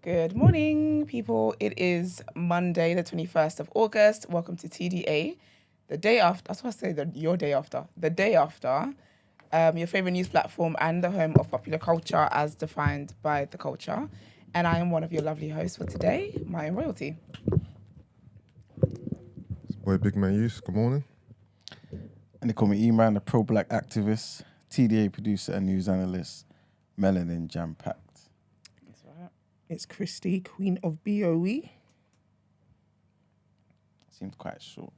Good morning, people. It is Monday, the 21st of August. Welcome to TDA, the day after. I was supposed to say your day after. The day after, your favorite news platform and the home of popular culture as defined by the culture. And I am one of your lovely hosts for today, my royalty. It's boy Big Man Use. Good morning. And they call me E-Man, a pro-black activist, TDA producer and news analyst, melanin jam-packed. That's right. It's Christy, Queen of BOE. Seems quite short.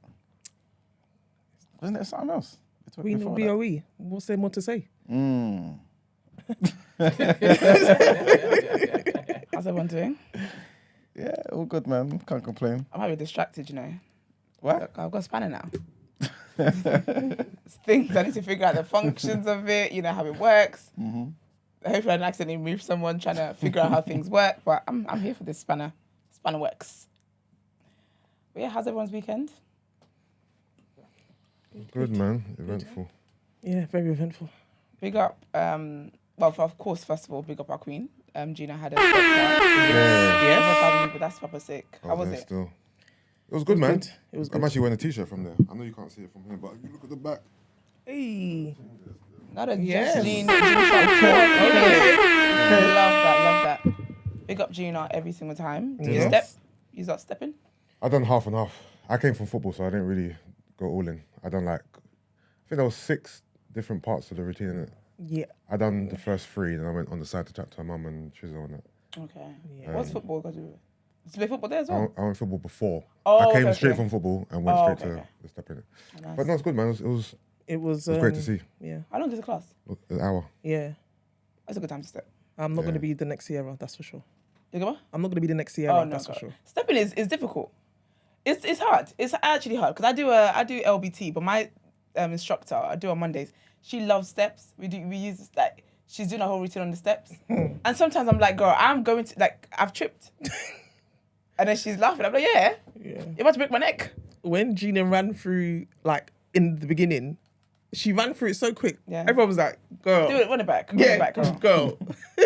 Wasn't there something else? Queen of BOE. What's there more to say? How's everyone doing? Yeah, all good, man. Can't complain. I'm having distracted, you know. What? Look, I've got a spanner now. Things I need to figure out the functions of it, you know, how it works. Mm-hmm. Hopefully I don't accidentally move someone trying to figure out how things work, but I'm here for this spanner. Spanner works. But yeah, how's everyone's weekend? Good, man. Eventful. Yeah, very eventful. Big up, of course, first of all, big up our queen. Gina had a Yeah. but that's proper sick. I How was there it? Still. It was good, man. Good. It was I'm good. actually wearing a t-shirt from there. I know you can't see it from here, but you look at the back. Hey. Not a Yes. Gina. Love that. Big up Gina every single time. Do you Yes. step? You start stepping? I done half and half. I came from football, so I didn't really go all in. I done I think there was 6 different parts of the routine in it. Yeah. I done the first 3, then I went on the side to chat to my mum and Chizzo on that. Okay. Yeah. What's football got to do with it? Did you play football there as well? I went football before. Oh, I came okay, straight okay. from football and went Oh, straight okay, to okay. the step in it. Oh, nice. But no, it's good, man. It was It was great to see. Yeah. How long is the class? An hour. Yeah. That's a good time to step. I'm not Yeah. going to be the next Sierra, that's for sure. You go? I'm not going to be the next Sierra, that's for God. sure. Stepping is difficult. It's hard. It's actually hard because I do LBT, but my instructor I do on Mondays. She loves steps. We use she's doing a whole routine on the steps, and sometimes I'm like, girl, I'm going to I've tripped, and then she's laughing. I'm like, yeah, Yeah. you're about to break my neck. When Gina ran through, in the beginning, she ran through it so quick. Yeah. Everyone was like, girl. Do it, run it back, Yeah, girl. girl.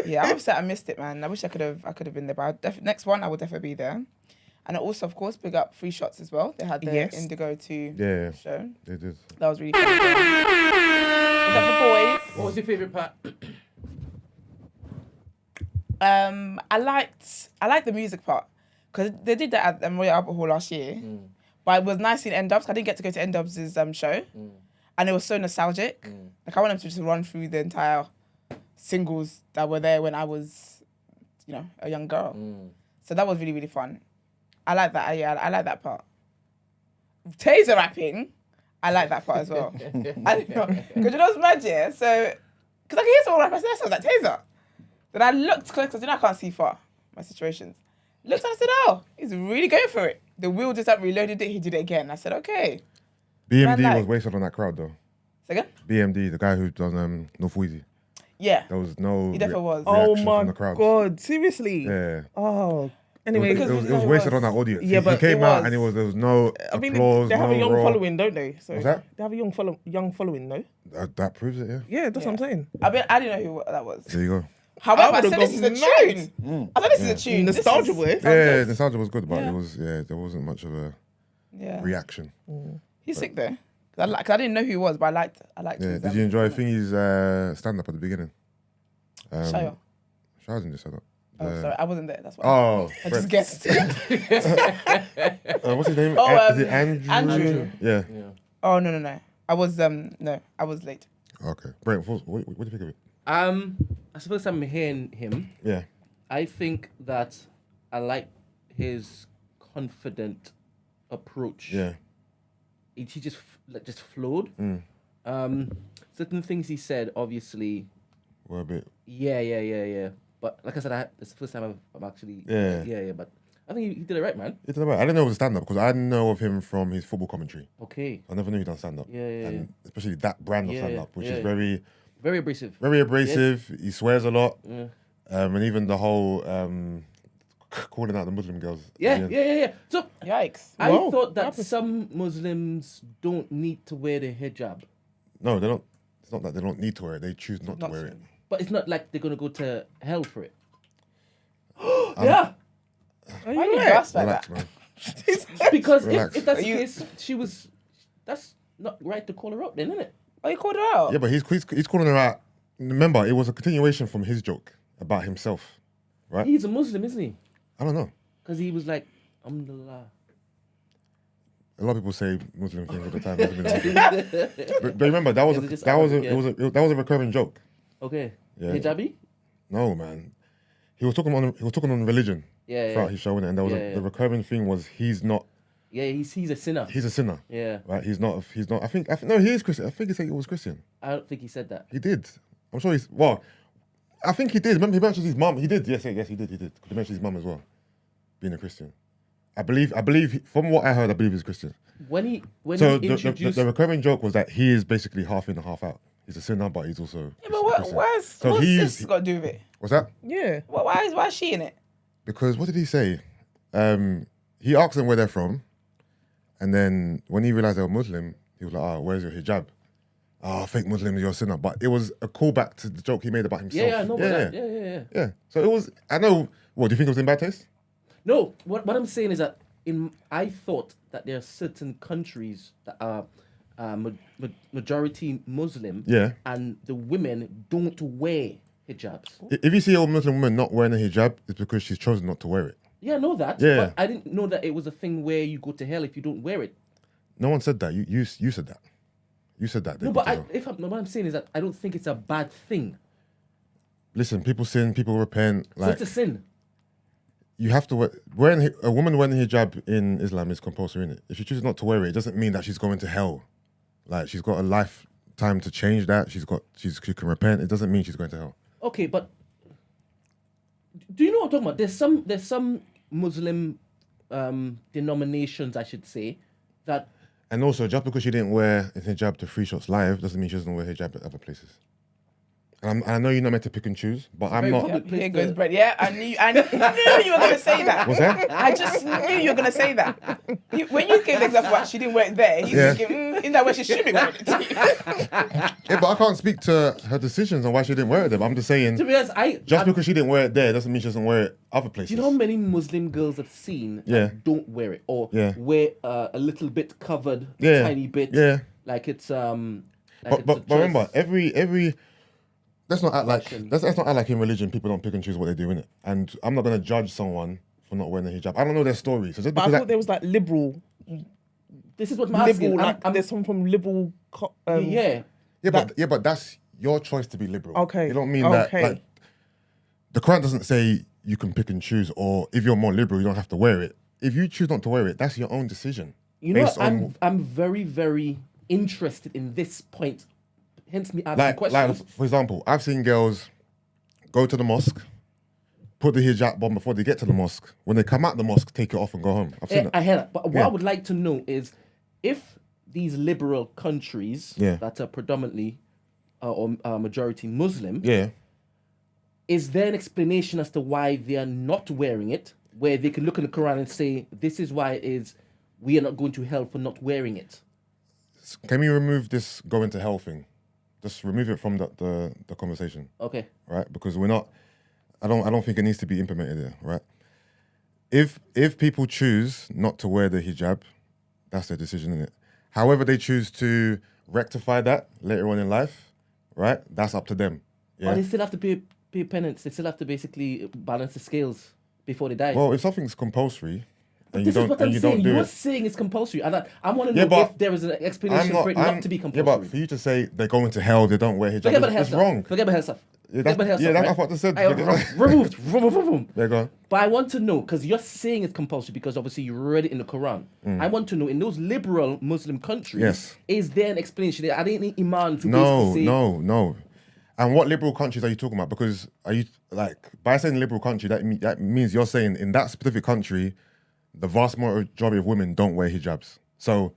Yeah, I'm upset I missed it, man. I wish I could have been there, but next one I will definitely be there. And also, of course, big up Free Shots as well. They had the Yes. Indigo 2 Yeah, show. they did. That was really fun. Is that for boys? What was your favourite part? I liked the music part because they did that at the Royal Albert Hall last year. But it was nice seeing N-Dubs. I didn't get to go to N-Dubs' show, and it was so nostalgic. Like I want them to just run through the entire singles that were there when I was, a young girl. So that was really, really fun. I like that. I like that part. Taser rapping, I like that part as well. I don't know, because it's mad, yeah. So, because I can hear someone rap, I said, that sounds like Taser. Then I looked close, because I can't see far, my situations. Looked and I said, oh, he's really going for it. The wheel just reloaded it, he did it again. I said, okay. BMD Man, was wasted on that crowd, though. Second? BMD, the guy who done North Wheezy. Yeah. There was no He definitely was. Oh reaction my from the crowd. God. Seriously? Yeah. Oh. Anyway, It was wasted on that audience. Yeah, but he came it out was. and there was no I mean, applause, they have no a young roar. following, don't they? So What's that? They have a young following, no? That proves it, yeah. Yeah, that's what I'm saying. I didn't know who that was. There you go. However, I would've said this is a gone tune. I thought this is a tune. Nostalgia This boy. is- Yeah, nostalgia was good, but Yeah. there wasn't much of a Yeah. reaction. He's sick though. Cause I didn't know who he was, but I liked Yeah. his, Did you enjoy Thingy's stand-up at the beginning? Shia. Shia didn't just stand up. Oh, sorry, I wasn't there. That's why. Oh, I just guessed. what's his name? Oh, Is it Andrew? Andrew. Yeah. Oh no. I was I was late. Okay. Brent, what do you think of it? I suppose I'm hearing him. Yeah. I think that I like his confident approach. Yeah. He just flowed. Certain things he said, obviously. We're a bit. Yeah. But like I said, it's the first time I'm actually. Yeah. Yeah. But I think he did it right, man. I didn't know it was a stand-up because I know of him from his football commentary. Okay. I never knew he'd done stand-up. Yeah. And especially that brand of Yeah, stand-up, which yeah. is very, Very abrasive. very abrasive. He swears a lot. Yeah. And even the whole calling out the Muslim girls. Yeah. So Yikes. I Whoa. thought that some Muslims don't need to wear the hijab. No, they don't. It's not that they don't need to wear it. They choose not to wear it. But it's not like they're going to go to hell for it. Yeah, Why are you gasped like Relax, that? man. because Relax. if that's the case, that's not right to call her out then, isn't it? Oh, you called her out? Yeah, but he's calling her out. Remember, it was a continuation from his joke about himself, right? He's a Muslim, isn't he? I don't know. Because he was like, Alhamdulillah. A lot of people say Muslim things all the time. but remember, that was Is it just that was Arabic, that was a recurring joke. Okay. Yeah. Hijabi? No, man. He was talking on religion Yeah, throughout yeah. his show, and there was Yeah, yeah. the recurring thing was he's not. Yeah, he's a sinner. He's a sinner. Yeah. Right. He's not. I think no, he is Christian. I think he said he was Christian. I don't think he said that. He did. I'm sure he's. Well, I think he did. Remember, he mentioned his mum. He did. Yes, he did. He mentioned his mum as well, being a Christian. I believe. From what I heard, I believe he's Christian. When he So introduced... the recurring joke was that he is basically half in and half out. He's a sinner, but he's also. Yeah, but what's this got to do with it? What's that? Yeah. Why is she in it? Because what did he say? He asked them where they're from, and then when he realized they were Muslim, he was like, "Ah, where's your hijab? Ah, fake Muslim, you're a sinner." But it was a callback to the joke he made about himself. Yeah, I know about that. Yeah. So it was. I know. What do you think it was in bad taste? No, what I'm saying is that I thought that there are certain countries that are majority Muslim, Yeah. and the women don't wear hijabs. If you see a Muslim woman not wearing a hijab, it's because she's chosen not to wear it. Yeah, I know that. Yeah. But I didn't know that it was a thing where you go to hell if you don't wear it. No one said that. You said that. You said that. No, but what I'm saying is that I don't think it's a bad thing. Listen, people sin, people repent. So Like it's a sin. you have to a woman wearing a hijab in Islam is compulsory, innit? If she chooses not to wear it, it doesn't mean that she's going to hell. Like she's got a lifetime to change that. She can repent. It doesn't mean she's going to hell. Okay, but do you know what I'm talking about? There's some Muslim denominations, I should say, that. And also, just because she didn't wear a hijab to Free Shots Live doesn't mean she doesn't wear hijab at other places. And I know you're not meant to pick and choose, but I'm very not. public place Here goes to- Brett. Yeah, I knew you were going to say that. What's that? I just knew you were going to say that. When you gave the example that she didn't wear it there, you Yeah. thinking, isn't that where she should be wearing it to? Yeah, but I can't speak to her decisions on why she didn't wear it there. But I'm just saying, To be honest, just because she didn't wear it there doesn't mean she doesn't wear it other places. do you know how many Muslim girls I've seen Yeah. that don't wear it or Yeah. wear a little bit covered, Yeah. tiny bit, Yeah. like it's like But it's a but remember, choice. every let's not act like Fashion. let's not act like in religion people don't pick and choose what they do in it. And I'm not gonna judge someone for not wearing a hijab. I don't know their story. So just But I because thought there was like liberal, This is what I'm asking. liberal. Like I'm- there's someone from liberal. yeah. but that's your choice to be liberal. Okay. You don't mean that Okay. like the Quran doesn't say you can pick and choose, or if you're more liberal, you don't have to wear it. If you choose not to wear it, that's your own decision. You know, based what? on I'm very, very interested in this point. Hence me asking like questions. for example, I've seen girls go to the mosque, put the hijab on before they get to the mosque. When they come out the mosque, take it off and go home. I've seen I that. hear that. But what Yeah. I would like to know is if these liberal countries Yeah. that are predominantly or majority Muslim, Yeah. is there an explanation as to why they are not wearing it, where they can look in the Quran and say, this is why it is we are not going to hell for not wearing it? Can we remove this going to hell thing? Just remove it from the conversation, Okay. right? Because we're not. I don't think it needs to be implemented there, right? If people choose not to wear the hijab, that's their decision, isn't it? However, they choose to rectify that later on in life, right? That's up to them. But Yeah. they still have to pay penance. They still have to basically balance the scales before they die. Well, if something's compulsory, and you this is don't what and I'm you saying. don't do You're it, saying it's compulsory, and I want to know Yeah, but if there is an explanation for it not to be Yeah, compulsory. but for you to say they're going to hell, they don't wear hijab, Forget about the hell it's stuff. wrong. Forget about hell stuff. Yeah, Forget about hell stuff, that's right? what I said. Removed. Vroom. Yeah, go on. But I want to know, because you're saying it's compulsory because obviously you read it in the Quran. I want to know, in those liberal Muslim countries, Yes. is there an explanation? Are there any imams who No, basically say... no. And what liberal countries are you talking about? Because are you like by saying liberal country, that means you're saying in that specific country, the vast majority of women don't wear hijabs. So,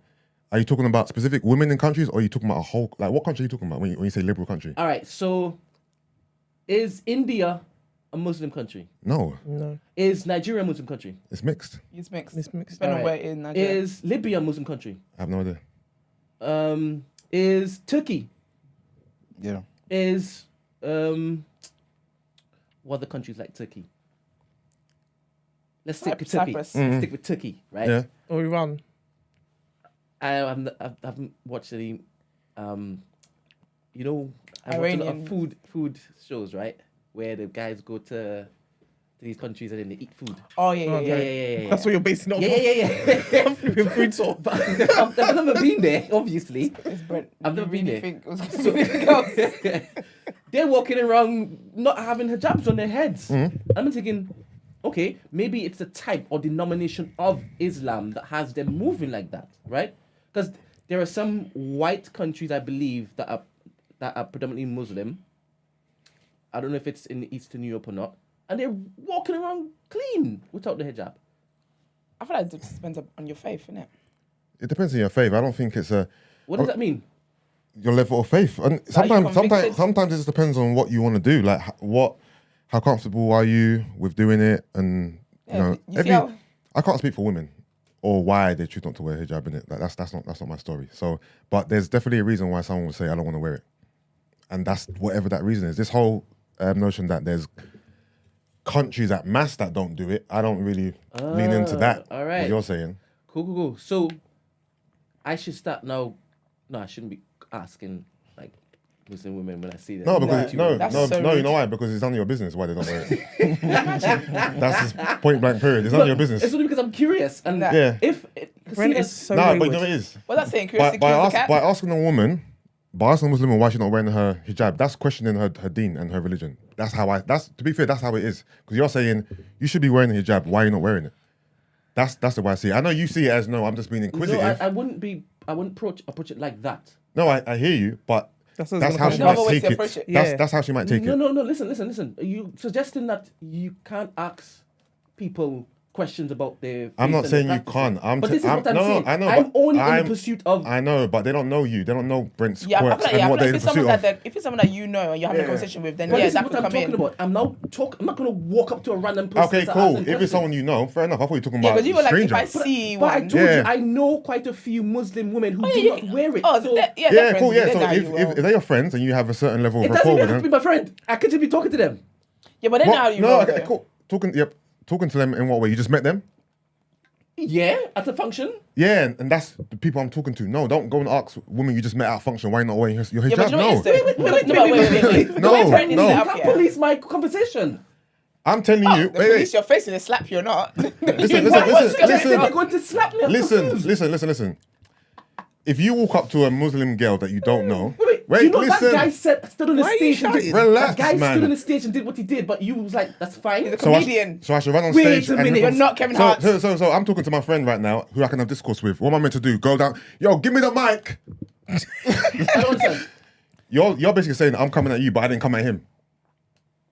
are you talking about specific women in countries, or are you talking about a whole? Like, what country are you talking about when you say liberal country? All right, so is India a Muslim country? No, Is Nigeria a Muslim country? it's mixed. It's mixed. It's mixed. Depending on Alright. where in Nigeria. Is Libya a Muslim country? I have no idea. Is Turkey? Yeah. Is what other countries like Turkey? let's stick with Turkey. Cyprus. Let's stick with Turkey, right? Yeah. Or Iran. I haven't watched any, you know, I watch a lot Iranian. of food shows, right? Where the guys go to these countries and then they eat food. Oh yeah, yeah, Okay. yeah. Yeah. That's what you're basing it off. Yeah. I'm flipping food talk. But I've never been there, obviously. It's Brent. I've never You been really there. think it was gonna be girls? They're walking around not having hijabs on their heads. Mm-hmm. I'm thinking, okay, maybe it's the type or denomination of Islam that has them moving like that, right? Because there are some white countries, I believe, that are predominantly Muslim. I don't know if it's in Eastern Europe or not, and they're walking around clean without the hijab. I feel like it depends on your faith, innit? It depends on your faith. I don't think it's What does that mean? your level of faith. And you sometimes convicted? it just depends on what you want to do. Like how comfortable are you with doing it? And Yeah, you know, you see how- I can't speak for women or why they choose not to wear hijab in it. Like that's not my story. So, but there's definitely a reason why someone would say I don't want to wear it, and that's whatever that reason is. This whole notion that there's countries at mass that don't do it, I don't really lean into that. all right. What you're saying. Cool. So I should start now. No, I shouldn't be asking like Muslim women when I see them. No, because No, that's so you rude. know why? Because it's none of your business why they don't wear it. That's just point blank period. It's none of your business. It's only because I'm curious. And Nah. Yeah. if Brent see, is so No, but wayward. you know it is. What's that saying? Curiosity By kills the cat. asking a woman, by asking a Muslim woman why she's not wearing her hijab, that's questioning her deen and her religion. That's to be fair, that's how it is. Because you're saying you should be wearing the hijab, why are you not wearing it? That's the way I see it. I know you see it as no, I'm just being inquisitive. no, I wouldn't approach it like that. No, I hear you, but That's that's how she No might other way take to it. approach it. Yeah. That's how she might take No, it. listen. Are you suggesting that you can't ask people questions about their I'm faith not and saying their you practices? can't. But this is what I'm no, saying. I know. I'm but only in the pursuit of. I know, but they don't know you. They don't know Brent's Yeah, I quirks feel like, and what if they're in it's pursuit someone of. if it's someone that you know and you're having a conversation with, then But yeah, this is that what could I'm come talking in. about. I'm not gonna walk up to a random person. Okay, and start cool. asking If it's questions. someone you know, fair enough. I thought you were talking Yeah, about because you were like, if stranger. I see But I one. told Yeah. you, I know quite a few Muslim women who do you- not wear it. Oh, so they're Yeah, friends cool. with Yeah, you, so they know if you well. they're your friends and you have a certain level of it doesn't rapport even with have to be them. my friend. I could just be talking to them. Yeah, but they know how you No, roll, okay, though. cool. Talking to them in what way? You just met them? Yeah, at a function. Yeah, and that's the people I'm talking to. No, don't go and ask women you just met at a function why you're not wearing your Yeah, but hijab. you know what it is, No, though? Wait. No, The way Brent is no. set You up can't here. police my conversation. I'm telling you. The police, you're facing a slap, you're not. Listen. They're going to slap me. I'm confused. Listen. If you walk up to a Muslim girl that you don't know, Wait, you know that guy stood on the Why are you stage and did, shouting? Relax, that guy man. stood on the stage and did what he did, but you was like, that's fine. He's a So I, comedian. so I should run on Wait stage. a and minute, you're not Kevin Hart. So I'm talking to my friend right now, who I can have discourse with. What am I meant to do? Go down? Yo, give me the mic. I don't understand. You're basically saying I'm coming at you, but I didn't come at him,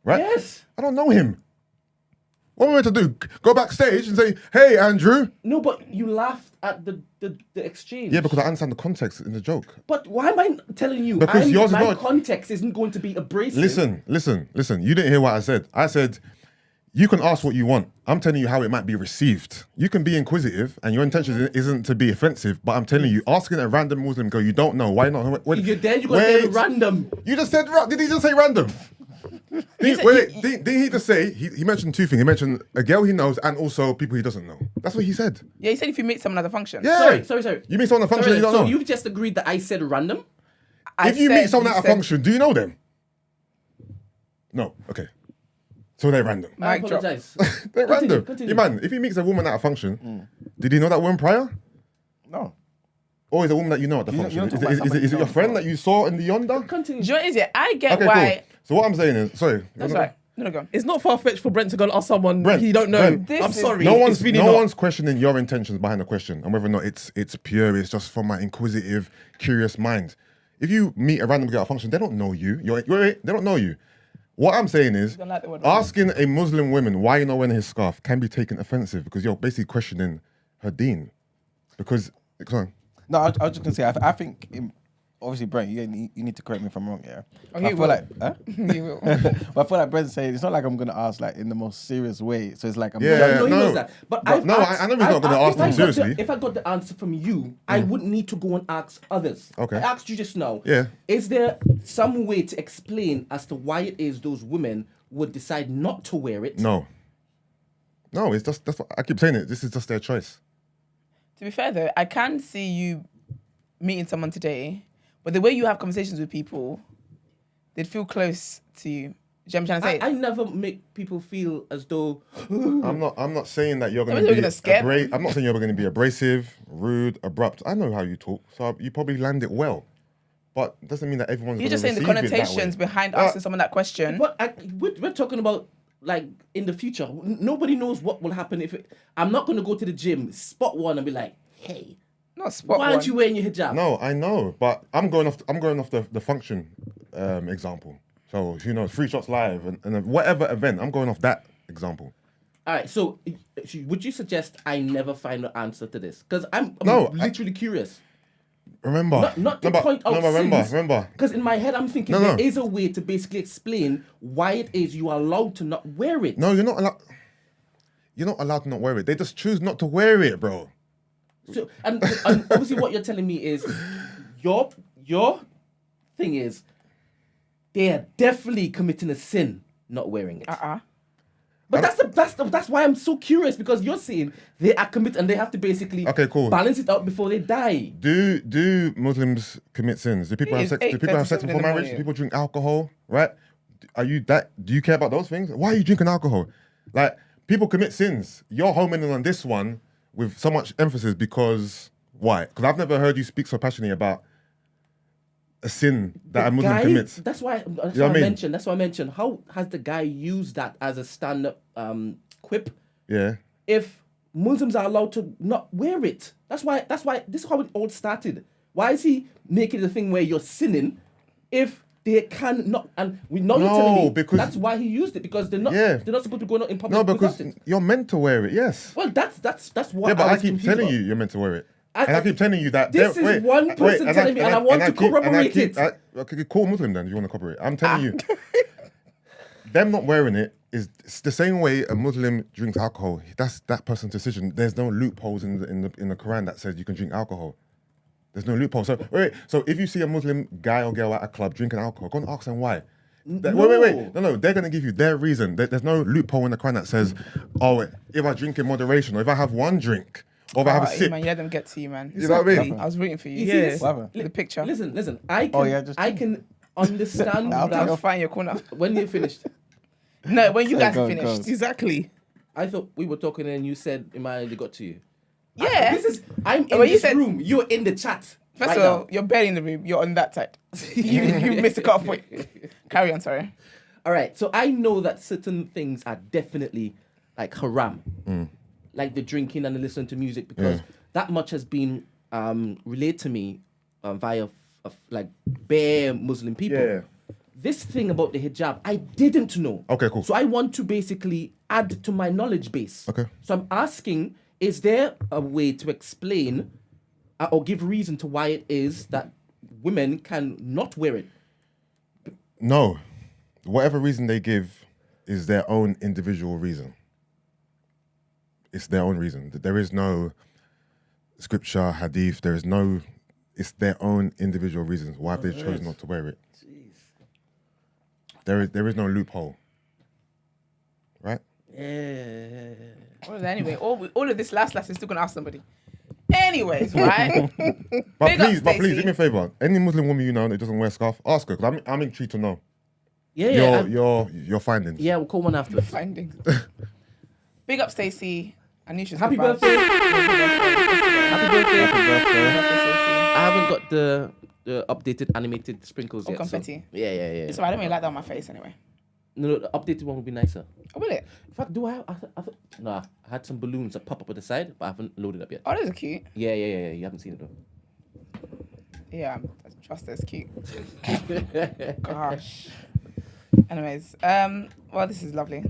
right? Yes. I don't know him. What am I meant to do? Go backstage and say, "Hey, Andrew." No, but you laughed at the exchange. Yeah, because I understand the context in the joke. But why am I telling you? Because yours is my not- context isn't going to be abrasive. Listen. You didn't hear what I said. I said, you can ask what you want. I'm telling you how it might be received. You can be inquisitive, and your intention isn't to be offensive. But I'm telling you, asking a random Muslim girl you don't know why not? You're there, you're going to get random. You just said. Did he just say random? Did he just say? He mentioned two things. He mentioned a girl he knows and also people he doesn't know. That's what he said. Yeah, he said if you meet someone at a function. Yeah. Sorry. You meet someone at a function Sorry, you don't so know. you've just agreed that I said random? If you meet someone at a function, do you know them? No. Okay. So they're random. I Mic drop. apologize. They're random. Continue. Yeah, man, if he meets a woman at a function, did he know that woman prior? No. Or is it a woman that you know at the You function? don't talk Is about it somebody your you don't friend know. that you saw in the yonder? Continue. Do you know what it is? Yeah, I get Okay, why. cool. So what I'm saying is, sorry. That's right. No, go on. It's not far fetched for Brent to go and ask someone Brent, he don't know. Brent. This I'm is- sorry. No it's really no not. one's questioning your intentions behind the question and whether or not it's pure. It's just from my inquisitive, curious mind. If you meet a random girl at a function, they don't know you. They don't know you. What I'm saying is, don't like the word asking a Muslim woman why you're not wearing his scarf can be taken offensive because you're basically questioning her deen. Because, come on. No, I was just gonna say. I think obviously, Brent, you need to correct me if I'm wrong. Yeah. Oh, I he feel will. like, huh? You will. But I feel like Brent's saying it's not like I'm gonna ask like in the most serious way. So it's like I'm Yeah. No, he no. knows that. But I know he's not going to ask them seriously. If I got the answer from you, I wouldn't need to go and ask others. Okay. I asked you just now. Yeah. Is there some way to explain as to why it is those women would decide not to wear it? No. No, it's just that's what I keep saying. It. This is just their choice. To be fair though, I can see you meeting someone today, but the way you have conversations with people, they'd feel close to you. Do you know what I'm trying to say? I never make people feel as though I'm not saying that you're That going means to you're gonna scare them. I'm not saying you're going to be abrasive, rude, abrupt. I know how you talk, so you probably land it well. But it doesn't mean that everyone's You're going just to saying the receive it that connotations way. behind asking someone that question. But we're talking about like in the future. Nobody knows what will happen if I'm not going to go to the gym, spot one, and be like, "Hey, Not spot why one. aren't you wearing your hijab?" No, I know, but I'm going off the function example. So who knows? Free Shots Live and whatever event, I'm going off that example. All right. So, would you suggest I never find an answer to this? Because I'm No, literally curious. Remember, Not to point out remember. Because in my head, I'm thinking there is a way to basically explain why it is you are allowed to not wear it. No, you're not allowed. You're not allowed to not wear it. They just choose not to wear it, bro. So, and obviously, what you're telling me is your thing is they are definitely committing a sin not wearing it. But that's why I'm so curious, because you're saying they are committed and they have to basically balance it out before they die. Do Muslims commit sins? Do people have sex? Do people have sex before marriage? Do people drink alcohol? Right? Are you that? Do you care about those things? Why are you drinking alcohol? Like, people commit sins. You're homing in on this one with so much emphasis because why? Because I've never heard you speak so passionately about a sin that a Muslim commits. That's why I mentioned. That's why I mentioned. How has the guy used that as a stand-up quip? Yeah. If Muslims are allowed to not wear it, that's why. This is how it all started. Why is he making the thing where you're sinning if they can not? And we know you're telling me because that's why he used it, because they're not. Yeah. They're not supposed to go out in public. No, because you're meant to wear it. Yes. Well, that's what. Yeah, but I keep telling you, you're meant to wear it. And I keep telling you that this is one person telling me, and I want to corroborate it. Okay, call Muslim then if you want to corroborate. I'm telling you, them not wearing it is the same way a Muslim drinks alcohol. That's that person's decision. There's no loopholes in the Quran that says you can drink alcohol. There's no loophole. So so if you see a Muslim guy or girl at a club drinking alcohol, go and ask them why. Wait. No, they're going to give you their reason. There's no loophole in the Quran that says, oh, if I drink in moderation, or if I have one drink, or if I have a sip. Man, you let them get to you, man. You know what I mean? I was rooting for you. You see The picture. Listen. I can understand that. I'll find your corner. When you finished. No, when you guys finished. Exactly. I thought we were talking and you said it got to you. Yeah. I'm in this room. You're in the chat. First of all, you're barely in the room. You're on that side. you missed the cut-off point. Carry on, sorry. All right. So I know that certain things are definitely like haram. Like the drinking and the listening to music, because that much has been relayed to me via like bare Muslim people. Yeah. This thing about the hijab, I didn't know. Okay, cool. So I want to basically add to my knowledge base. Okay. So I'm asking, is there a way to explain or give reason to why it is that women can not wear it? No. Whatever reason they give is their own individual reason. It's their own reason. There is no scripture, hadith. It's their own individual reasons why they chose not to wear it. Jeez. There is no loophole. Right? Yeah. Well, anyway, all of this last is still going to ask somebody. Anyways, right? But please, do me a favor. Any Muslim woman you know that doesn't wear a scarf, ask her, because I'm intrigued to know. Yeah. Your findings. Yeah, we'll call one after. Findings. Big up, Stacey. I knew she was Happy good vibes. birthday. Happy birthday. I haven't got the updated animated sprinkles yet. Confetti. So. Yeah. It's alright, I don't really like that on my face anyway. No, the updated one would be nicer. Oh, will it? In fact, I had some balloons that pop up at the side, but I haven't loaded up yet. Oh, those are cute. Yeah. You haven't seen it though. Yeah, I trust that's cute. Gosh. Anyways, well, this is lovely.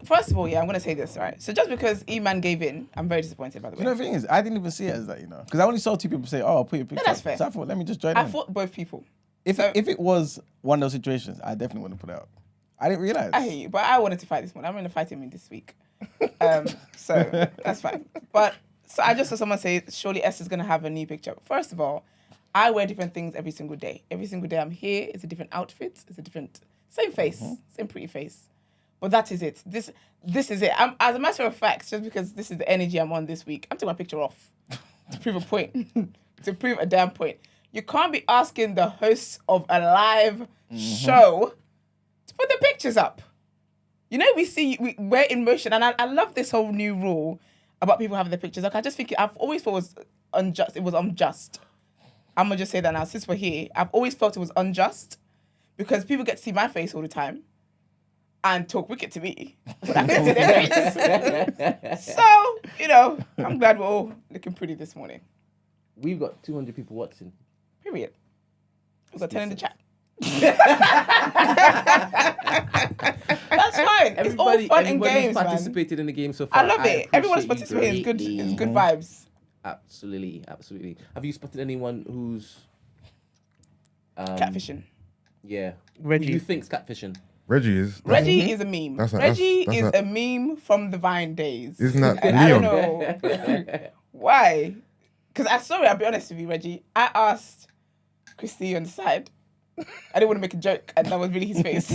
First of all, I'm going to say this, right? So just because E-Man gave in, I'm very disappointed, by the way. You know, the thing is, I didn't even see it as that, because I only saw two people say, oh, I'll put your picture. No, that's fair. So I thought, let me just join I in. thought both people. If it was one of those situations, I definitely wouldn't put it out. I didn't realize. I hear you, but I wanted to fight this one. I'm going to fight him in this week. So that's fine. But so I just saw someone say, surely S is going to have a new picture. First of all, I wear different things every single day. Every single day I'm here, it's a different outfit. It's a different, same face, same pretty face. But that is it. This is it. As a matter of fact, just because this is the energy I'm on this week, I'm taking my picture off to prove a point. To prove a damn point. You can't be asking the hosts of a live show to put the pictures up. You know, we're in motion, and I love this whole new rule about people having their pictures up. I just think I've always thought it was unjust. It was unjust. I'm gonna just say that now, since we're here. I've always felt it was unjust because people get to see my face all the time and talk wicked to me when I can see their face. So, you know, I'm glad we're all looking pretty this morning. We've got 200 people watching. Period. We've got 10 in the chat. That's fine. It's all fun and games, man. Participated in the game so far. I love it. Everyone's participating. It's good. It's good vibes. Absolutely. Have you spotted anyone who's Catfishing. Yeah. Reggie. Who you think's catfishing? Reggie is. Reggie is a meme. Reggie that's is a meme from the Vine days. Isn't that And I don't Leon? know why. Because I'll be honest with you, Reggie. I asked Christy on the side. I didn't want to make a joke, and that was really his face.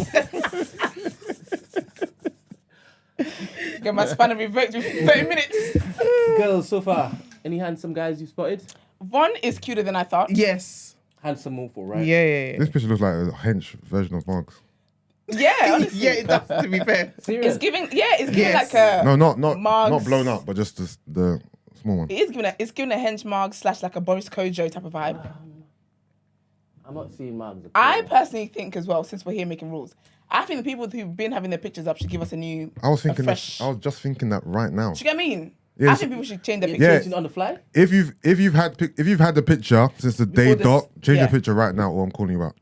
Get my spanner revoked within 30 minutes. Girls, so far, any handsome guys you spotted? One is cuter than I thought. Yes. Handsome morphle, right? Yeah. This picture looks like a hench version of Marks. Yeah, honestly. Yeah, it does, to be fair. Serious? It's giving Yes. like a... No, not Margs. blown up, but just the small one. It's giving a hench Marg / like a Boris Kojo type of vibe. I'm not seeing Margs. I personally think as well, since we're here making rules, I think the people who've been having their pictures up should give us a new... I was fresh... I was just thinking that right now. Do you get what I mean? Yes. I think people should change their You're pictures. changing on the fly? If you've had the picture since the day this- dot, change yeah. the picture right now, or I'm calling you out.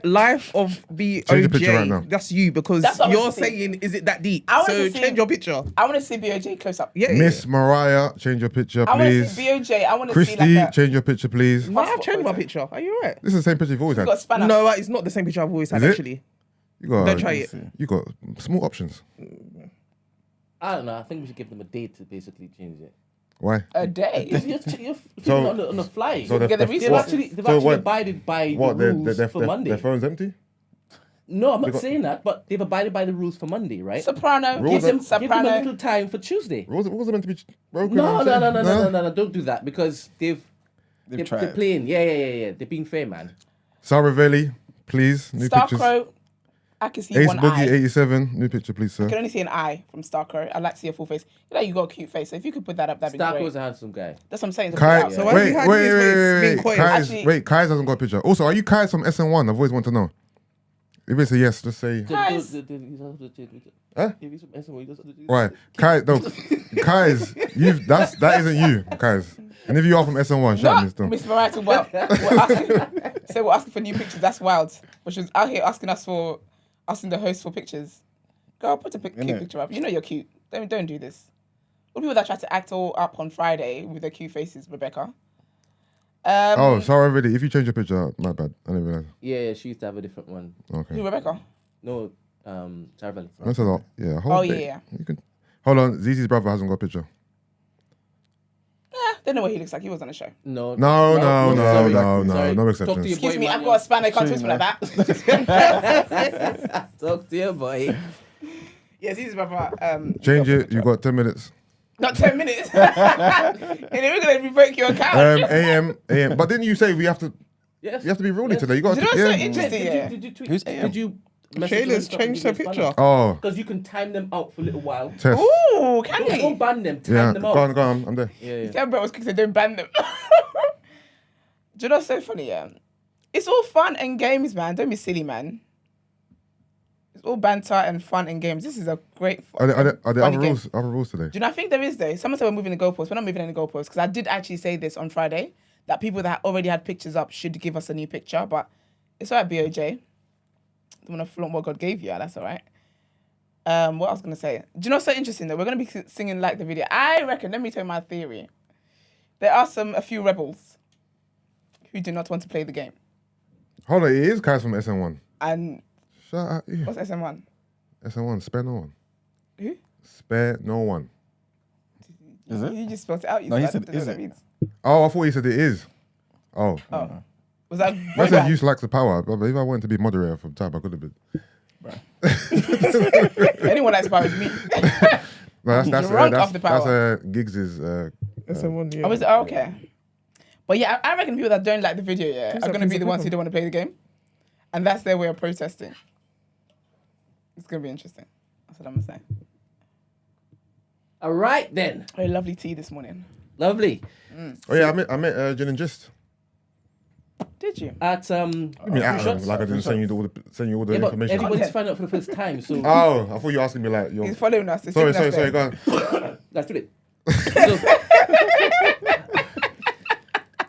Life of BOJ. Change the picture right now. That's you, because That's what I you're want to see. saying, is it that deep? I want So to see- change your picture. I want to see BOJ close up. Yeah. Miss Mariah, change your picture, I want to please. see BOJ. I want to see Christy, like a... change your picture, please. No, I've changed my picture. Are you alright? This is the same picture you've always You had. got a spanner. No, it's not the same picture I've always had, Is it? actually. You got. Don't try it. You got small options. I don't know. I think we should give them a day to basically change it. Why? A day. You're thinking on the fly. So Get the the- resources. They've So actually what- abided by What? the rules for Monday. Their phone's empty. No, I'm not got- saying that, but they've abided by the rules for Monday, right? Soprano. Rules Give them a Soprano. little time for Tuesday. What was it meant to be broken? No, or something? no, don't do that because they're tried. playing. Yeah. They're being fair, man. Sarah Velli, please. New pictures. Starcrow. I can see Ace one Boogie eye. 87. New picture, please, I can sir. only see an eye from Starcrow. I'd like to see a full face. You know, you got a cute face. So if you could put that up, that'd be Starco great. was a handsome guy. That's what I'm saying. Kai, So why is he hiding his face, being quiet? Actually- Kai's hasn't got a picture. Also, are you Kai's from SN1? I've always wanted to know. If it's a yes, just say. Guys. Huh? Why? Kai, no, Kai's, that isn't you, Kai's. And if you are from SN1, shout me Not still. Miss Mariah talking about we're asking for new pictures. That's wild. But she was out here asking the host for pictures. Girl, put a cute picture up. You know you're cute. Don't do this. All people that try to act all up on Friday with their cute faces, Rebecca. Sorry, really. If you change your picture, my bad. I didn't realize. Yeah, she used to have a different one. Who, Okay. Rebecca? No, Charvel. That's a lot. Yeah. a whole Oh, day. yeah. You can. Hold on. Zizi's brother hasn't got a picture. Don't know what he looks like. He was on the show. No, No sorry. no exceptions. Talk to your Excuse boy, me, man. I've got a spanner. I can't talk to me like that. Talk to your boy. Yes, he's brother. Change it. You got 10 minutes. Not 10 minutes. And then we're going to revoke your account. AM. But didn't you say we have to? Yes. You have to be ruly today. You got Do you know to. what's so Yeah. interesting? Yeah. Did you tweet? Who's Did you message Shayla's them changed her picture. Oh, Because you can time them out for a little while. test. Ooh, can Don't he? ban them. Time Yeah. them Go out. on. I'm there. Yeah. Tell Brett was quick to don't ban them. Do you know what's so funny? Yeah, it's all fun and games, man. Don't be silly, man. It's all banter and fun and games. This is a great. Are there funny other game. rules? Other rules today? Do you know? I think there is though. Someone said we're moving the goalposts. We're not moving any goalposts because I did actually say this on Friday that people that already had pictures up should give us a new picture. But it's alright, BOJ. Don't want to flaunt what God gave you. That's all right. What I was gonna say. Do you know what's so interesting though? We're gonna be singing like the video. I reckon. Let me tell you my theory. There are a few rebels who do not want to play the game. Hold on. It is Kai's from SN1. And Shut up. Yeah. what's SM1? SN1. Spare no one. Who? Spare no one. Is it? You just spelled it out. No, he I said, don't know is what that it? means. Oh, I thought he said it is. Oh. Was that I said use likes the power, but if I wanted to be moderator from time, I could have been. Anyone that inspires me. No, that's Drunk off the power. Giggs's. That's the one. Yeah. Oh, is it? Oh, okay. But yeah, I reckon people that don't like the video are going to be the ones who don't want to play the game. And that's their way of protesting. It's going to be interesting. That's what I'm going to say. All right, then. Oh, lovely tea this morning. Lovely. Oh yeah, I met Gin and Gist. Did you? At I mean, like I didn't send you all the but information. everybody's finding out for the first time, so Oh, I thought you were asking me like. He's following us. He's Sorry, taking us there. go on. let's do it. So,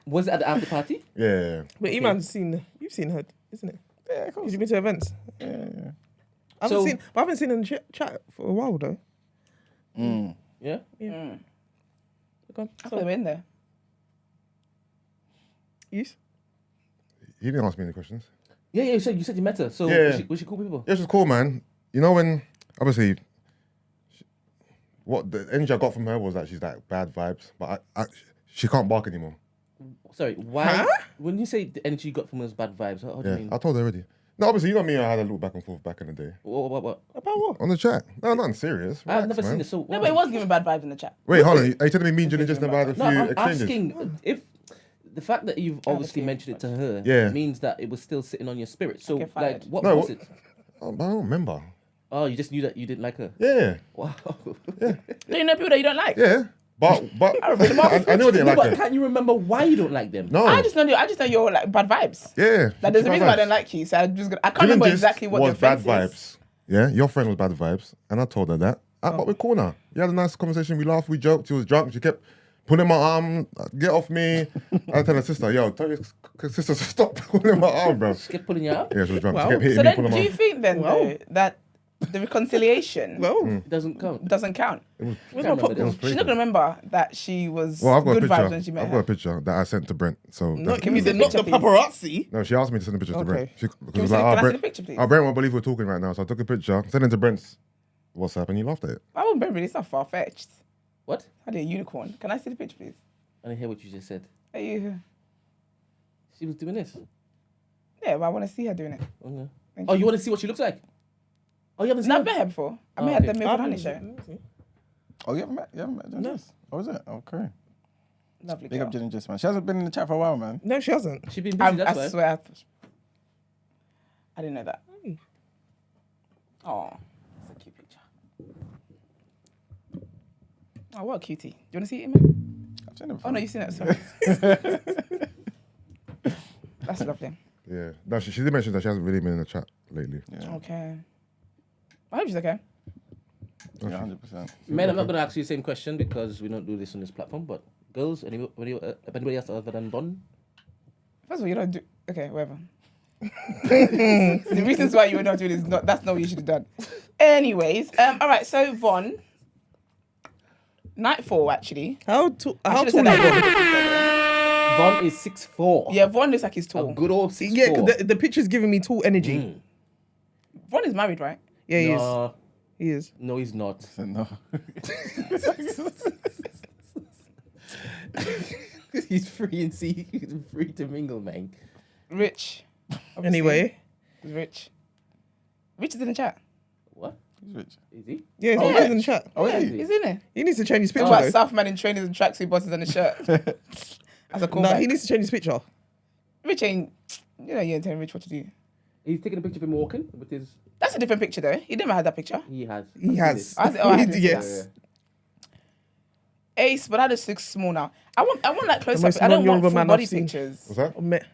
was it at the after party? Yeah. But Iman's seen. You've seen her, isn't it? Yeah, of course. You've been to events. Yeah. I haven't seen her in chat for a while though. Yeah. Go on. I thought they were in there. Yes. He didn't ask me any questions. Yeah. You said you met her. So Yeah. was she cool people? Yeah, she was cool, man. You know when, obviously, what the energy I got from her was that she's like bad vibes, but she can't bark anymore. Sorry, why? When you say the energy you got from those bad vibes, how do you Yeah, mean? I told her already. No, obviously, you know me, I had a little back and forth back in the day. What? About what? On the chat. No, nothing serious. I've Relax, never man. seen it. So No, but it was giving bad vibes in the chat. Wait, hold on. Are you telling me and Gin and Just never had a few No, I'm exchanges? asking if the fact that you've obviously mentioned it to her Yeah. means that it was still sitting on your spirit. So, Okay, like, fired. what No, was what- it? Oh, I don't remember. Oh, you just knew that you didn't like her. Yeah, Wow. Do you know people that you don't like? yeah. But I knew I didn't like But her. can't you remember why you don't like them? No. I just know you're like bad vibes. Yeah. Like there's a bad reason why I vibes. don't like you. So I can't Gin and remember Gist exactly what was the bad offense is. vibes. Yeah, your friend was bad vibes, and I told her that. But we're cool now. We had a nice conversation. We laughed. We joked. She was drunk. She kept pulling my arm. Get off me. I tell her sister, yo, tell your sister to stop pulling my arm, bro. Just keep pulling you out. Yeah, she was drunk. Wow. She kept hitting So me, then, pulling do my you arm. think then though that the reconciliation Well, It doesn't count. doesn't count? where's Can't my remember popcorn? this. She's not gonna remember that she was Well, I've got a good vibes picture. when she met I've got her. a picture that I sent to Brent. So No, that's- can you see the not the picture, please? paparazzi? no, she asked me to send a picture to Brent. Okay. She, Can because I see the Brent, picture, please? Brent won't believe we're talking right now. So I took a picture, sent it to Brent's WhatsApp, and he laughed at it. I won't remember. It's not far fetched. What? I did a unicorn. Can I see the picture, please? I didn't hear what you just said. Are you? She was doing this. Yeah, but I want to see her doing it. Okay. Thank Oh, you want to see what she looks like? Oh, you haven't seen No, her? I've met her before. I Oh, met her at okay. the Milk and Honey show. Oh, you haven't met Gin and Gist? Oh, is it? Okay. Lovely Big girl. up Gin and Gist, man. She hasn't been in the chat for a while, man. No, she hasn't. She been busy, I that's why. swear. I didn't know that. Oh, it's a cute picture. Oh, what a cutie. Do you want to see it, man? I've seen it before. Oh, no, you've seen it. Sorry. That's lovely. Yeah. No, she did mention that she hasn't really been in the chat lately. Yeah, Okay. I hope she's okay. yeah, 100%. Men, I'm not going to ask you the same question because we don't do this on this platform, but girls, anybody else other than Don? First of all, you don't do... Okay, whatever. The reasons why you were not doing this, that's not what you should have done. Anyways, all right, so Von. Nightfall, actually. How I tall should have is said Von? that. Von is 6'4". Yeah, Von looks like he's A tall. good old 6'4". Yeah, 'cause the picture's giving me tall energy. Von is married, right? Yeah, he is. No, He is. no, he's not. So, no. He's free and see. He's free to mingle, man. Rich. Obviously. Anyway. He's rich. Rich is in the chat. What? He's rich. Is he? Yeah, he's Oh, always in the chat. Oh, Yeah, yeah. he's in it. He needs to change his Talk picture about though. South man in trainers and tracksuit bottoms and a shirt. As a No, callback. he needs to change his picture. Rich ain't... You know, you ain't telling Rich what to do. He's taking a picture of him walking with his. That's a different picture, though. He never had that picture. He has. He has. I had it. Yes. Ace, but that just looks small now. I want like close up. most I don't want non-Yoruba full man body I've seen. pictures. What's that? I've met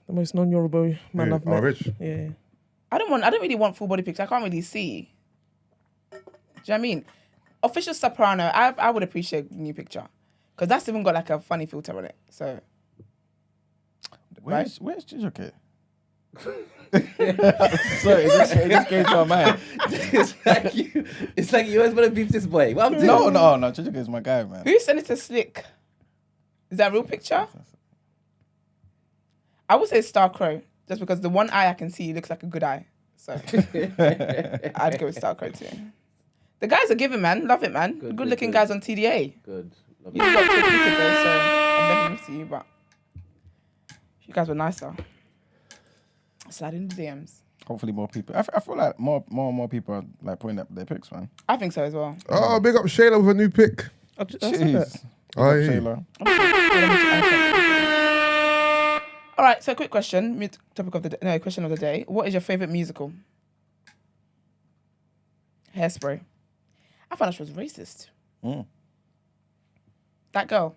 the most non-Yoruba man Yeah. I've met. Oh, Rich. Yeah. I don't really want full body pictures. I can't really see. Do you know what I mean? Official Soprano, I would appreciate a new picture. Because that's even got like a funny filter on it. So Where's Ginger Kid? Sorry, it just came to my mind. It's like you always want to beef this boy. What I'm doing? No, Ginger Kid's my guy, man. who sent it to Slick? Is that a real picture? I would say Star Crow. Just because the one eye I can see looks like a good eye. So I'd go with Star Crow too. The guys are giving, man. Love it, man. Good, Good looking good. guys on TDA. Good. You got to admit it though, so I'm never moved to you, but you guys were nicer. Slide in the DMs. Hopefully more people. I feel like more and more people are like putting up their picks, man. I think so as well. Oh, big up Shayla with a new pick. Jeez. Oh, Big yeah. up, Shayla. All right, so quick question. Question of the day. What is your favorite musical? Hairspray. I found out she was racist. That girl.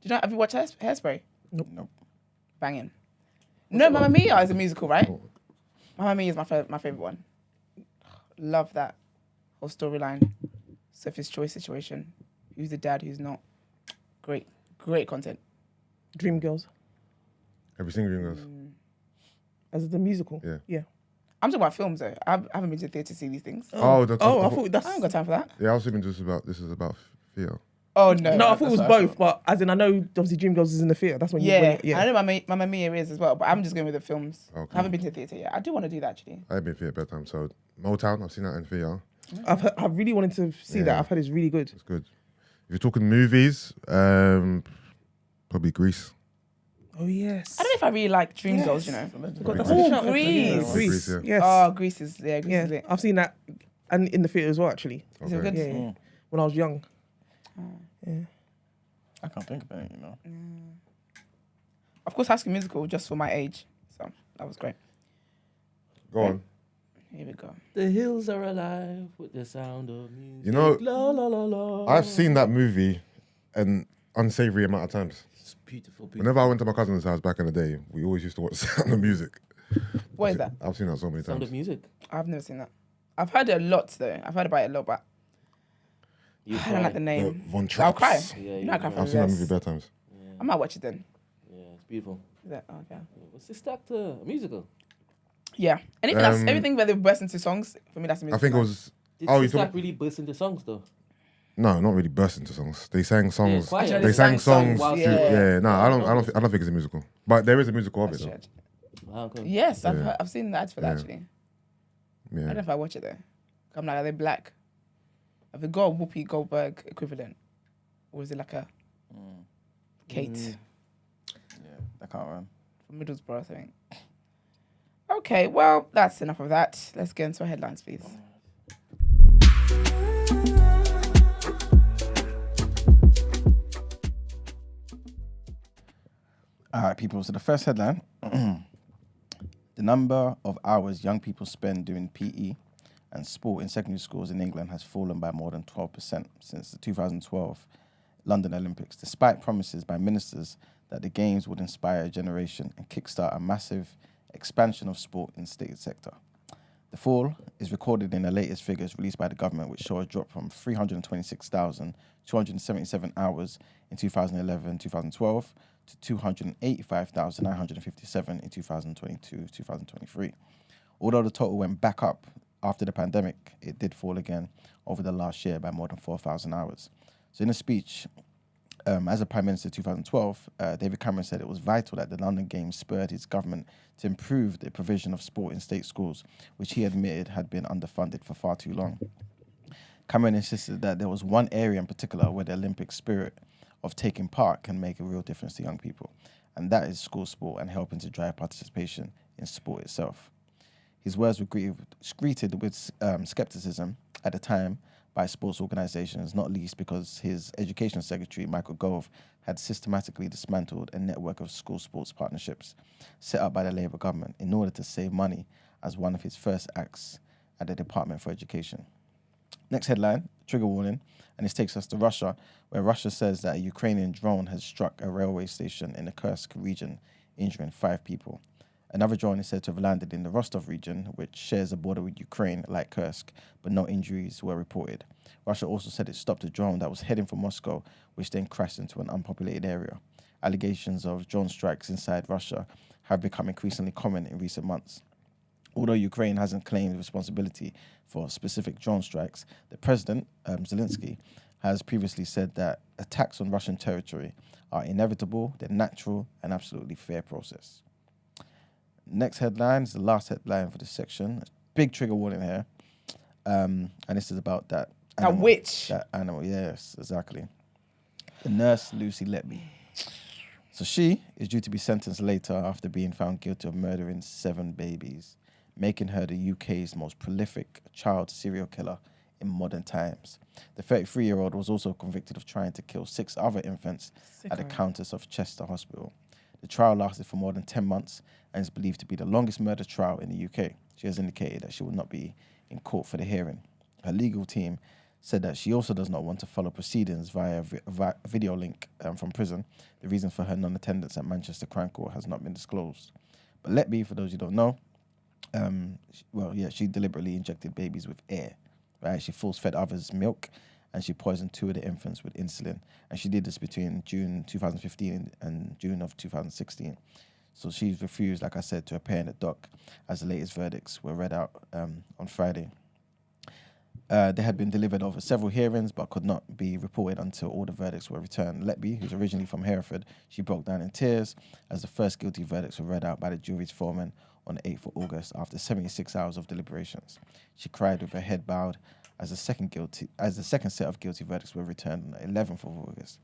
Do you know? Have you watched Hairspray? Nope. Banging. No, Mamma Mia is a musical, right? Mamma Mia is my favorite one. Love that whole storyline. Sophie's choice situation. Who's the dad? Who's not? Great content. Dreamgirls. Have you seen Green Girls? As the musical. Yeah. I'm talking about films though. I haven't been to the theatre to see these things. I thought that's. I haven't got time for that. Yeah, I was thinking this is about theatre. Oh no. No, I thought it was That's what I both, but as in I know obviously Dreamgirls is in the theatre. That's when you Yeah, yeah. I know Mamma Mia is as well, but I'm just going with the films. Okay. I haven't been to the theatre yet. I do want to do that actually. I've been theatre bedtime, so Motown, I've seen that in theatre. I really wanted to see that. I've heard it's really good. It's good. If you're talking movies, probably Grease. Oh yes. I don't know if I really like Dreamgirls, you know. That's Oh, a shout. Grease. Grease. Yeah. Yes. Oh, Grease is Grease is yeah. it. I've seen that, and in the theatre as well. Actually, Is it Okay. good? yeah. When I was young. I can't think of it, you know. Of course, High School Musical, just for my age. So that was great. Go on. Here we go. The hills are alive with the sound of music. You know, La, la, la, la. I've seen that movie an unsavory amount of times. It's beautiful. Whenever I went to my cousin's house back in the day, we always used to watch Sound of Music. What is that? I've seen that so many Sound times. of music. I've never seen that. I've heard it a lot though. I've heard about it a lot, but You I don't like the name. Von I'll cry. Traps. Yeah, You know I cry for I've seen that less. movie bedtimes. I might watch it then. Yeah, it's beautiful. Is that okay? What's this actor? A musical. Yeah. Anything else? Everything where they burst into songs, for me that's a musical. I think it was. Did Oh, you Sister talking? Act really burst into songs though? No, not really burst into songs. They sang songs. quiet. Actually, They sang songs. while- Yeah. No, I don't think it's a musical. But there is a musical of it though. Stretch. Wow, cool. Yes, Yeah. I've seen the ads for that Yeah. actually. I don't know Yeah. if I watch it though. I'm like, are they black? Have they got a Whoopi Goldberg equivalent? Or is it like a Kate Yeah, I can't run. from Middlesbrough, I think? Okay, well, that's enough of that. Let's get into our headlines, please. All right, people. So the first headline: the number of hours young people spend doing PE and sport in secondary schools in England has fallen by more than 12% since the 2012 London Olympics, despite promises by ministers that the Games would inspire a generation and kickstart a massive expansion of sport in the state sector. The fall is recorded in the latest figures released by the government, which show a drop from 326,277 hours in 2011-2012 to 285,957 in 2022-2023. Although the total went back up after the pandemic, it did fall again over the last year by more than 4,000 hours. So in a speech, as a Prime Minister in 2012, David Cameron said it was vital that the London Games spurred his government to improve the provision of sport in state schools, which he admitted had been underfunded for far too long. Cameron insisted that there was one area in particular where the Olympic spirit of taking part can make a real difference to young people, and that is school sport and helping to drive participation in sport itself. His words were greeted with skepticism at the time by sports organisations, not least because his Education Secretary, Michael Gove, had systematically dismantled a network of school sports partnerships set up by the Labour government in order to save money as one of his first acts at the Department for Education. Next headline, trigger warning, and this takes us to Russia, where Russia says that a Ukrainian drone has struck a railway station in the Kursk region, injuring 5 people. Another drone is said to have landed in the Rostov region, which shares a border with Ukraine, like Kursk, but no injuries were reported. Russia also said it stopped a drone that was heading for Moscow, which then crashed into an unpopulated area. Allegations of drone strikes inside Russia have become increasingly common in recent months. Although Ukraine hasn't claimed responsibility for specific drone strikes, the president, Zelensky, has previously said that attacks on Russian territory are inevitable, they're natural, and absolutely fair process. Next headline is the last headline for this section. Big trigger warning here. And this is about that animal. witch. That animal, yes, exactly. The nurse, Lucy Letby. So she is due to be sentenced later after being found guilty of murdering 7 babies. making her the UK's most prolific child serial killer in modern times. The 33-year-old was also convicted of trying to kill 6 other infants at the Countess of Chester Hospital. The trial lasted for more than 10 months and is believed to be the longest murder trial in the UK. She has indicated that she will not be in court for the hearing. Her legal team said that she also does not want to follow proceedings via a video link from prison. The reason for her non-attendance at Manchester Crown Court has not been disclosed. But Letby, for those who don't know, she deliberately injected babies with air. Right? She force-fed others milk, and she poisoned 2 of the infants with insulin. And she did this between June 2015 and June of 2016. So she's refused, like I said, to appear in the dock as the latest verdicts were read out on Friday. They had been delivered over several hearings, but could not be reported until all the verdicts were returned. Letby, who's originally from Hereford, she broke down in tears as the first guilty verdicts were read out by the jury's foreman on the 8th of August after 76 hours of deliberations. She cried with her head bowed as the second set of guilty verdicts were returned on the 11th of August.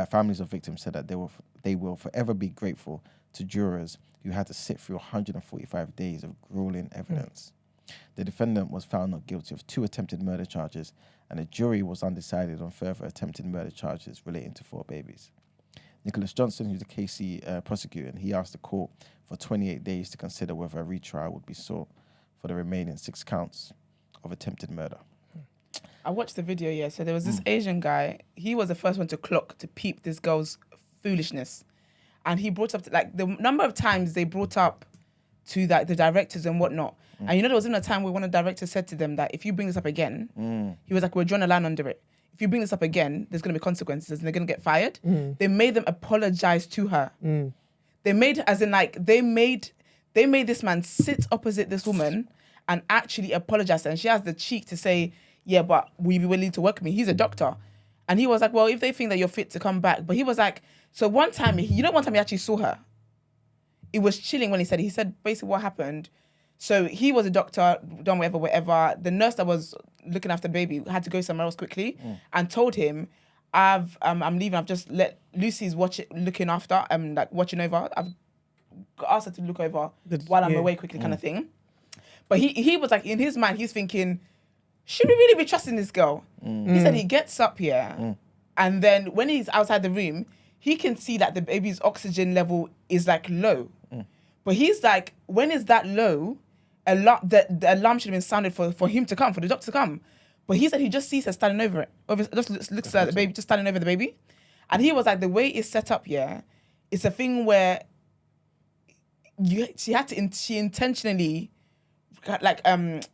Families of victims said that they will forever be grateful to jurors who had to sit through 145 days of grueling evidence. The defendant was found not guilty of 2 attempted murder charges, and the jury was undecided on further attempted murder charges relating to 4 babies. Nicholas Johnson, who's the KC prosecutor, he asked the court for 28 days to consider whether a retrial would be sought for the remaining 6 counts of attempted murder. I watched the video, yeah. So there was this Asian guy. He was the first one to peep this girl's foolishness. And he brought up, the number of times they brought up to the directors and whatnot. And there was even a time where one of the directors said to them that if you bring this up again, he was like, we're drawing a line under it. If you bring this up again, there's going to be consequences and they're going to get fired. They made them apologize to her. They made, they made this man sit opposite this woman and actually apologize. And she has the cheek to say, yeah, but will you be willing to work with me? He's a doctor. And he was like, well, if they think that you're fit to come back. But he was like, so one time he actually saw her. It was chilling when he said basically what happened. So he was a doctor, done whatever. The nurse that was looking after the baby had to go somewhere else quickly and told him, I'm leaving. I've just let Lucy's looking after, watching over. I've asked her to look over while I'm away quickly kind of thing. But he was like, in his mind, he's thinking, should we really be trusting this girl? He said he gets up here and then when he's outside the room, he can see that the baby's oxygen level is low. But he's like, when is that low? The alarm should have been sounded for him to come, for the doctor to come. But he said he just sees her standing over it. Just looks at the baby, just standing over the baby. And he was like, the way it's set up here, it's a thing where she intentionally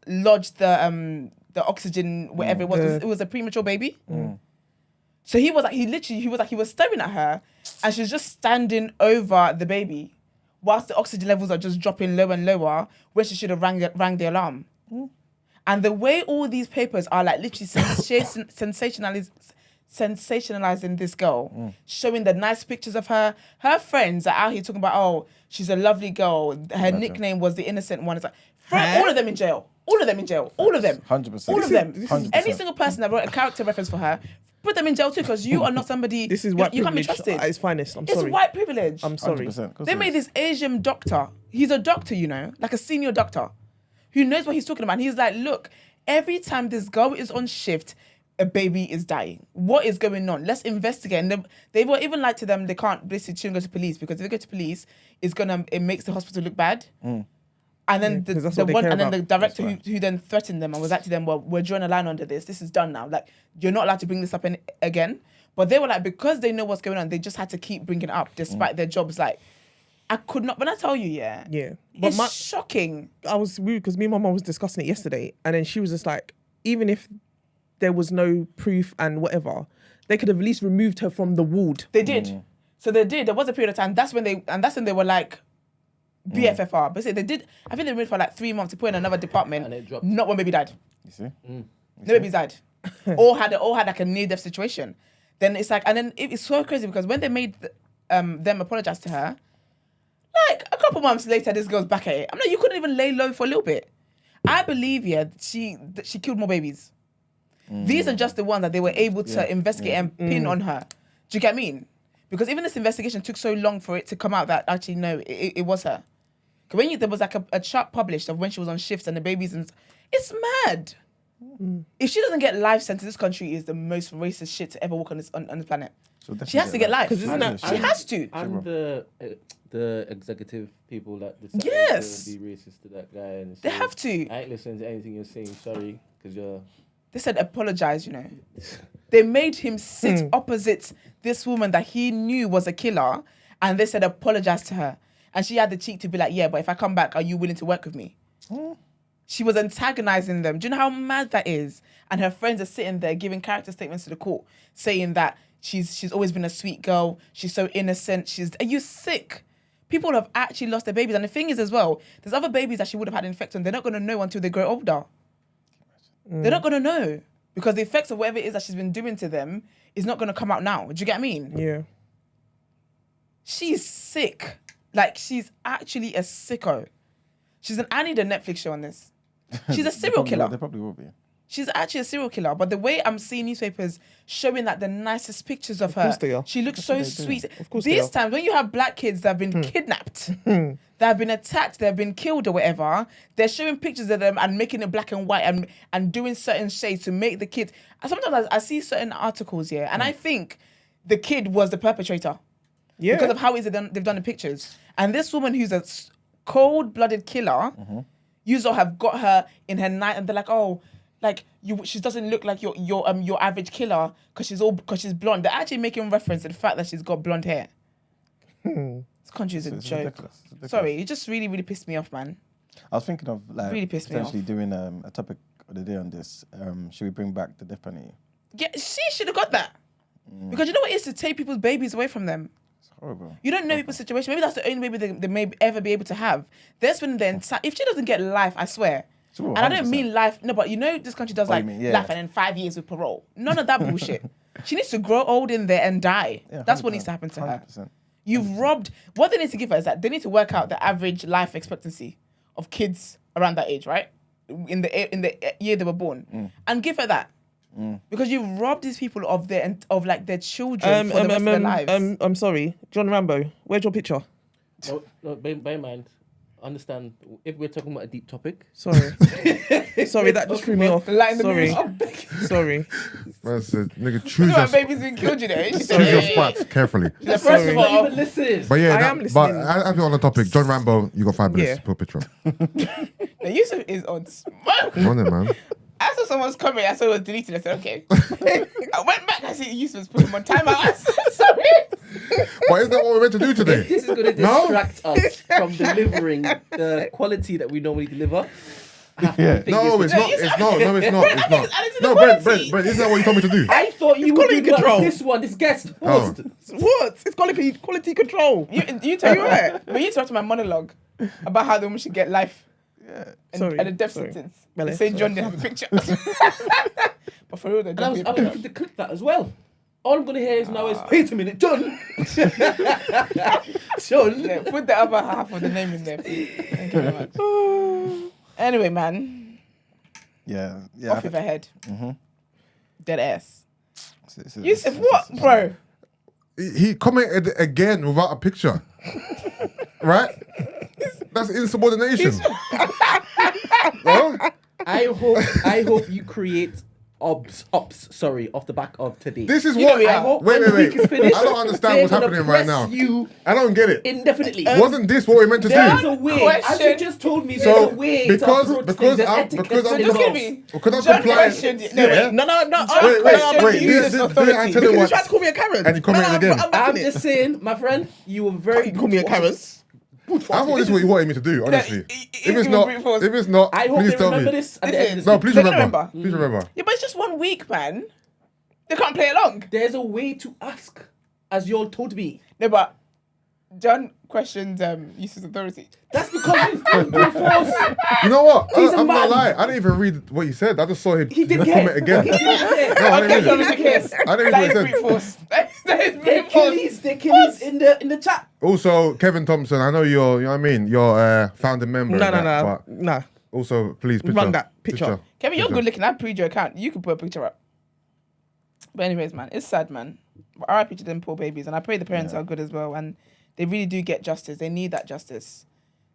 lodged the oxygen wherever it was. It was a premature baby. So he was staring at her and she was just standing over the baby whilst the oxygen levels are just dropping lower and lower when she should have rang the alarm. And the way all these papers are literally sensationalizing this girl, showing the nice pictures of her. Her friends are out here talking about, oh, she's a lovely girl. Her nickname was the innocent one. It's like, all of them in jail. All of them in jail. All of them. 100%. All of them. 100%. Any single person that wrote a character reference for her, put them in jail too, because you are not somebody. This is white you can't be privilege trusted. at its finest. I'm It's sorry. white privilege. I'm sorry. 100%. They made this Asian doctor. He's a doctor, like a senior doctor, who knows what he's talking about. And he's like, look, every time this girl is on shift, a baby is dying. What is going on? Let's investigate. And they were even like to them, they shouldn't go to police, because if they go to police, it makes the hospital look bad. And then the director who then threatened them and was like to them, well, we're drawing a line under this. This is done now. You're not allowed to bring this up again. But they were like, because they know what's going on, they just had to keep bringing it up despite their jobs. I could not, but I tell you, yeah. But it's shocking. I was weird because me and my mum was discussing it yesterday, and then she was just like, even if there was no proof and whatever, they could have at least removed her from the ward. They did. So they did. There was a period of time. That's when they were like BFFR. But they did. I think they removed for 3 months to put in another department. And it dropped. Not when baby died. You see? No baby died. All had a near-death situation. Then it's and then it's so crazy because when they made them apologize to her, a couple months later, this girl's back at it. I'm like, you couldn't even lay low for a little bit. I believe, she killed more babies. These are just the ones that they were able to investigate and pin on her. Do you get what I mean? Because even this investigation took so long for it to come out that actually, no, it was her. Because there was like a chart published of when she was on shifts and the babies, and it's mad. If she doesn't get life sentence, this country is the most racist shit to ever walk on this planet. So She has to get life. Because isn't that She has to. And the executive people that decided Yes. to be racist to that guy. And They say, have to. I ain't listening to anything you're saying, sorry, because you're... They said apologize, you know. They made him sit opposite this woman that he knew was a killer, and they said apologize to her. And she had the cheek to be like, yeah, but if I come back, are you willing to work with me? She was antagonizing them. Do you know how mad that is? And her friends are sitting there giving character statements to the court, saying that she's always been a sweet girl. She's so innocent. Are you sick? People have actually lost their babies. And the thing is as well, there's other babies that she would have had an effect on. They're not going to know until they grow older. They're not going to know. Because the effects of whatever it is that she's been doing to them is not going to come out now. Do you get what I mean? Yeah. She's sick. Like, she's actually a sicko. I need a Netflix show on this. She's a serial killer. They probably will be. She's actually a serial killer. But the way I'm seeing newspapers showing that the nicest pictures of her, course they are. she looks so sweet. Of course they These are. times, when you have black kids that have been kidnapped, that have been attacked, that have been killed or whatever, they're showing pictures of them and making it black and white and doing certain shades to make the kids. And sometimes I see certain articles here, and I think the kid was the perpetrator. Yeah. Because of how easy they've done the pictures. And this woman who's a cold-blooded killer, you all have got her in her night, and they're like, oh, like she doesn't look like your average killer because she's blonde. They're actually making reference to the fact that she's got blonde hair. This country is a It's joke. ridiculous. It's ridiculous. Sorry, it just really, really pissed me off, man. I was thinking of like Really pissed me potentially doing a topic of the day on this. Should we bring back the death penalty? Yeah, she should have got that. Because you know what it is to take people's babies away from them. It's horrible. You don't know people's situation. Maybe that's the only baby they may ever be able to have. They're spending their entire... If she doesn't get life, I swear. Sure, And I don't 100%. mean life... No, but you know this country does Oh, you like mean, yeah. life and then 5 years with parole. None of that bullshit. She needs to grow old in there and die. Yeah, That's what 100%, needs to happen to her. 100%. You've robbed... What they need to give her is that they need to work out the average life expectancy of kids around that age, right? In the year they were born. And give her that. Because you've robbed these people of their children for the rest of their lives. I'm sorry, John Rambo. Where's your picture? No, bear in mind, understand, if we're talking about a deep topic, Sorry, sorry, that just threw me off. Light in the Sorry, mood. sorry. Man said, nigga, Look choose at my your, baby's been killed, you know. She said, choose your "Hey." spots carefully. First of Sorry. all, even listen. But yeah, I am but listening. as we're on the topic, John Rambo, you got 5 minutes Yeah. to put a picture up. the Yusuf is on smoke. On it, man. I saw someone's comment. I saw it was deleted. I said, okay. I went back. I see Yusuf's put him on timeout. I said, sorry. But isn't that what we're meant to do today? This is going to No? distract us from delivering the quality that we normally deliver. Yeah. No, it's not. It's not. No, it's not. It's not. And it's No, Brent, isn't that what you told me to do? I thought you would quality be like control. this guest Oh. host. What? It's quality control. You tell me what? When you interrupted my monologue about how the woman should get life Sorry, and a death sorry. sentence. Mele, They say John didn't have a picture. But for real, they And I don't was give a going picture. to clip that as well. All I'm going to hear is now is, wait a minute, John. John. Yeah, put the other half of the name in there, please. Thank you very much. Anyway, man, Yeah. off with her head. Dead ass. It's Yusuf, what, bro? He commented again without a picture. Right? That's insubordination. No? I hope you create ops, off the back of today. This is You know what. we I are. hope Wait, when wait, the week wait. is finished, I don't understand they're what's gonna happening right press now. You I don't get it. indefinitely. Wasn't this what we meant to There's do? a way, as you Question. just told me, there's So a way because to approach because things. I'm There's because etiquette I'm to Just the give because, me. because I'm John compliant. questioned- no, wait, No. Wait, question wait. uses This authority. I tell you Because you what. tried to call me a Karen. And you commented again. I'm I'm backing just it. saying, my friend, you were very You call me a Karen. I thought this is what you wanted me to do. Honestly, if it's you not, were brute force. if it's not, I hope please they tell remember me. this at the end of this No, week. please They don't remember. Please remember. Yeah, but it's just 1 week, man. They can't play along. There's a way to ask, as you all told me. No, but John questioned Yusuf's authority. That's because he's doing brute force. You know what? He's a I'm not man. lying. I didn't even read what he said. I just saw him He did comment again. He did get. No, I Okay, didn't John read is it. the case. I didn't That read is what he brute said. force. That is The brute force. Achilles in the chat. Also, Kevin Thompson, I know you're, you know what I mean, you're founding member. No, and no, that, no, but no. Also, please, picture. Run that picture. Kevin, you're good looking. I pre your account. You can put a picture up. But anyways, man, it's sad, man. But RIP to them poor babies, and I pray the parents are good as well, and they really do get justice. They need that justice.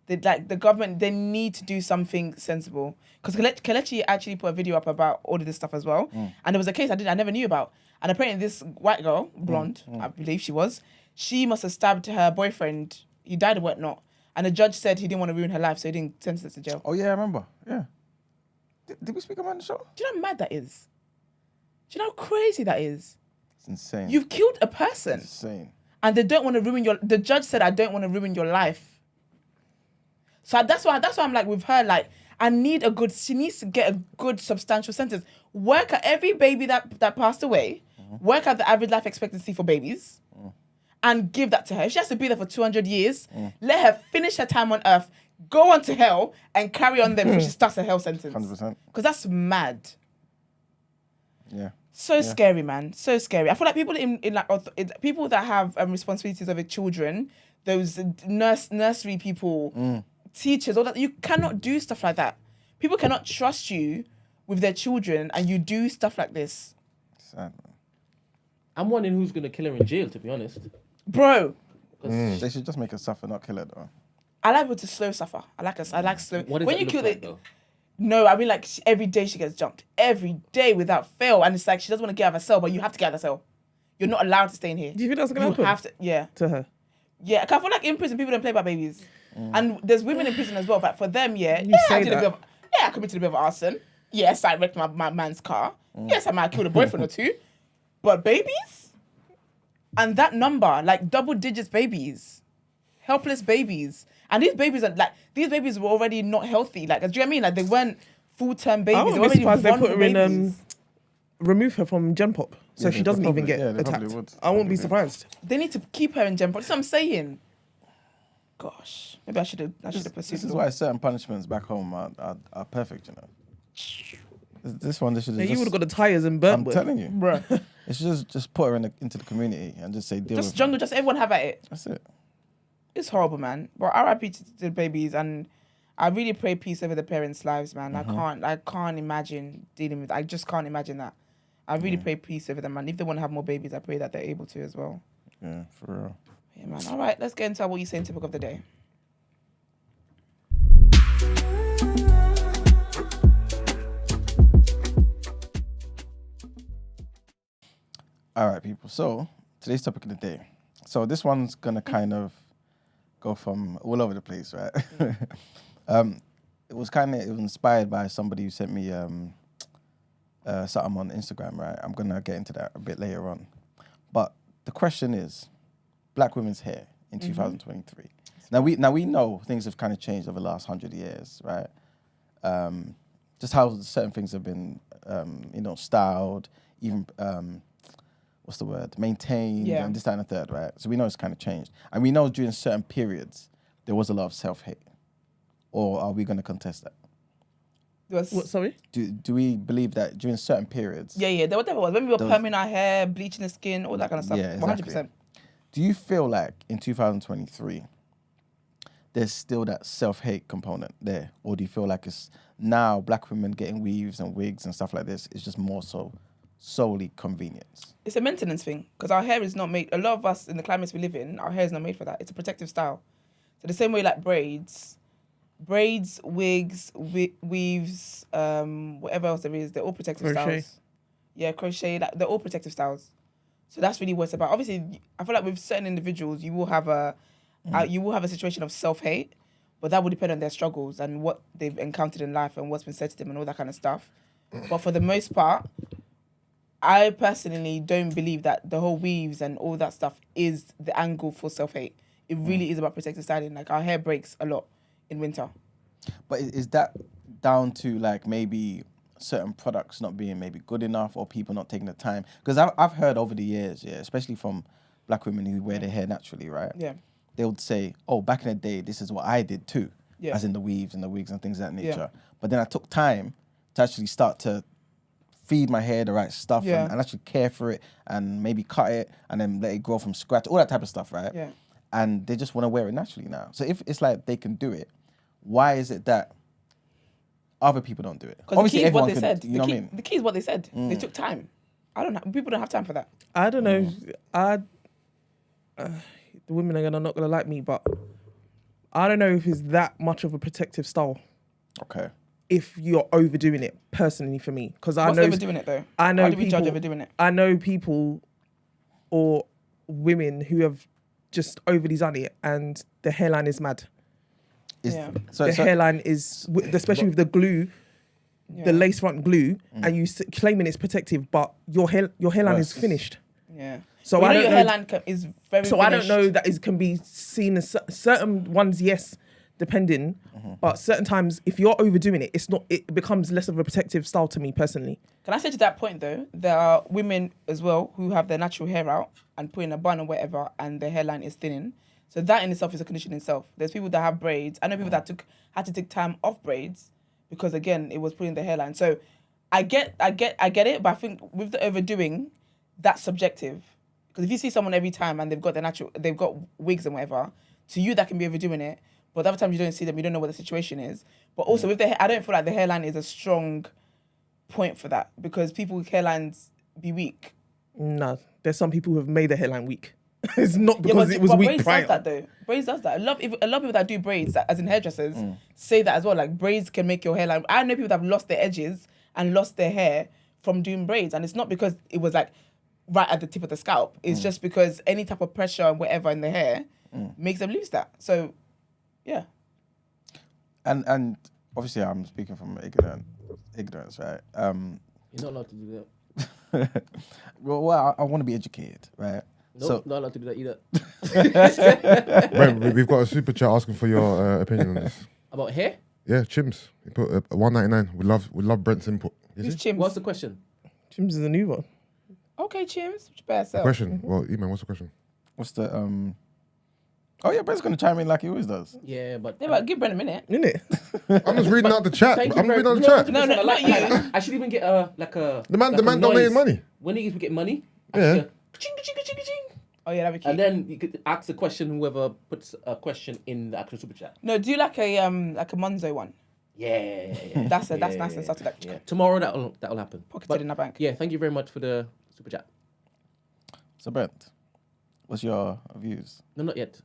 the government, they need to do something sensible. Because Kelechi actually put a video up about all of this stuff as well. And there was a case I never knew about. And apparently this white girl, blonde, I believe she was, she must have stabbed her boyfriend. He died or whatnot. And the judge said he didn't want to ruin her life, so he didn't sentence her to jail. Oh, yeah, I remember. Yeah. Did we speak about it on the show? Do you know how mad that is? Do you know how crazy that is? It's insane. You've killed a person. It's insane. And they don't want to ruin the judge said, I don't want to ruin your life. So that's why I'm like with her, like, she needs to get a good substantial sentence. Work at every baby that passed away, work out the average life expectancy for babies, and give that to her. If she has to be there for 200 years, let her finish her time on earth, go on to hell, and carry on there before she starts her hell sentence. 100%. Because that's mad. Yeah. So scary, man. So scary. I feel like people people that have responsibilities over children, those nursery people, teachers, all that, you cannot do stuff like that. People cannot trust you with their children, and you do stuff like this. Sad, man. I'm wondering who's gonna kill her in jail. To be honest, Bro, They should just make her suffer, not kill her, though. I like people to slow suffer. I like slow. what does when that you look kill like, it, though? no, I mean like every day she gets jumped. Every day without fail, and it's like she doesn't want to get out of her cell, but you have to get out of the cell. You're not allowed to stay in here. Do you think that's gonna happen? You have to, yeah. To her. Yeah, 'cause I feel like in prison people don't play about babies, and there's women in prison as well. But for them, You I say did a that. bit of, I committed a bit of arson. Yes, I wrecked my man's car. Yes, I might have killed a boyfriend or two. But babies, and that number, like double digits babies, helpless babies, and these babies were already not healthy. Like, do you know what I mean? Like they weren't full-term babies. I They wouldn't were be already surprised they put her vulnerable in babies. remove her from Gen Pop, so Yeah, she they doesn't probably- even get yeah, they probably attacked. would. I won't be Probably. surprised. They need to keep her in gym. That's what I'm saying. Gosh, maybe I should have pursued. This is law. why certain punishments back home are perfect, you know. This one, they should Yeah, have you would just... have got the tires and burnt I'm with. telling you. Bruh. They should just put her into the community and just say, deal Just with jungle, it. just everyone have at it. That's it. It's horrible, man. But RIP to the babies, and I really pray peace over the parents' lives, man. I can't imagine dealing with. I just can't imagine that. I really pray peace over them, man. If they want to have more babies, I pray that they're able to as well. Yeah, for real. Yeah, man. All right, let's get into what you saying topic of the day. All right, people. So today's topic of the day. So this one's gonna kind of go from all over the place, right? It was inspired by somebody who sent me something on Instagram, right? I'm gonna get into that a bit later on. But the question is, Black women's hair in 2023. Now we know things have kind of changed over the last 100 years, right? Just how certain things have been, styled, even maintained, Yeah. and this, that, and the third, right? So we know it's kind of changed. And we know during certain periods, there was a lot of self-hate. Or are we going to contest that? What, sorry? Do we believe that during certain periods? Yeah, whatever it was. When we were Those- perming our hair, bleaching the skin, all that kind of stuff. Yeah, 100%. Do you feel like in 2023, there's still that self-hate component there? Or do you feel like it's now Black women getting weaves and wigs and stuff like this is just more so solely convenience? It's a maintenance thing because our hair is not made. A lot of us in the climates we live in, our hair is not made for that. It's a protective style. So the same way like braids, wigs, weaves, whatever else there is, they're all protective Crochet. styles. Yeah, crochet. They're all protective styles. So that's really what it's about. Obviously, I feel like with certain individuals, you will have a situation of self-hate, but that will depend on their struggles and what they've encountered in life and what's been said to them and all that kind of stuff. But for the most part, I personally don't believe that the whole weaves and all that stuff is the angle for self-hate. It really is about protective styling. Like our hair breaks a lot in winter. But is that down to like maybe certain products not being maybe good enough or people not taking the time? Because I've heard over the years, yeah, especially from Black women who wear their hair naturally, right? Yeah. They would say, oh, back in the day, this is what I did too. Yeah. As in the weaves and the wigs and things of that nature. Yeah. But then I took time to actually start to feed my hair the right stuff Yeah. and actually care for it and maybe cut it and then let it grow from scratch, all that type of stuff, right? Yeah. And they just want to wear it naturally now. So if it's like they can do it, why is it that other people don't do it? Because the key is what everyone they could, said. you know what I mean? The key is what they said. They took time. People don't have time for that. I don't know. The women are not gonna like me, but I don't know if it's that much of a protective style. Okay. If you're overdoing it, personally, for me, because I What's know overdoing it though? I know How do we people, judge overdoing it? I know people or women who have just overly done it, and the hairline is mad. Yeah. The hairline is, especially with the glue, the lace front glue, and you claiming it's protective, but your hairline is finished. Yeah. So We I know don't your know. hairline is very. So I don't finished. know that it can be seen as certain ones, yes, depending, but certain times if you're overdoing it, it's not. It becomes less of a protective style to me personally. Can I say to that point though, there are women as well who have their natural hair out and put in a bun or whatever, and their hairline is thinning. So that in itself is a condition in itself. There's people that have braids. I know people that had to take time off braids because again it was putting the hairline. So I get it, but I think with the overdoing, that's subjective. Because if you see someone every time and they've got wigs and whatever, to you that can be overdoing it. But the other time you don't see them, you don't know what the situation is. But also with I don't feel like the hairline is a strong point for that because people's hairlines be weak. No, there's some people who have made their hairline weak. It's not because it was but weak braids prior. does that though. Braids does that. A lot of people that do braids, as in hairdressers, say that as well. Like braids can make your hairline. I know people that have lost their edges and lost their hair from doing braids, and it's not because it was like right at the tip of the scalp. It's just because any type of pressure and whatever in the hair makes them lose that. So, yeah. And obviously I'm speaking from ignorance, right? You're not allowed to do that. Well, I want to be educated, right? Nope, not allowed to do that either. Brent, we've got a super chat asking for your opinion on this. About hair? Yeah, Chims. He put $1.99. We love Brent's input. Who's Chims? What's the question? Chims is a new one. Okay, Chims. What you better sell? Question. Well, E-man, what's the question? What's the Oh yeah, Brent's gonna chime in like he always does. Yeah, but Yeah, but give Brent a minute. Isn't it? I'm just reading out the chat. Thank you I'm very reading out the much. chat. No, not you. I should even get a The man donated money. When you get money, Yeah. Ka-ching. Oh yeah, that'd be cute. and then you could ask the question. Whoever puts a question in the actual super chat. No, do like a Monzo one. Yeah, That's nice and subtle. Like, yeah. Tomorrow that'll happen. pocketed in the bank. Yeah, thank you very much for the super chat. So Brent, what's your views? No, not yet.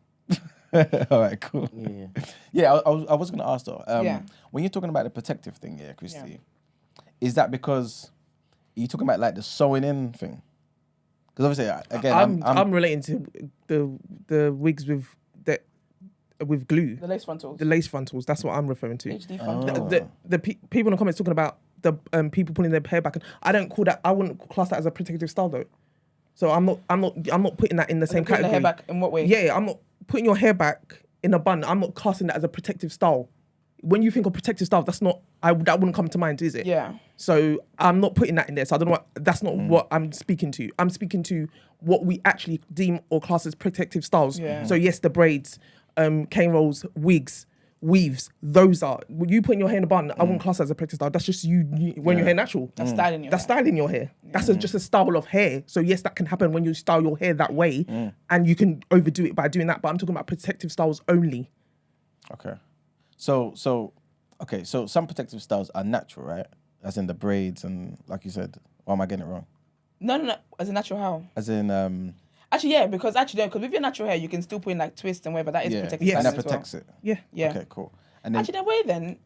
All right, cool. Yeah. Yeah, I was gonna ask though. Yeah. When you're talking about the protective thing, yeah, Christy, Yeah. is that because you talking about like the sewing in thing? Because obviously, again, I'm relating to the wigs with glue, The lace frontals. the lace frontals. That's what I'm referring to. HD frontals. The people in the comments talking about the people pulling their hair back. I don't call that. I wouldn't class that as a protective style though. So I'm not putting that in the same Putting the category. hair back in what way? Yeah, I'm not putting your hair back in a bun. I'm not classing that as a protective style. When you think of protective style, that wouldn't come to mind, is it? Yeah. So I'm not putting that in there. So I don't know that's not what I'm speaking to. I'm speaking to what we actually deem or class as protective styles. Yeah. So yes, the braids, cane rolls, wigs, weaves, those are, when you put your hair in a bun, I wouldn't class that as a protective style. That's just you when your hair natural. That's styling your That's hair. styling your hair. That's just a style of hair. So yes, that can happen when you style your hair that way, and you can overdo it by doing that. But I'm talking about protective styles only. okay. So some protective styles are natural, right? As in the braids and like you said, or am I getting it wrong? No. As a natural how? As in Actually, yeah, because with your natural hair, you can still put in like twists and whatever. That is protective. Yes. and that styling as protects it. Yeah. Yeah. Okay, cool. And then Actually, in a way, then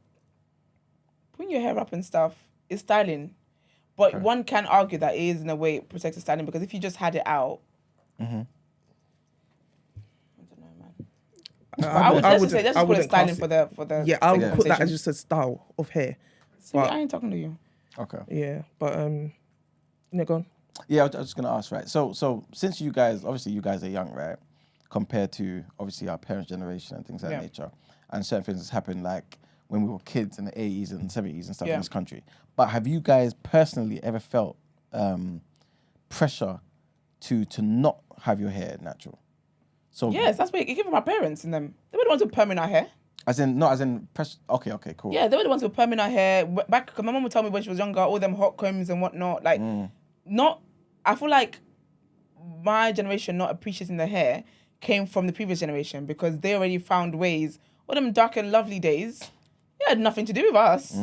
putting your hair up and stuff is styling, but one can argue that it is in a way protective styling because if you just had it out, I don't know, man. I would let's just say let's just put it styling for the. Yeah, I would put that conversation. as just a style of hair. See, I ain't talking to you. okay. Yeah, but go on. Yeah, I was just gonna ask, right? So since you guys are young, right? Compared to obviously our parents' generation and things of that nature, and certain things happened like when we were kids in the 80s and 70s and stuff in this country. But have you guys personally ever felt pressure to not have your hair natural? So Yes, that's what it came from my parents and them. They were the ones who perm in our hair. as in pressure. Okay, cool. Yeah, they were the ones who were perming our hair. Back, cause my mum would tell me when she was younger, all them hot combs and whatnot. Like, I feel like my generation not appreciating the hair came from the previous generation because they already found ways. All them dark and lovely days, it had nothing to do with us.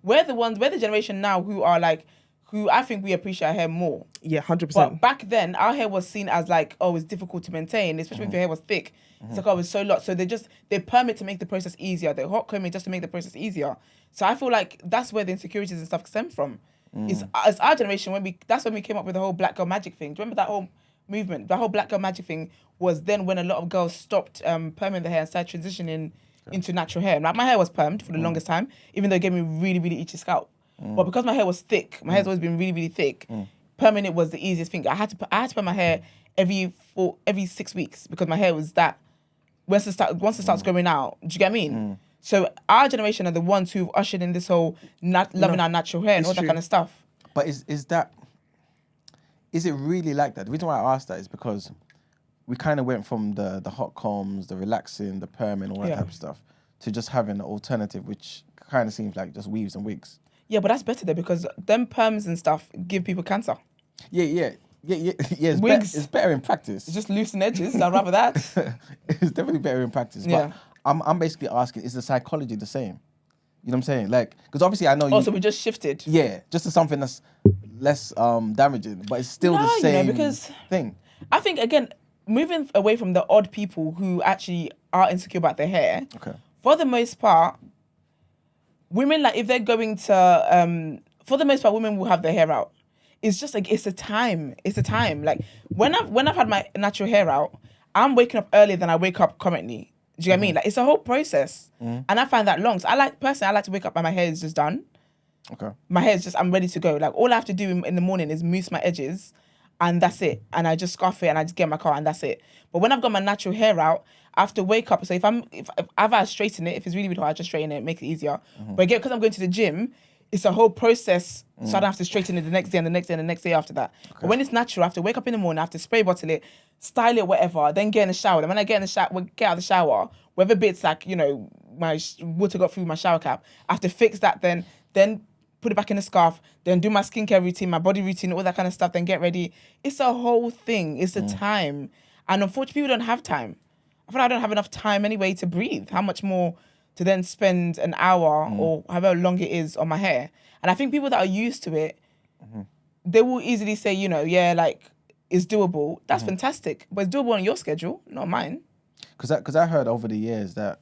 We're the generation now who are like who I think we appreciate our hair more. Yeah, 100%. But back then, our hair was seen as like, oh, it's difficult to maintain, especially if your hair was thick. It's like, oh, it's so lot. So they perm it to make the process easier. They hot comb it just to make the process easier. So I feel like that's where the insecurities and stuff stem from. It's our generation that's when we came up with the whole black girl magic thing. Do you remember that whole movement? The whole black girl magic thing was then when a lot of girls stopped perming their hair and started transitioning into natural hair. Like my hair was permed for the longest time, even though it gave me really, really itchy scalp. But because my hair was thick, my hair's always been really, really thick. Perming it was the easiest thing. I had to perm my hair every 6 weeks because my hair was that. Once it starts growing out, do you get what I mean? So our generation are the ones who've ushered in this whole loving our natural hair and all that kind of stuff. But is it really like that? The reason why I asked that is because we kind of went from the hot combs, the relaxing, the perm and all that type of stuff to just having an alternative, which kind of seems like just weaves and wigs. Yeah, but that's better though because them perms and stuff give people cancer. Yeah. It's, Wigs. It's better in practice. It's just loosen edges. I'd rather that. It's definitely better in practice. Yeah. But I'm basically asking, is the psychology the same? You know what I'm saying? Like, because obviously I know you. Also, we just shifted. Yeah, just to something that's less damaging, but it's still the same because thing. I think again, moving away from the odd people who actually are insecure about their hair. Okay. For the most part, women like if they're going to for the most part, women will have their hair out. It's just like it's a time. Like when I've had my natural hair out, I'm waking up earlier than I wake up currently. Do you get what I mean? Like it's a whole process, and I find that long. So I like to wake up and my hair is just done. Okay. My hair is just I'm ready to go. Like all I have to do in the morning is mousse my edges, and that's it. And I just scarf it and I just get in my car and that's it. But when I've got my natural hair out, I have to wake up. So if I straighten it, if it's really, really hard, I just straighten it, make it easier. But again, because I'm going to the gym, it's a whole process, so I don't have to straighten it the next day and the next day and the next day after that. Okay. But when it's natural, I have to wake up in the morning, I have to spray bottle it, style it, whatever, then get in the shower. Then when I get get out of the shower, whatever bits like, my water got through my shower cap, I have to fix that then put it back in the scarf, then do my skincare routine, my body routine, all that kind of stuff, then get ready. It's a whole thing. It's a time. And unfortunately, people don't have time. I feel like I don't have enough time anyway to breathe. How much more to then spend an hour or however long it is on my hair. And I think people that are used to it, they will easily say, like, it's doable. That's fantastic. But it's doable on your schedule, not mine. Because I heard over the years that,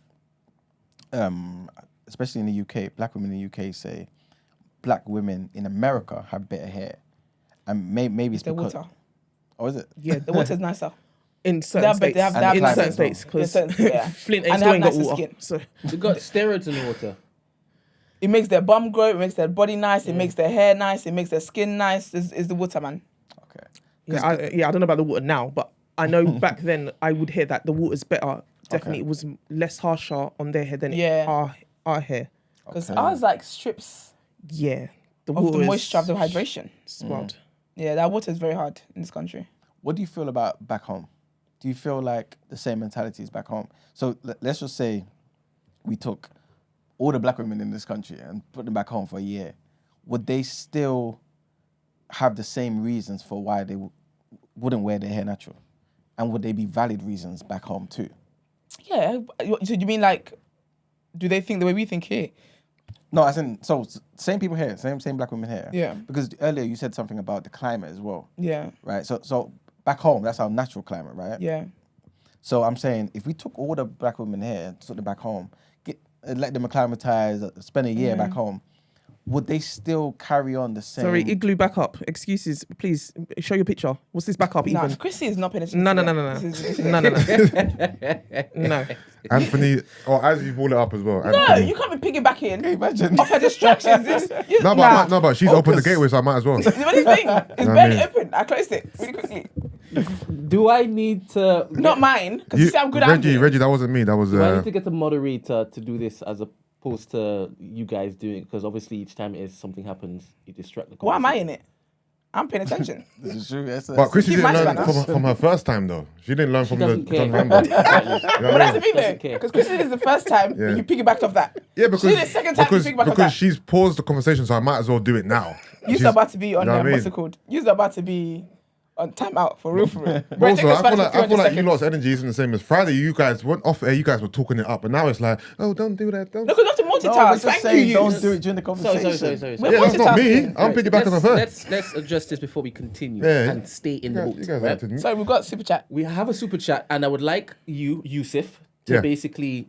especially in the UK, black women in the UK say black women in America have better hair. And maybe it's the because... water. Oh, is it? Yeah, the water's nicer. In certain states. They have in certain climate states. Because yeah. Flint And ain't they have still ain't got nicer water. skin. So. They got steroids in the water. It makes their bum grow, it makes their body nice, it makes their hair nice, it makes their skin nice. Is the water, man. Okay. I don't know about the water now, but I know back then I would hear that the water's better. Definitely, it was less harsher on their hair than our hair. Because ours like strips Yeah. The of water the moisture of the hydration. It's wild. Yeah, that water is very hard in this country. What do you feel about back home? Do you feel like the same mentality is back home? So let's just say we took all the black women in this country and put them back home for a year. Would they still have the same reasons for why they wouldn't wear their hair natural? And would they be valid reasons back home too? Yeah. So you mean like, do they think the way we think here? No, as in, so same people here, same black women here. Yeah. Because earlier you said something about the climate as well. Yeah. Right? So back home, that's our natural climate, right? Yeah. So I'm saying, if we took all the black women here and took them back home, let them acclimatize, spend a year back home, would they still carry on the same? Sorry, Igloo, back up. Excuses, please. Show your picture. What's this back up Nah, even? Chrissy is not paying attention. No. No. Anthony, as you brought it up as well. No, Anthony. you can't be piggybacking. Can you imagine? Off her distractions. But she's opened the gateway, so I might as well. What do you think? It's I barely mean- open. I closed it really quickly. Do I need to... Not mine, because you see I'm good at Reggie, that wasn't me. That was. Do I need to get a moderator to do this as opposed to you guys doing it? Because obviously each time something happens, you distract the Why am I conversation. in it? I'm paying attention. This is true. But Chrissy Keep didn't my learn spanners. from her first time though. She didn't learn from the doesn't care. John Rambo. You know what But I that's mean? the thing Doesn't though, care. because Chrissy is the first time Yeah. that you piggybacked off that. Yeah, because She did the second time you piggybacked off because that. she's paused the conversation, so I might as well do it now. You're She's- about to be on you know what I what's mean? it called? You're about to be On time out for real. Bro, Also, take us I back feel to like 200 you seconds. lot's energy isn't the same as Friday. You guys went off air. You guys were talking it up, and now it's like, oh, don't do that. Don't. Look, we have to No, we're multitask. just Thank saying you. don't do it during the conversation. Sorry. We're Yeah, that's not me. multitasking. I'm piggybacking off her. Let's address this before we continue Yeah. and stay in the You boat. guys right? acted me. So we've got super chat. We have a super chat, and I would like you, Yusuf, to Yeah. basically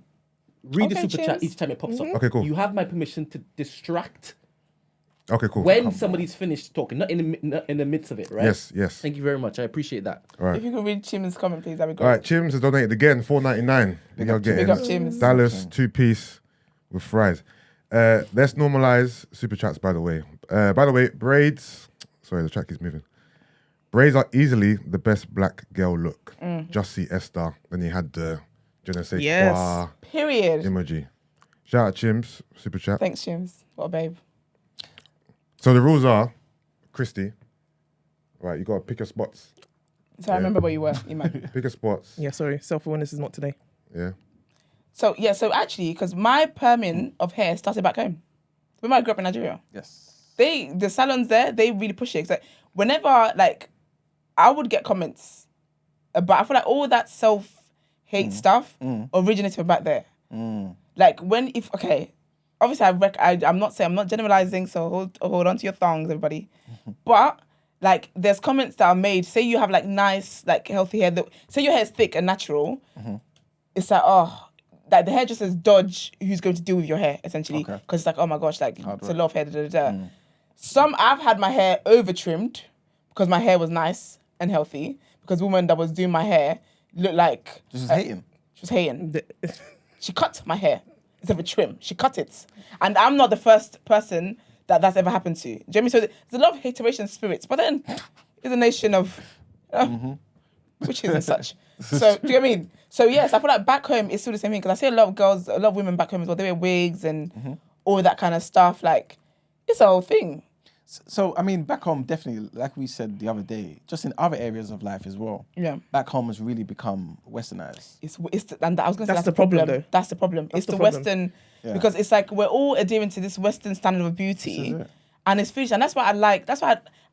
read the Okay, super cheers. chat each time it pops up. Okay, cool. You have my permission to distract Okay, cool. when somebody's finished talking, not in the midst of it, right? Yes. Thank you very much. I appreciate that. All right. If you could read Chim's comment, please, that'd be All great. right, Chims has donated again, $4.99. Big up, Big up, Chims. Dallas 2-piece with fries. Let's normalize super chats. By the way, braids. Sorry, the track is moving. Braids are easily the best black girl look. Just see Esther. Then he had the je ne sais Yes. quoi Period. emoji. Shout out Chims, super chat. Thanks, Chims. What a babe. So the rules are, Christy. Right, you gotta pick your spots. So I remember where you were, Iman. Pick your spots. Yeah, sorry. Self-awareness is not today. Yeah. So actually, because my perming of hair started back home. When I grew up in Nigeria. Yes. The salons there, they really push it. So whenever, like, I would get comments about, I feel like all that self-hate stuff originated from back there. Like, obviously I'm not generalizing, so hold on to your thongs, everybody. But, like, there's comments that are made, say you have, like, nice, like, healthy hair, say your hair is thick and natural, it's like, like, the hairdressers dodge who's going to deal with your hair, essentially. Okay. Because it's like, oh my gosh, like, it's a work. lot of hair, I've had my hair over-trimmed because my hair was nice and healthy, because the woman that was doing my hair looked like... Just hating. She was hating. She cut my hair instead of a trim. She cut it. And I'm not the first person that's ever happened to. Do you know what I mean? So there's a lot of hateration spirits, but then it's a nation of witches and such. So, do you know what I mean? So, yes, I feel like back home it's still the same thing, because I see a lot of women back home as well, they wear wigs and all that kind of stuff. Like, it's a whole thing. So, I mean, back home, definitely, like we said the other day, just in other areas of life as well. Yeah. Back home has really become westernized. And I was going to say That's the problem, though. That's the problem. It's the the problem. Western, Yeah. because it's like we're all adhering to this Western standard of beauty, This is it. and it's foolish. And that's why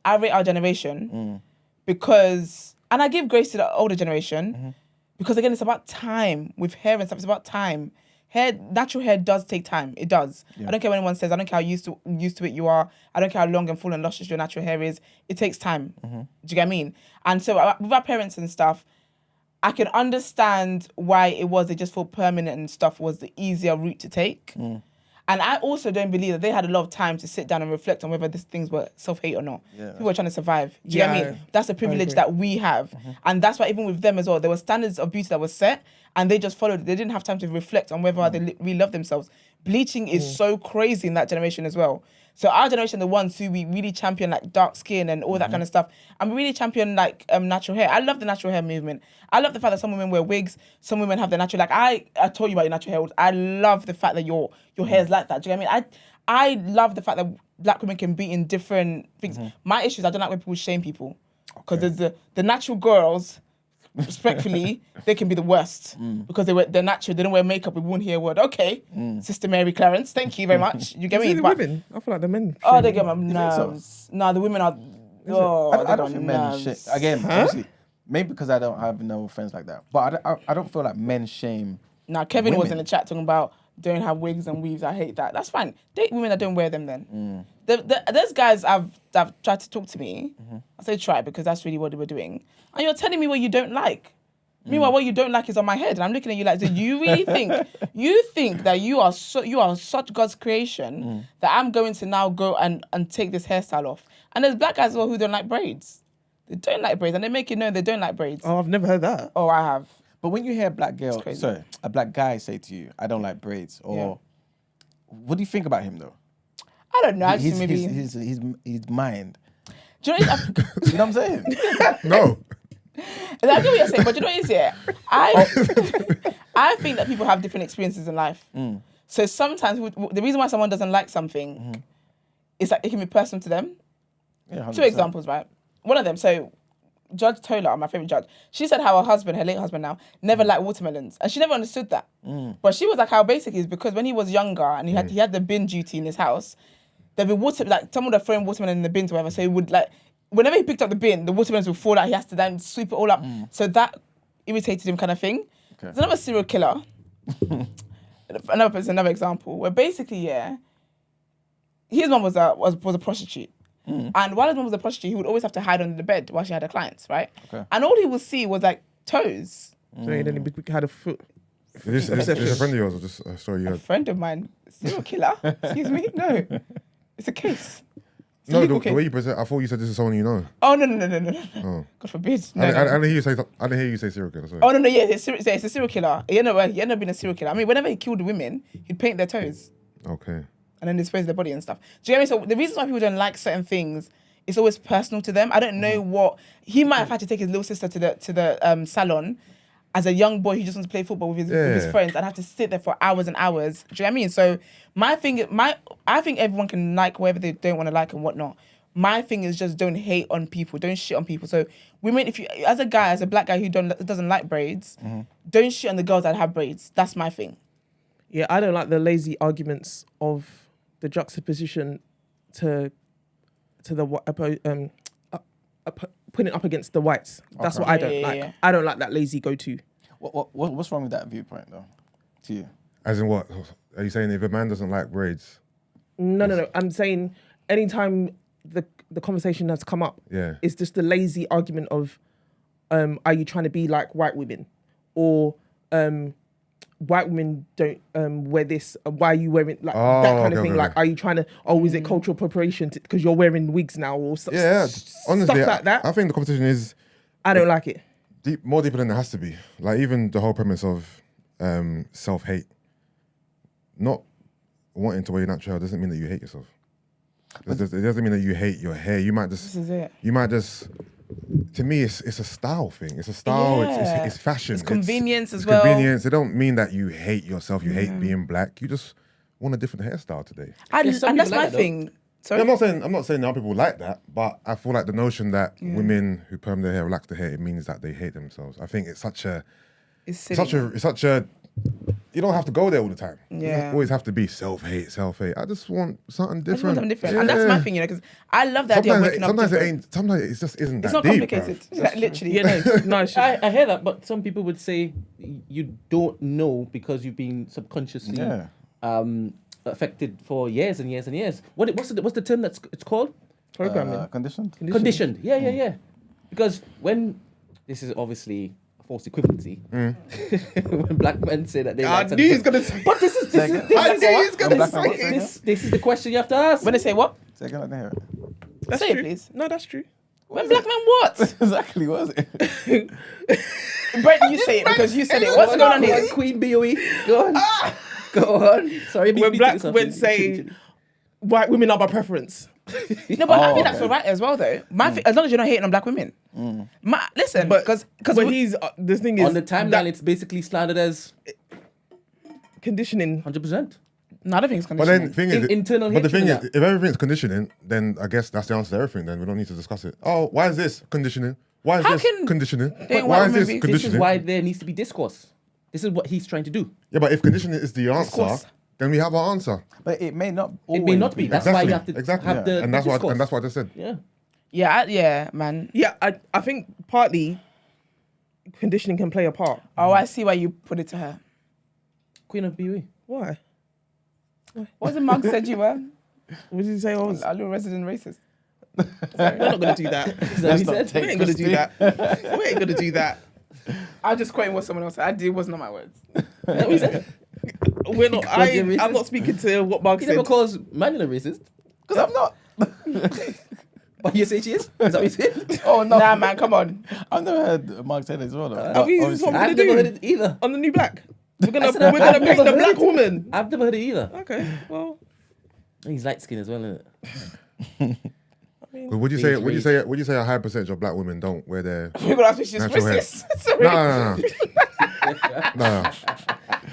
I rate our generation, because, and I give grace to the older generation, because again, it's about time with hair and stuff. It's about time. Natural hair does take time. It does. Yeah. I don't care what anyone says. I don't care how used to it you are. I don't care how long and full and luscious your natural hair is. It takes time. Do you get what I mean? And so with our parents and stuff, I can understand why it was. They just thought permanent and stuff was the easier route to take. And I also don't believe that they had a lot of time to sit down and reflect on whether these things were self-hate or not. Yeah. People were trying to survive. Do you get what I Yeah, mean? That's a privilege agree. that we have. And that's why even with them as well, there were standards of beauty that were set, and they just followed it. They didn't have time to reflect on whether they really love themselves. Bleaching is so crazy in that generation as well. So our generation, the ones who we really champion like dark skin and all that kind of stuff, and we really champion like natural hair. I love the natural hair movement. I love the fact that some women wear wigs, some women have the natural. Like I told you about your natural hair. I love the fact that your hair is like that. Do you know what I mean? I love the fact that black women can be in different things. My issue is I don't like when people shame people, because there's the natural girls. Respectfully, they can be the worst because they're natural. They don't wear makeup. We won't hear a word. Okay, Sister Mary Clarence, thank you very much. You get Is me? it the But- women? I feel like the men. Oh, they get my think so? nerves. No, the women are. Oh, I they don't got think men nerves. shit. Again, obviously, maybe because I don't have no friends like that. But I don't feel like men shame. Now, Kevin was in women. the chat talking about don't have wigs and weaves. I hate that. That's fine. Date women that don't wear them then. There's guys that have tried to talk to me. I say try because that's really what they were doing. And you're telling me what you don't like. Meanwhile, what you don't like is on my head. And I'm looking at you like, do you really think that you are such God's creation that I'm going to now go and take this hairstyle off? And there's black guys as well who don't like braids. They don't like braids and they make it known they don't like braids. Oh, I've never heard that. Oh, I have. But when you hear a crazy. a black guy say to you, "I don't like braids," or what do you think about him though? I don't know. I just maybe. His mind. Do you know what You know what I'm saying? No. I get what you're saying, but you know what it is, yeah? I think that people have different experiences in life. So sometimes the reason why someone doesn't like something is that it can be personal to them. Yeah, 100%. Two examples, right? One of them, so Judge Tola, my favorite judge, she said how her late husband now, never liked watermelons. And she never understood that. But she was like, how basic it is, because when he was younger and he had the bin duty in his house, there'd be some of the throwing watermelon in the bins or whatever, so he would like, whenever he picked up the bin, the watermelons would fall out. He has to then sweep it all up. So that irritated him, kind of thing. Okay. There's another serial killer. Another example where basically, his mum was a prostitute. And while his mum was a prostitute, he would always have to hide under the bed while she had her clients, right? Okay. And all he would see was like toes. So then he had a foot. Is this a friend of yours or just a story you A heard? friend of mine, serial killer. Excuse me, no, it's a case. It's a No, legal the case. way you present, I thought you said this is someone you know. Oh no! Oh. God forbid. No, I no. didn't hear you say. I didn't hear you say serial killer. Sorry. Oh no! Yeah, it's a serial killer. He ended up being a serial killer. I mean, whenever he killed women, he'd paint their toes Okay. and then dispose their body and stuff. Do you know what I mean? So the reason why people don't like certain things, it's always personal to them. I don't know what he might have had to take his little sister to the salon as a young boy who just wants to play football with his friends and have to sit there for hours and hours. Do you know what I mean? So I think everyone can like whatever they don't want to like and whatnot. My thing is just don't hate on people, don't shit on people. So women, if you as a black guy who doesn't like braids, don't shit on the girls that have braids. That's my thing. Yeah, I don't like the lazy arguments of the juxtaposition to the putting it up against the whites. That's what I don't like. Yeah. I don't like that lazy go-to. What's wrong with that viewpoint though? To you? As in what? Are you saying if a man doesn't like braids? No. I'm saying anytime the conversation has come up, it's just the lazy argument of, are you trying to be like white women, or white women don't wear this? Why are you wearing that kind of thing? Like, are you trying to? Oh, is it cultural appropriation because you're wearing wigs now or stuff? Honestly, stuff like that. I think the competition is. I don't like it. More deeper than it has to be. Like even the whole premise of self-hate, not wanting to wear your natural hair doesn't mean that you hate yourself. It doesn't mean that you hate your hair. You might just. This is it. You might just. To me, it's a style thing. It's a style. Yeah. It's fashion. It's convenience as it's well. Convenience. It don't mean that you hate yourself. You hate being black. You just want a different hairstyle today. And some that's people my like that, thing. Sorry. Yeah, I'm not saying that other people like that, but I feel like the notion that women who perm their hair, relax their hair, it means that they hate themselves. I think it's such a. It's silly. You don't have to go there all the time. Yeah. You don't always have to be self-hate. I just want something different. I just want something different. And that's my thing, because I love the idea of waking up Sometimes it different. ain't. Sometimes it just isn't It's that not deep. complicated. bruv. Like, literally. Yeah, no, it's just- I hear that, but some people would say you don't know because you've been subconsciously affected for years and years and years. What's the term that's it's called? programming. Conditioned. Conditioned. Yeah. Because when this is obviously a false equivalency, when black men say that they I like knew he was something- gonna say. But this is I knew he was gonna Black say man, it. this is the question you have to ask. When they say what? Say again, I didn't hear it. That's Say it, true. please. No, that's true. When black men what? Exactly, what was it? Brent, you say it because you said it. What's going on here? Queen BOE. Go on. Go on. Sorry, When black men say white women are my preference. No, but I think that's all right as well, though. As long as you're not hating on black women. Listen, because But he's the thing is on the timeline, that it's basically slandered as conditioning. 100%. no, I don't think it's But conditioning. then the thing is, Internal but the hatred thing of is, that. if everything's conditioning, then I guess that's the answer to everything. Then we don't need to discuss it. Oh, why is this conditioning? Why is How this can conditioning? they Why want is women this be- this is conditioning? This is why there needs to be discourse. This is what he's trying to do. Yeah, but if conditioning is the answer, Discourse. then we have our answer. But it may not. It may not be. That's why you have to exactly. have the and that's discourse. what I just said. Yeah. Yeah, man. Yeah, I think partly conditioning can play a part. Oh, I see why you put it to her. Queen of BOE. Why? What the Mark said you were? What did you say? I was. A little resident racist. We're not gonna do that. Is that what he said? We ain't gonna do that. We ain't gonna do that. I just quoting what someone else said. It was not my words. Is that what he said? We're not. Called you racist? I'm not speaking to what Mark He said. never calls Manuel a racist. Because I'm not. But you say she is? Is that what he said? Oh, no. Nah, man, come on. I've never heard Mark say that as well. Though. Oh, he's Obviously. what we're I've gonna never do heard it either. on the new black. We're gonna said I've paint never the heard black it. woman. I've never heard it either. Okay, well, He's light skinned as well, isn't it? But would you say a high percentage of black women don't wear their You're going to ask me she's natural hair? racist. Sorry. No.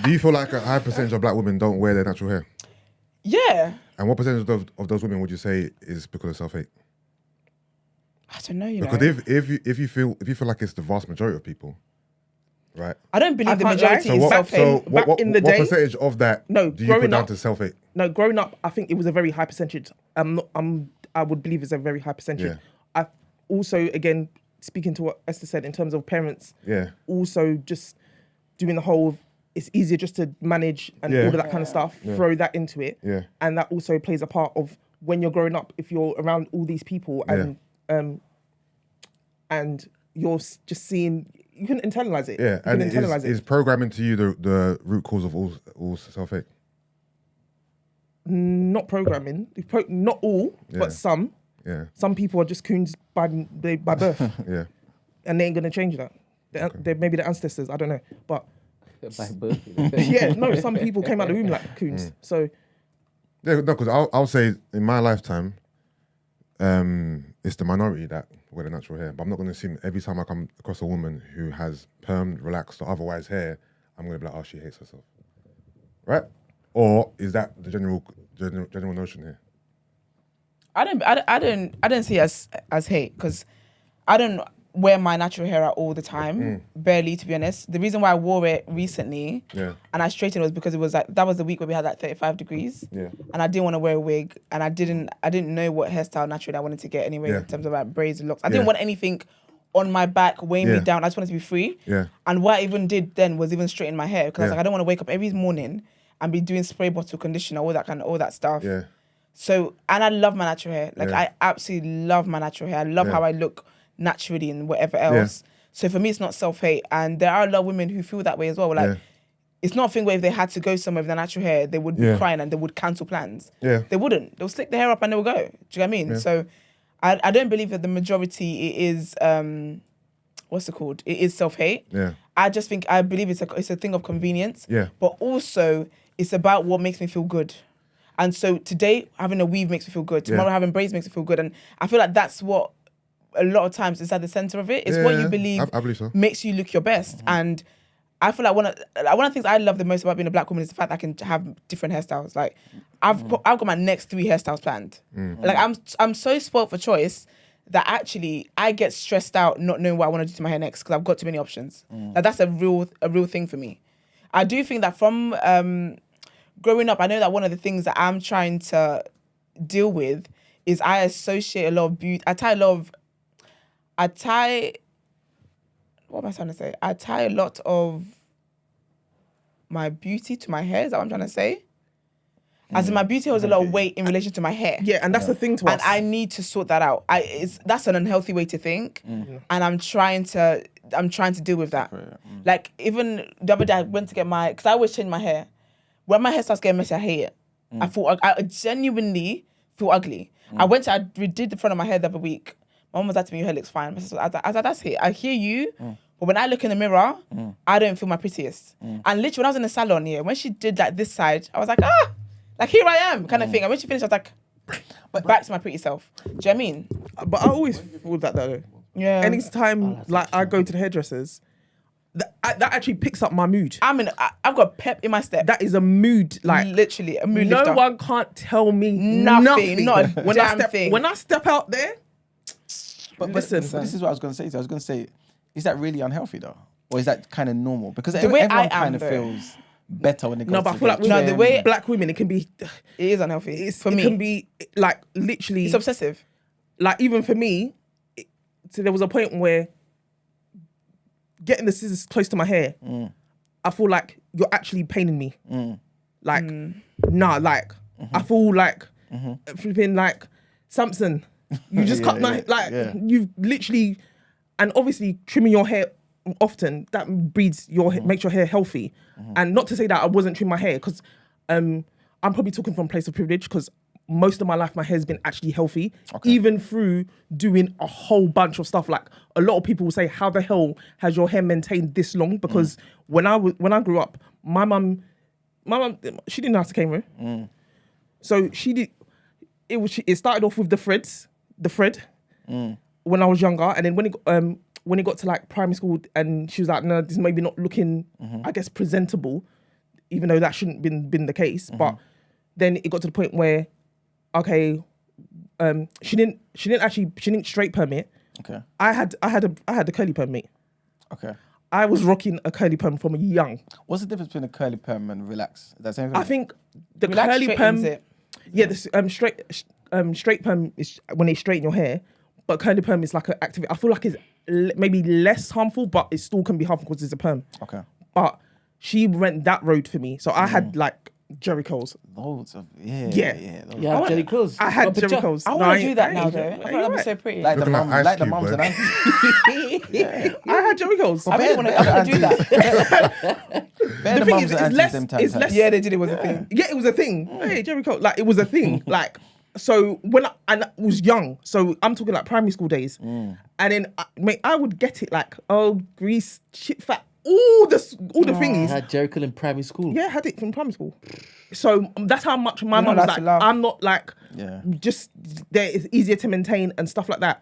Do you feel like a high percentage of black women don't wear their natural hair? Yeah. And what percentage of those women would you say is because of self-hate? I don't know, you know. Because if you feel like it's the vast majority of people, right? I don't believe the can't majority lie. is So self-hate. back in the day- percentage of that No, do you put growing down up- to self-hate? no, growing up, I think it was a very high percentage. I would believe it's a very high percentage. Yeah. also, again, speaking to what Esther said in terms of parents, Yeah. also just doing the whole, it's easier just to manage and all of that kind of stuff, throw that into it. Yeah. And that also plays a part of when you're growing up, if you're around all these people and you're just seeing, you can internalize it. Yeah, you can and internalize is programming to you the root cause of all self-hate? Not programming, not all, but some. Yeah. Some people are just coons by birth. Yeah. And they ain't gonna change that. They're maybe the ancestors, I don't know. But By birth. yeah, no, some people came out of the womb like coons. So Yeah, no, because I'll say in my lifetime, it's the minority that wear the natural hair. But I'm not going to assume every time I come across a woman who has permed, relaxed, or otherwise hair, I'm going to be like, oh, she hates herself, right? Or is that the general notion here? I don't see it as hate, because I don't wear my natural hair out all the time, barely, to be honest. The reason why I wore it recently and I straightened it was because it was like, that was the week where we had like 35 degrees and I didn't want to wear a wig, and I didn't know what hairstyle naturally I wanted to get anyway in terms of like braids and locks. I didn't want anything on my back weighing me down. I just wanted to be free. And what I even did then was even straighten my hair, because I was like, I don't want to wake up every morning and be doing spray bottle conditioner, all that stuff. So, and I love my natural hair. Like I absolutely love my natural hair. I love how I look naturally and whatever else. So for me, it's not self-hate. And there are a lot of women who feel that way as well. Like, it's not a thing where if they had to go somewhere with their natural hair, they would be crying and they would cancel plans. They wouldn't. They'll slick their hair up and they'll go. Do you know what I mean? So I don't believe that the majority is, what's it called? It is self-hate. I believe it's a thing of convenience. But also, it's about what makes me feel good. And so today, having a weave makes me feel good. Tomorrow, having braids makes me feel good. And I feel like that's what a lot of times is at the center of it. It's what you believe, I believe so. makes you look your best. And I feel like one of the things I love the most about being a black woman is the fact that I can have different hairstyles. Like I've got my next 3 hairstyles planned. Like I'm so spoiled for choice that actually I get stressed out not knowing what I want to do to my hair next, because I've got too many options. Like that's a real thing for me. I do think that from growing up, I know that one of the things that I'm trying to deal with is I associate a lot of beauty. What am I trying to say? I tie a lot of my beauty to my hair. Is that what I'm trying to say? As in, my beauty holds a lot of weight in relation to my hair. yeah, and that's the thing to us. And I need to sort that out. That's an unhealthy way to think, and I'm trying to deal with that. Like even the other day, I went to get because I always change my hair. When my hair starts getting messy, I hate it. I genuinely feel ugly. I redid the front of my hair the other week. My mum was like to me, your hair looks fine. I was like, that's it. I hear you, but when I look in the mirror, I don't feel my prettiest. And literally, when I was in the salon, when she did like this side, I was like, like here I am, kind of thing. And when she finished, I was like, back to my pretty self. Do you know what I mean? But I always feel that though. Yeah. Anytime I go to the hairdressers, that actually picks up my mood. I've got pep in my step. That is a mood, like literally a mood no lifter. one can't tell me Nothing, not a damn thing. When I step out there, But listen, this is what I was going to say. I was going to say, is that really unhealthy though, or is that kind of normal? Because The way everyone I am, kind of though. feels better when it goes no, but I to feel like the No, gym. the way- black women, it can be, It is unhealthy for me. It can be like literally, It's obsessive. like even for me. So there was a point where getting the scissors close to my hair, I feel like you're actually paining me. Like, nah, like I feel like flipping like Samson. You just cut my you've literally, and obviously trimming your hair often that breeds your makes your hair healthy. And not to say that I wasn't trimming my hair, because I'm probably talking from a place of privilege, because most of my life my hair's been actually healthy, even through doing a whole bunch of stuff. Like a lot of people will say, how the hell has your hair maintained this long? Because when I grew up, my mum, she didn't know how to comb hair. So she did. It started off with the thread when I was younger, and then when it got to like primary school, and she was like, no, this is maybe not looking, I guess, presentable, even though that shouldn't been the case. But then it got to the point where, okay, she didn't straight perm it. Okay. I had a curly perm, mate. Okay. I was rocking a curly perm from young. What's the difference between a curly perm and relax? Is that the same thing? I think the Relax curly straightens perm, it. yeah, this straight perm is when they straighten your hair, but curly perm is like an active. I feel like it's maybe less harmful, but it still can be harmful because it's a perm. Okay. But she went that road for me. So I had like Jerry Curls. Loads of Yeah. Yeah, Jerry Curls. I had Jerry Curls. I want to do that now, though. I feel like I'm so pretty. like the Looking like mums, Ice like the Cube, mums bro. and aunties. I had Jerry Curls. I really want to do that. The thing is, it's less. Yeah, they did. It was a thing. Yeah, it was a thing. Hey, Jerry Curls. Like, it was a thing. Like, so when I was young, so I'm talking like primary school days, and then mate, I would get it like, oh, grease, shit, fat, all the thingies. I had Jerry Curl in primary school. Yeah, I had it from primary school. So that's how much my You're mum not was allowed like, to laugh. I'm not like, just there, it's easier to maintain and stuff like that.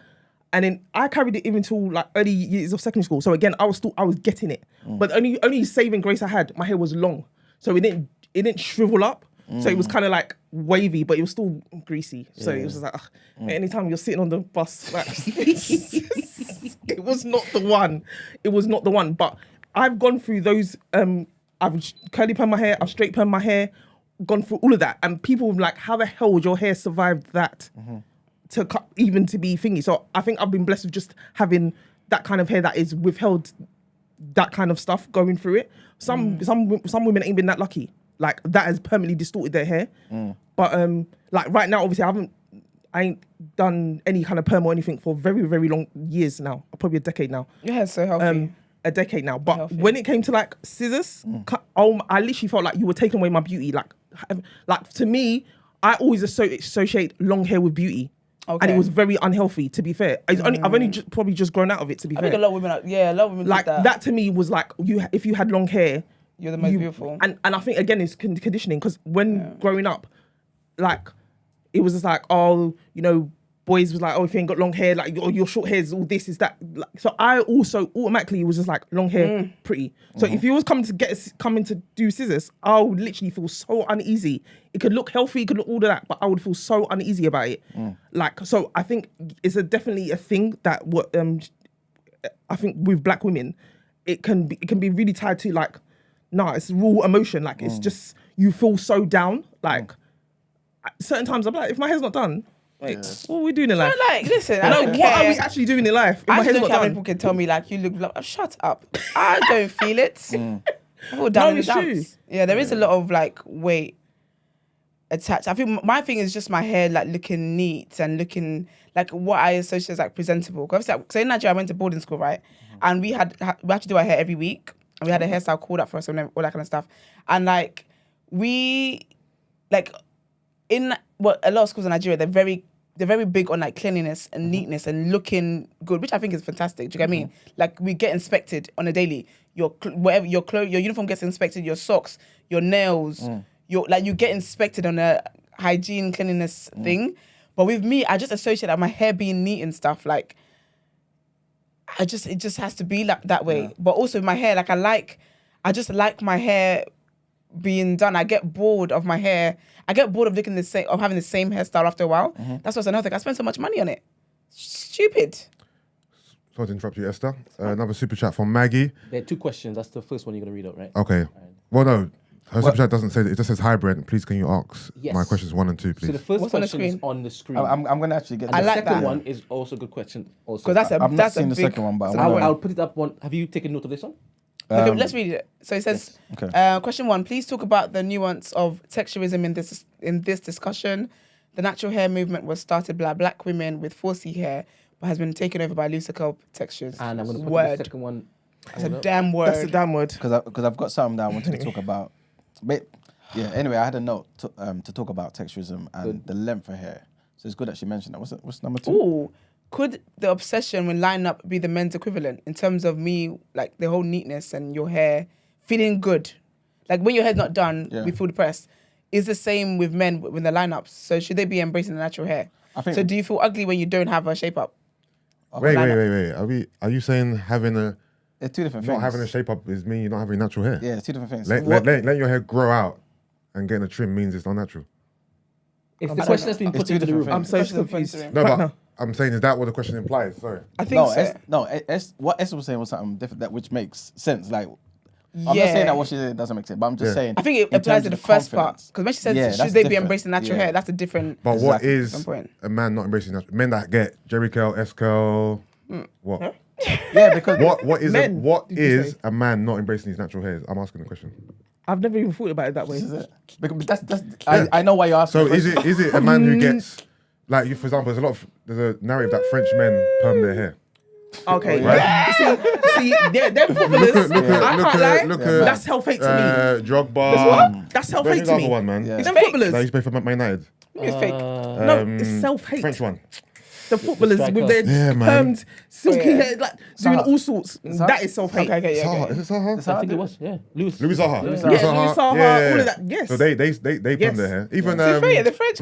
And then I carried it even till like early years of secondary school. So again, I was getting it. But only saving grace I had, my hair was long. So it didn't shrivel up. So it was kind of like wavy, but it was still greasy. So it was just like, anytime you're sitting on the bus, like, it was not the one. It was not the one. But I've gone through those, I've curly perm my hair, I've straight perm my hair, gone through all of that. And people were like, how the hell would your hair survive that to cut, even to be thingy? So I think I've been blessed with just having that kind of hair that is withheld that kind of stuff going through it. Some women ain't been that lucky. Like, that has permanently distorted their hair. But like right now, obviously I ain't done any kind of perm or anything for very, very long years now. Probably a decade now. Your hair's so healthy. A decade now. But Healthy. when it came to like scissors, I literally felt like you were taking away my beauty. Like to me, I always associate long hair with beauty. Okay. And it was very unhealthy, to be fair. I've only probably just grown out of it, to be I fair. think a lot of women like did that to me was like, if you had long hair, You're the most beautiful. And I think again it's conditioning, because when growing up, like it was just like, oh, you know, boys was like, oh, if you ain't got long hair, like your short hair is all this, is that. Like, so I also automatically was just like, long hair, pretty. So if you was coming to do scissors, I would literally feel so uneasy. It could look healthy, it could look all of that, but I would feel so uneasy about it. Like, so I think it's definitely a thing that I think with black women, it can be really tied to like, it's raw emotion. Like it's just, you feel so down. Like certain times I'm like, if my hair's not done, wait, what are we doing in life? Like, listen, I don't care. What are we actually doing in life if my I hair's don't not care when done? people can tell me like, you look like, shut up. I don't feel it. I feel down in the it's true. dumps. Yeah, there is a lot of like weight attached. I think my thing is just my hair like looking neat and looking like what I associate as like presentable. Because so in Nigeria, I went to boarding school, right? And we had to do our hair every week. And we had a hairstyle called up for us and all that kind of stuff. And like a lot of schools in Nigeria, they're very big on like cleanliness and neatness and looking good, which I think is fantastic. Do you get what I mean? Like, we get inspected on a daily. Your uniform gets inspected, your socks, your nails, you get inspected on a hygiene cleanliness thing. But with me, I just associate that my hair being neat and stuff, like it just has to be like that way. But also my hair, like I just like my hair being done. I get bored of my hair. I get bored of looking the same, of having the same hairstyle after a while. That's what's another thing. I spend so much money on it. Stupid. Sorry to interrupt you, Esther. Another super chat from Maggie. There are two questions. That's the first one you're going to read out, right? Okay. Well, no. Her super chat doesn't say that. It just says, hi, Brent. Please, can you ask my questions 1 and 2, please? So the first What's on the question is screen? on the screen. I'm going to actually get And the like second that. one is also a good question. Also, Because I've not seen the second one, but I'll put it up one. Have you taken note of this one? Okay, let's read it. So it says, Okay. question 1, please talk about the nuance of texturism in this discussion. The natural hair movement was started by black women with 4C hair, but has been taken over by looser curl textures. And I'm going to put word. the second one. It's a damn word. That's a damn word. Because I've got something that I wanted to talk about. But yeah, anyway, I had a note to talk about texturism and the length of hair. So it's good that she mentioned that. What's number 2? Ooh, could the obsession when line up be the men's equivalent in terms of me, like the whole neatness and your hair feeling good? Like when your hair's not done, we feel depressed. Is the same with men when they're lineups. So should they be embracing the natural hair? So do you feel ugly when you don't have a shape up? Wait. Are you saying having a It's two different not things. having a shape up is mean you're not having natural hair? Yeah, it's two different things. Letting your hair grow out and getting a trim means it's not natural. It's the question that's been put into the room. I'm so confused. No, Right but now. I'm saying, is that what the question implies? Sorry. I think so. What Esther was saying was something different, which makes sense. Like, I'm not saying that what she did doesn't make sense, but I'm just saying. I think it in applies terms to the of first part. confidence. Because when she said, Yeah, should that's they be different. embracing natural Yeah. hair, that's a different. But what Exactly. is point. a man not embracing natural? Men that get Jerry curl, S curl, what? Yeah, because What is Men, did you say? a man not embracing his natural hairs? I'm asking the question. I've never even thought about it that way. This is it. Because that's I know why you're asking. So is it a man who gets like you? For example, there's a narrative that French men perm their hair. Okay, Right. yeah. See, yeah, them footballers. I can't lie. That's self-hate to me. Drogba. That's Where's self-hate his to other me. one, man? Yeah. Them fake. footballers. That used to play for Man United. It's fake. No, it's self-hate. French one. The footballers striker. with their Yeah, man. permed, silky Oh, yeah. hair, like doing all sorts. That is self-hate. Okay, yeah. Zaha. Is it Zaha? I think it was, yeah. Louis Louis Zaha. Louis Yeah, Louis Zaha, all of that. Yes. So they Yes. perm their hair. Even To be fair, the French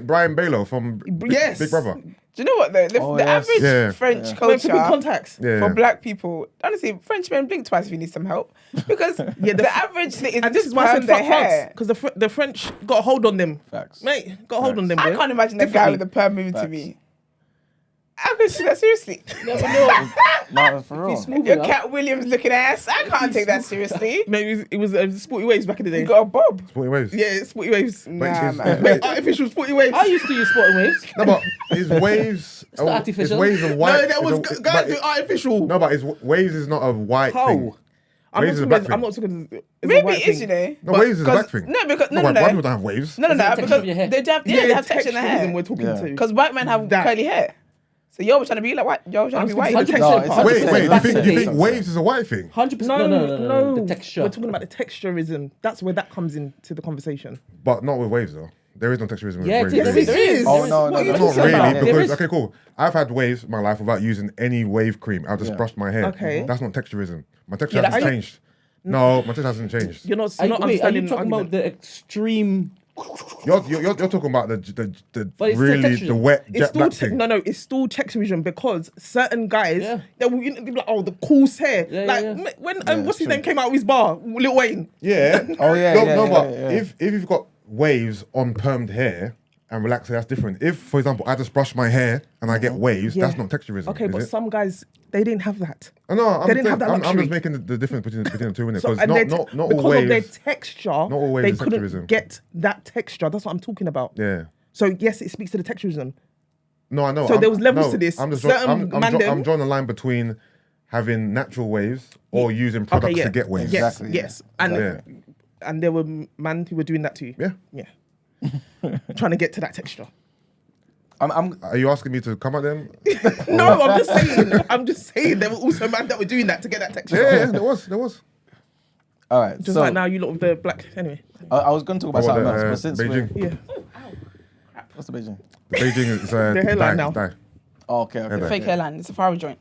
Brian Balo from Yes. Big Brother. Do you know what though? The yes. average Yeah. French When culture people contacts. Yeah. for black people, honestly, French men blink twice if you need some help because the average thing is And this is why I said their fuck France, hair. because the French got a hold on them. Facts. Mate, got a hold on them. I boy. can't imagine a guy with a perm moving to Facts. me. How could she that seriously? No, for real. Smooth Your enough. Cat Williams looking ass. I can't take that seriously. Maybe it was sporty waves back in the day. You got a bob. Sporting waves. Yeah, sporty waves. Nah, it's- man. Wait, artificial sporty waves. I used to use sporting waves. No, but is waves? not artificial. Is waves and white? No, that was is a- guys but do artificial. No, but waves is not a white thing. I'm Waves is a not black talking. I'm thing. not talking. It's a Maybe white it is, thing. you know. No, waves is a black thing. No, because no, white no, people don't have waves. no, Is it the texture because of your hair? they have they have texture in their texturism hair. we're talking Yeah. to. Because white men have That- curly hair. So you're trying to be like white. You're trying to be I'm white. speaking to the No, texture it's part. Wait, That's do you it. think waves is a white thing? 100%. No. The texture. We're talking about the texturism. That's where that comes into the conversation. But not with waves though. There is no texturism with Yeah, waves. there is. There is. Oh, no, What no, are you no. Not talking really, about? There because is- okay, cool. I've had waves in my life without using any wave cream. I've just Yeah. brushed my hair. Okay. That's not texturism. My texture Yeah, hasn't that's- changed. No, my texture hasn't changed. You're not. Are You're not you understanding. talking about the extreme? You're talking about the But it's still really texture. the wet It's jet still black thing. no. It's still texturism because certain guys, Yeah. they will be like, oh, the coarse hair. Yeah, like yeah. when what's his name came out of his bar, Lil Wayne. Yeah. Oh, yeah, No, yeah, no, yeah, but yeah. if you've got waves on permed hair and relaxed hair, that's different. If, for example, I just brush my hair and I get waves, Yeah. that's not texturism. Okay, is but it? some guys they didn't have that. Oh, no, I'm they didn't have that I'm luxury. just making the difference between the two, innit? So, Because and not all because of their waves. texture, all waves they is couldn't texturism. get that texture. That's what I'm talking about. Yeah. So yes, it speaks to the texturism. No, I know. So there was levels to this. I'm just Certain I'm drawing a line between having natural waves or using products Okay, yeah. to get waves. Yes, Exactly, yes. And Yeah. and there were men who were doing that to you. Yeah. Yeah. Trying to get to that texture. I'm Are you asking me to come at them? No, I'm just saying. I'm just saying there were also men that were doing that to get that texture. Yeah, there was. all right. Just so like now, you lot with the black. Anyway. I was going to talk about What something about else, the, but since Beijing? Yeah. what's the Beijing? The Beijing is The hairline now. dye. Oh, okay. Hairline. Fake hairline. It's a Safari joint.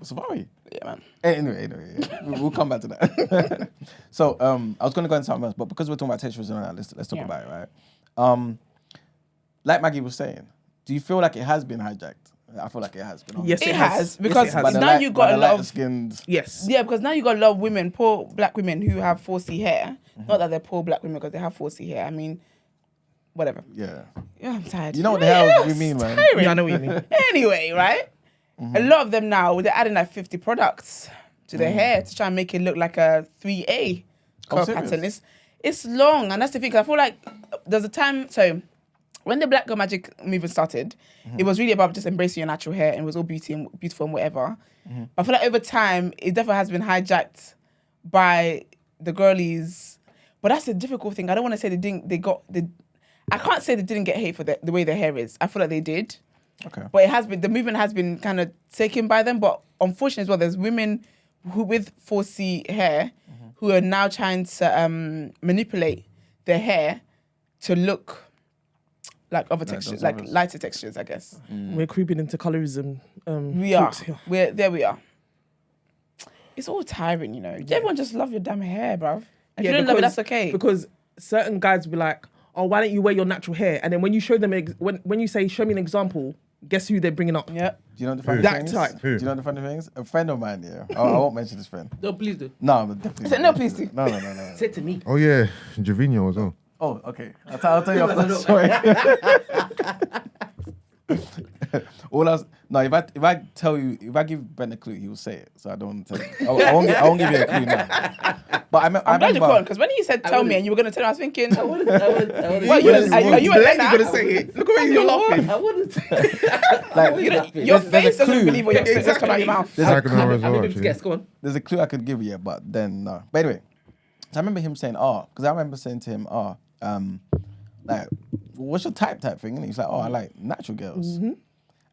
Safari. Yeah, man. Anyway, we'll come back to that. So I was going to go into something else, but because we're talking about texturism and that, let's talk Yeah. about it, right? Like Maggie was saying, do you feel like it has been hijacked? I feel like it has been. Yes, It has, because Yes, it By has. the now you got a lot of lighter-skinned. Yes. yeah, because now you got a lot of women, poor black women who have 4C hair. Not that they're poor black women because they have 4C hair. I mean, whatever. Yeah. Yeah, I'm tired. You know what the hell we mean, man? tiring. Yeah, I know what you mean. Anyway, right? A lot of them now, they're adding like 50 products to their hair to try and make it look like a 3A curl serious? pattern. It's long, and that's the thing. 'Cause I feel like there's a time. So when the Black Girl Magic movement started, it was really about just embracing your natural hair, and it was all beautiful and whatever. But I feel like over time, it definitely has been hijacked by the girlies. But that's the difficult thing. I don't want to say I can't say they didn't get hate for the way their hair is. I feel like they did. Okay. But the movement has been kind of taken by them. But unfortunately as well, there's women who with 4C hair who are now trying to manipulate their hair to look like other textures, like lighter textures, I guess. We're creeping into colorism. We are. talks here. We are. It's all tiring, you know. Everyone just love your damn hair, bruv. If you don't love it, that's okay. Because certain guys will be like, oh, why don't you wear your natural hair? And then when you show them, when you say, show me an example, guess who they're bringing up? Yeah. Do you know the funny That things? type. Do you know the funny things? A friend of mine, yeah. I won't mention this friend. No, please do. No, but definitely. Say, no, please do. No. Say it to me. Oh yeah, Javinho as well. Oh, okay. I'll tell you after the story. All else, no. If I tell you, if I give Ben a clue, he will say it. So I don't want to tell you. I won't give you a clue now. But I'm glad you called because when he said tell me and you were gonna tell me, I was thinking, I wouldn't. what, are you a You're letter? gonna say it. Look at where you're laughing. I wouldn't. Like, Your there's a face doesn't clue. believe what you're saying. Just come out your mouth. I can know as I'm well, able to actually. guess. Go on. There's a clue I could give you, but then no. But anyway, so I remember him saying, because I remember saying to him, like, what's your type thing? And he's like, I like natural girls.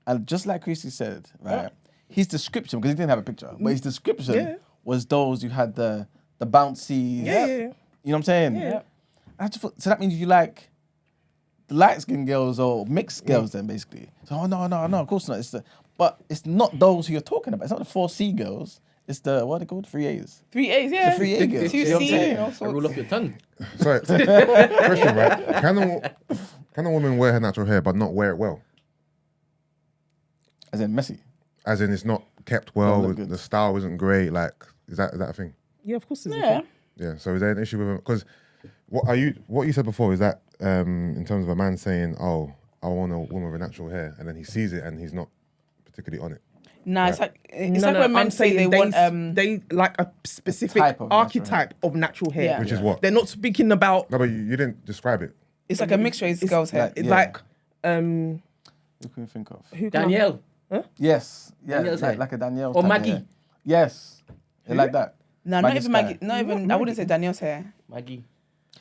And just like Chrissy said, right, his description, because he didn't have a picture, but his description was those who had the bouncy, Yeah. you know what I'm saying? Yeah. I just thought, so that means you like the light-skinned girls or mixed girls then, basically. So, no, of course not. But it's not those who you're talking about. It's not the 4C girls. It's the, what are they called? 3As. 3As, yeah. The 3A girls. 2C, You know what I'm saying? all I sorts. roll off your tongue. Sorry, question, right? Can a woman wear her natural hair but not wear it well? As in messy. As in, it's not kept well. look good. The style isn't great. Like, is that a thing? Yeah, of course. Yeah. Yeah. So is there an issue with it? Because what you said before is that in terms of a man saying, "Oh, I want a woman with natural hair," and then he sees it and he's not particularly on it. Nah, it's like when men say they want they like a specific type of natural archetype of natural hair. Yeah. Which is what? They're not speaking about. No, but you didn't describe it. it's like a mixed race girl's hair. It's Yeah. like Who can you think of? who can I- Danielle. Yes. Yeah, Danielle's hair. like a Danielle. Or type of Maggie. hair. Yes. They like that. No, not Maggie even Sky. Maggie. Not even. I wouldn't say Danielle's hair. Maggie.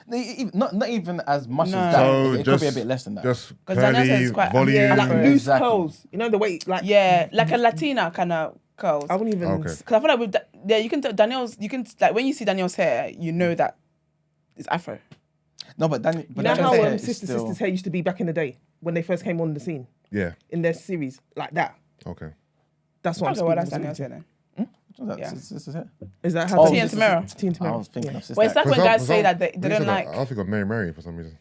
Not even as much No. as that. So it could be a bit less than that. Just 'Cause Danielle's hair curly is quite- volume. Yeah, like loose Exactly. curls. You know the way like Yeah, like a Latina kind of curls. I wouldn't even. Okay. Because I feel like with you can tell Danielle's. You can like when you see Danielle's hair, you know that it's Afro. No, but You know Danielle's how hair is sisters hair used to be back in the day when they first came on the scene Yeah. in their series like that. Okay. That's what Okay, well I'm that's speaking Danielle's to. hair then. What's Yeah. that? Sister's hair? Is that Oh, how Tea and Tamara. Tea and I Tamara. was thinking of sister. Well, it's like when For guys some- say that they when you don't said like I think of Mary for some reason.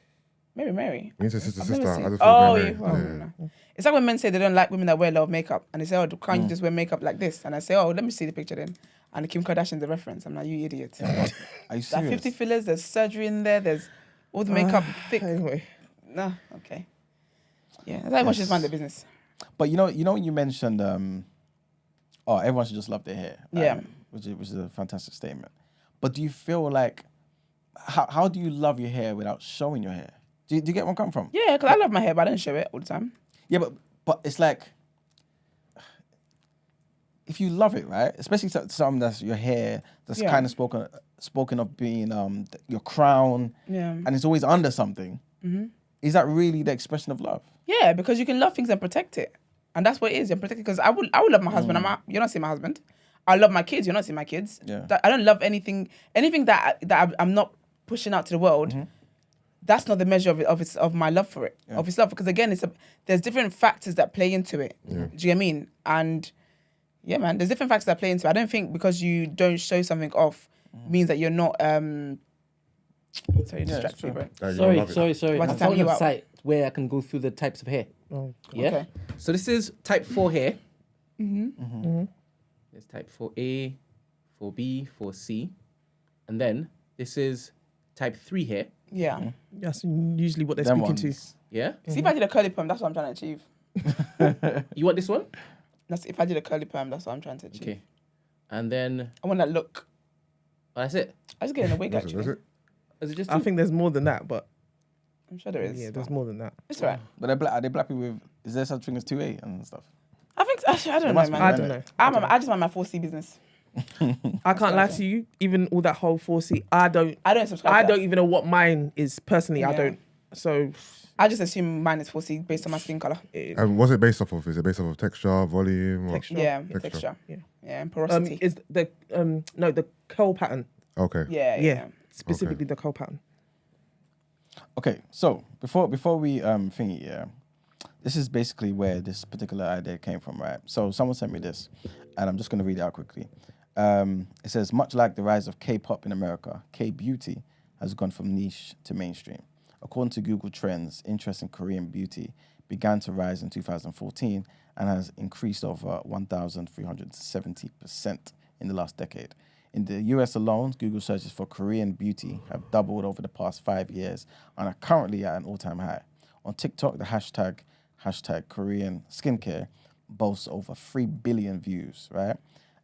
Mary. When you said sister, I've never I seen- just thought Oh, Mary. you. No. It's like when men say they don't like women that wear a lot of makeup, and they say, "Oh, can't you just wear makeup like this?" And I say, "Oh, let me see the picture then." And Kim Kardashian's the reference. I'm like, "You idiot." Are you Like serious? 50 fillers. There's surgery in there. There's all the makeup thick. Anyway, No, okay. Yeah, that's how much just mind the business. But you know when you mentioned, everyone should just love their hair. Yeah. Which is a fantastic statement. But do you feel like, how do you love your hair without showing your hair? Do you get where I'm coming from? Yeah, because I love my hair, but I don't show it all the time. Yeah, but it's like, if you love it, right? Especially something that's your hair, that's Yeah. kind of spoken of being your crown, Yeah. and it's always under something. Is that really the expression of love? Yeah, because you can love things and protect it, and that's what it is. You're protecting because I would love my husband. You're not seeing my husband. I love my kids. You're not seeing my kids. Yeah. I don't love anything that I'm not pushing out to the world. That's not the measure of my love for it. Of its love, because again, there's different factors that play into it. Do you know what I mean? And yeah, man, there's different factors that play into it. I don't think because you don't show something off means that you're not. Sorry, distract me, bro. That you don't love it. Sorry. What's I the time found you a out? site where I can go through the types of hair. oh, Yeah. Okay. So this is type 4 hair. There's type 4A, 4B, 4C. And then this is type 3 hair. Yeah. that's usually what they're Them speaking to. ones. Yeah. See, if I did a curly perm, that's what I'm trying to achieve. You want this one? That's if I did a curly perm, that's what I'm trying to achieve. Okay. And then, I want that look. oh, that's it. I just get in a wig That's actually. it. Is it just I two? think there's more than that, but I'm sure there is. yeah, there's more than that. It's alright. But are they black people with? Is there such thing as 2A and stuff? I think actually, I don't know, must be, man. I don't know. I just mind my 4C business. I can't lie to you. Even all that whole 4C, I don't subscribe. I to that. don't even know what mine is personally. I Yeah. don't. So I just assume mine is 4C based on my skin color. And what's it based off of? Is it based off of texture, volume? Or? Texture. Yeah, Texture. texture. Yeah. Yeah, and porosity. is the no the curl pattern? Okay. yeah. Specifically the curl pattern. Okay, so before we thingy, yeah, this is basically where this particular idea came from, right? So someone sent me this, and I'm just going to read it out quickly. It says, much like the rise of K-pop in America, K-beauty has gone from niche to mainstream. According to Google Trends, interest in Korean beauty began to rise in 2014 and has increased over 1,370% in the last decade. In the US alone, Google searches for Korean beauty have doubled over the past 5 years and are currently at an all-time high. On TikTok, the hashtag hashtag Korean skincare boasts over 3 billion views, right?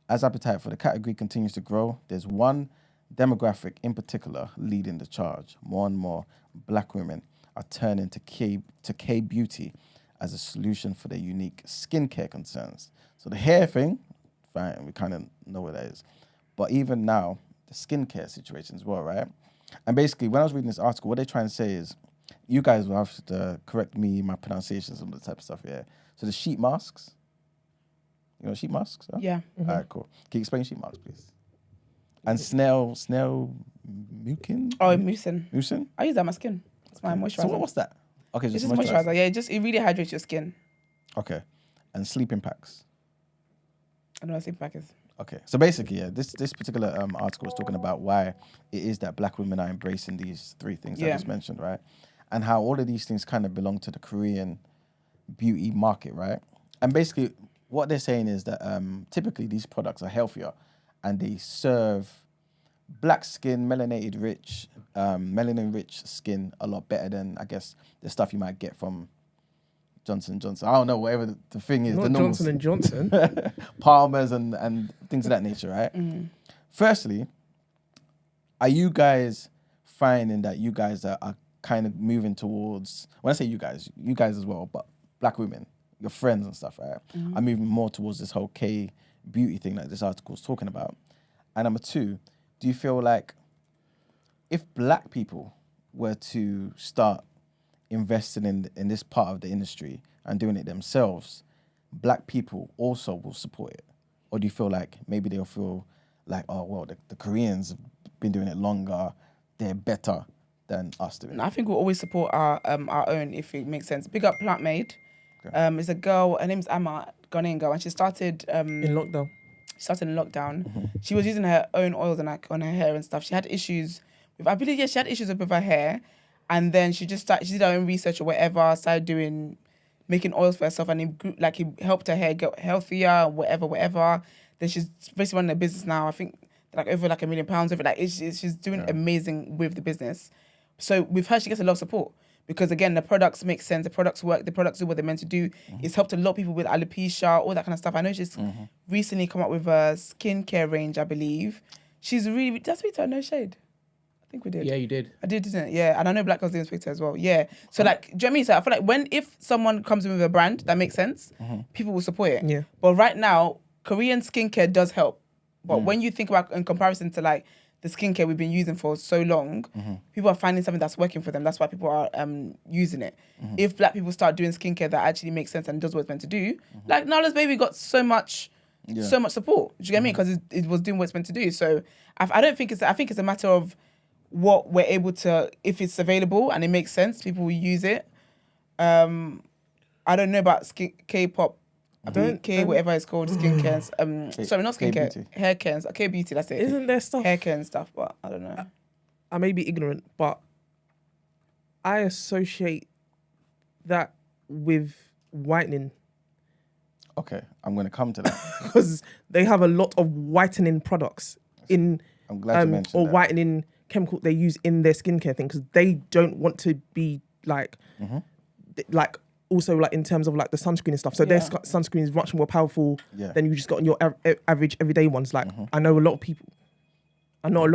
As appetite for the category continues to grow, there's one demographic in particular leading the charge. More and more black women are turning to K-beauty as a solution for their unique skincare concerns. So the hair thing, fine, we kind of know what that is. But even now, the skincare situation as well, right? And basically, when I was reading this article, what they're trying to say is, you guys will have to correct me, my pronunciations, and all that type of stuff, yeah? So the sheet masks, you know sheet masks? Huh? Yeah. All right, cool. Can you explain sheet masks, please? And snail mucin? Oh, mucin. Mucin? I use that on my skin. It's my moisturizer. So what's that? Okay, It's just moisturizer. Yeah, it really hydrates your skin. Okay. And sleeping packs? I don't know what sleeping pack is. Okay, so basically, yeah, this particular article was talking about why it is that black women are embracing these 3 things I just mentioned, right? And how all of these things kind of belong to the Korean beauty market, right? And basically, what they're saying is that typically these products are healthier and they serve black skin, melanin-rich skin a lot better than, I guess, the stuff you might get from Johnson & Johnson. I don't know, whatever the thing is. Not the Johnson & Johnson. Palmer's and things of that nature, right? Firstly, are you guys finding that you guys are kind of moving towards, when I say you guys as well, but black women, your friends and stuff, right? Are moving more towards this whole K-beauty thing that this article is talking about? And number 2, do you feel like if black people were to start investing in this part of the industry and doing it themselves, black people also will support it? Or do you feel like maybe they'll feel like, oh, well, the Koreans have been doing it longer, they're better than us doing it? I think we'll always support our own if it makes sense. Big up Plant Made. Okay. It's a girl, her name's Amma, Ghanaian girl, and she started... in lockdown. She started in lockdown. She was using her own oils on her hair and stuff. She had issues with, I believe, she had issues with her hair. And then she did her own research or whatever, started making oils for herself, and it helped her hair get healthier, whatever. Then she's basically running a business now. I think over £1 million. She's doing amazing with the business. So with her, she gets a lot of support because again, the products make sense. The products work. The products do what they're meant to do. It's helped a lot of people with alopecia, all that kind of stuff. I know she's recently come up with a skincare range, I believe. She's really, that's me to her, no shade. I think we did. Yeah, you did. I did, didn't it? Yeah, and I know Black Girls didn't speak to her as well. Yeah. So do you know what I mean? So I feel like if someone comes in with a brand that makes sense, people will support it. Yeah. But right now, Korean skincare does help. But when you think about in comparison to like the skincare we've been using for so long, people are finding something that's working for them. That's why people are using it. If black people start doing skincare that actually makes sense and does what it's meant to do, like Nala's Baby got so much support. Do you get me? Because it was doing what it's meant to do. So I think it's a matter of what we're able to, if it's available and it makes sense, people will use it. I don't know about K-pop. Whatever it's called, skincare. Sorry, not skincare. Hair care. K-beauty, that's it. Isn't there stuff? Hair care and stuff, but I don't know. I may be ignorant, but I associate that with whitening. Okay, I'm going to come to that. Because they have a lot of whitening products in... I'm glad you mentioned or that. whitening chemical they use in their skincare thing because they don't want to be like... like also like in terms of like the sunscreen and stuff. So their sunscreen is much more powerful than you just got on your average everyday ones. Like I know a lot of people. Not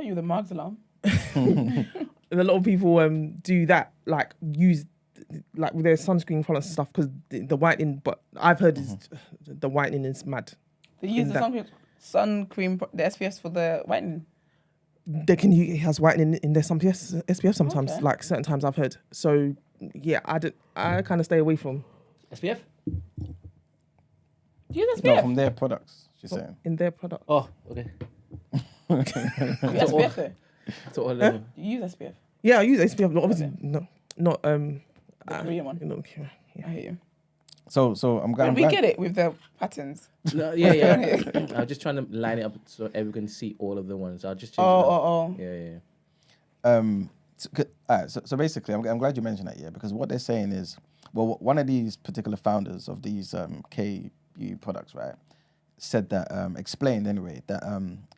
you, the Margs alarm. A lot of people do that, like use like with their sunscreen products and stuff because the whitening. But I've heard the whitening is mad. They use the sun cream, the SPF for the whitening. They can use, it has whitening in their SPF sometimes, like certain times I've heard. So yeah, I kind of stay away from SPF. Do you use SPF? No, from their products, she's saying. In their product. Oh, okay. You SPF though? That's all I know. You use SPF? Yeah, I use SPF, but obviously not the Korean one. Yeah. I hate you. So I'm glad. We get it with the patterns. No, yeah. I was just trying to line it up so everyone can see all of the ones. I'll just change it up. Yeah. So basically, I'm glad you mentioned that, because what they're saying is, well, one of these particular founders of these K-beauty products, right, said that, explained anyway, that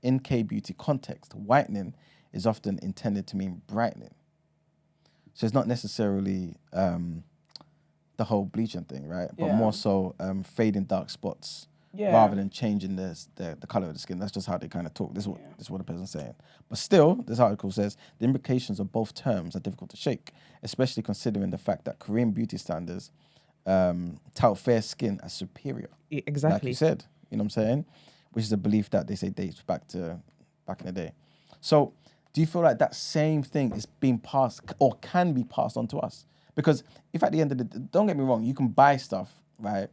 in K-beauty context, whitening is often intended to mean brightening. So it's not necessarily the whole bleaching thing, right? But Yeah. more so fading dark spots rather than changing the color of the skin. That's just how they kind of talk. This is what the person's saying. But still, this article says the implications of both terms are difficult to shake, especially considering the fact that Korean beauty standards tout fair skin as superior. Exactly. Like you said, you know what I'm saying? Which is a belief that they say dates back in the day. So do you feel like that same thing is being passed or can be passed on to us? Because if at the end of the day, don't get me wrong, you can buy stuff, right,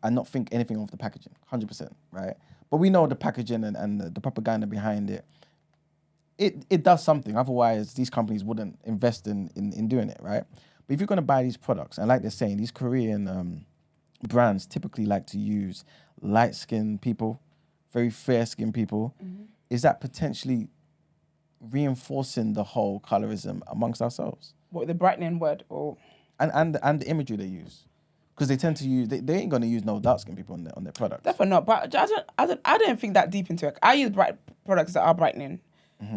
and not think anything of the packaging, 100%, right? But we know the packaging and the propaganda behind it. It does something. Otherwise, these companies wouldn't invest in doing it, right? But if you're going to buy these products, and like they're saying, these Korean brands typically like to use light-skinned people, very fair-skinned people. Mm-hmm. Is that potentially reinforcing the whole colorism amongst ourselves? What, the brightening word or and the imagery they use, because they tend to use they ain't gonna use no dark skinned people on their products. Definitely not. But I don't think that deep into it. I use products that are brightening,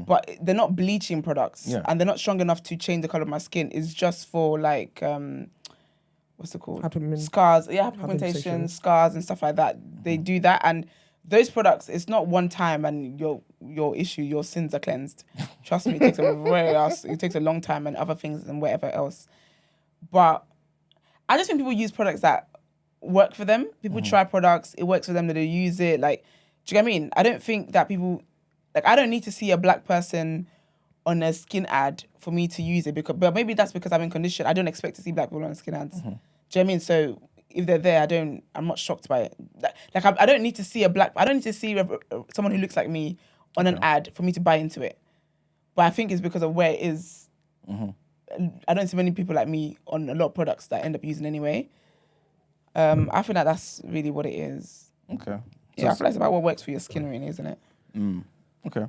but they're not bleaching products, and they're not strong enough to change the color of my skin. It's just for like what's it called? Scars. Yeah, hyperpigmentation, scars and stuff like that. They do that, and those products, it's not one time and your sins are cleansed. Trust me, it takes a long time and other things and whatever else. But I just think people use products that work for them. People try products, it works for them, that they use it. Like, do you get what I mean? I don't think that people, like, I don't need to see a black person on a skin ad for me to use it, but maybe that's because I'm in condition. I don't expect to see black people on skin ads. Do you know what I mean? So if they're there, I'm not shocked by it. Like I don't need to see someone who looks like me on an ad for me to buy into it. But I think it's because of where it is. I don't see many people like me on a lot of products that I end up using anyway. I feel like that's really what it is. Okay. Yeah, I feel like it's about what works for your skin, really, isn't it? Okay.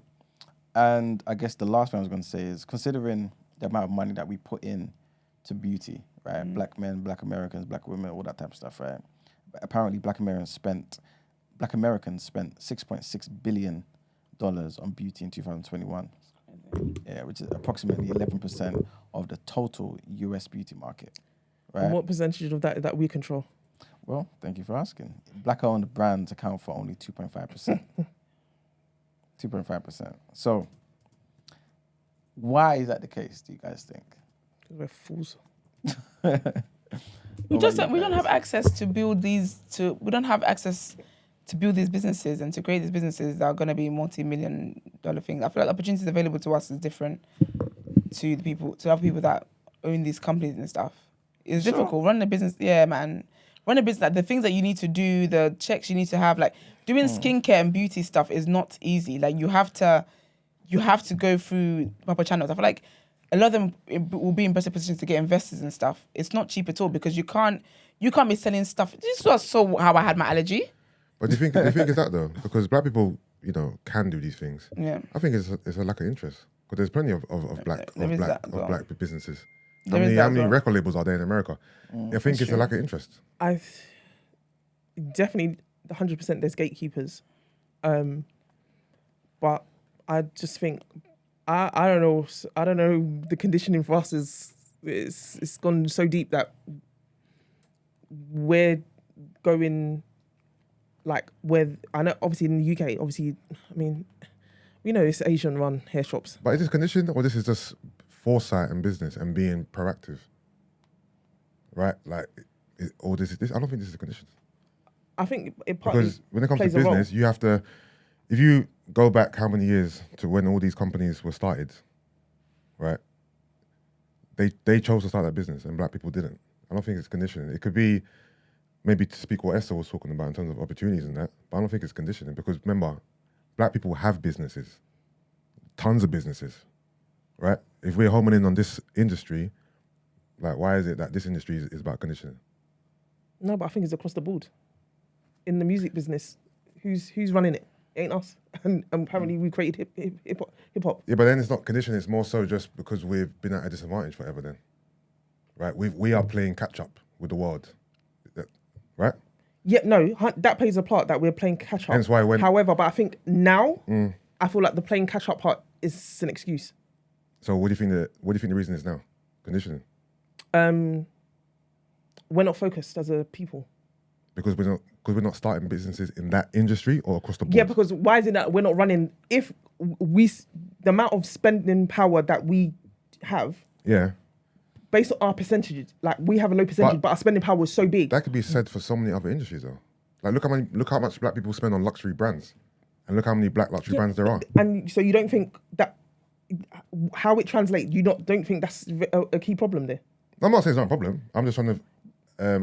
And I guess the last thing I was going to say is, considering the amount of money that we put in to beauty, right? Black men, black Americans, black women, all that type of stuff, right? Apparently, black Americans spent $6.6 billion on beauty in 2021. Yeah, which is approximately 11% of the total US beauty market, right? And what percentage of that we control? Well, thank you for asking. Black-owned brands account for only 2.5%. 2.5%. So, why is that the case, do you guys think? Because we're fools. We don't have access to build these businesses and to create these businesses that are going to be multi-million-dollar things. I feel like the opportunities available to us is different to other people that own these companies and stuff. It's difficult. Running a business, man. Run a business, like the things that you need to do, the checks you need to have, like doing skincare and beauty stuff is not easy. Like you have to go through proper channels. I feel like a lot of them will be in better positions to get investors and stuff. It's not cheap at all because you can't be selling stuff. This was how I had my allergy. But do you think it's that though? Because black people, can do these things. Yeah. I think it's a lack of interest. Because there's plenty of black businesses. How many record labels are there in America? I think it's a lack of interest. Definitely 100% there's gatekeepers. But I just think I don't know. I don't know. The conditioning for us it's gone so deep that we're going like I know obviously in the UK, it's Asian run hair shops. But is this conditioned or this is just foresight and business and being proactive? Right? Like, I don't think this is a condition. I think it partly because when it comes to business, you have to, if you go back how many years to when all these companies were started, right? They chose to start that business and black people didn't. I don't think it's conditioning. It could be maybe to speak what Esther was talking about in terms of opportunities and that, but I don't think it's conditioning because remember, black people have businesses, tons of businesses, right? If we're homing in on this industry, like why is it that this industry is about conditioning? No, but I think it's across the board. In the music business, who's running it? It ain't us. And apparently we created hip hop. Yeah, but then it's not conditioning. It's more so just because we've been at a disadvantage forever then. Right? We are playing catch up with the world. Right? Yeah, no, that plays a part that we're playing catch up. Hence why However, but I think now, I feel like the playing catch up part is an excuse. So what do you think the reason is now? Conditioning? we're not focused as a people. Because we're not starting businesses in that industry or across the board. Yeah, because why is it that we're not running? If the amount of spending power that we have, based on our percentages, like we have a low percentage, but our spending power is so big. That could be said for so many other industries, though. Like look how much black people spend on luxury brands, and look how many black luxury brands there are. And so you don't think that how it translates? You don't think that's a key problem there? I'm not saying it's not a problem. I'm just trying to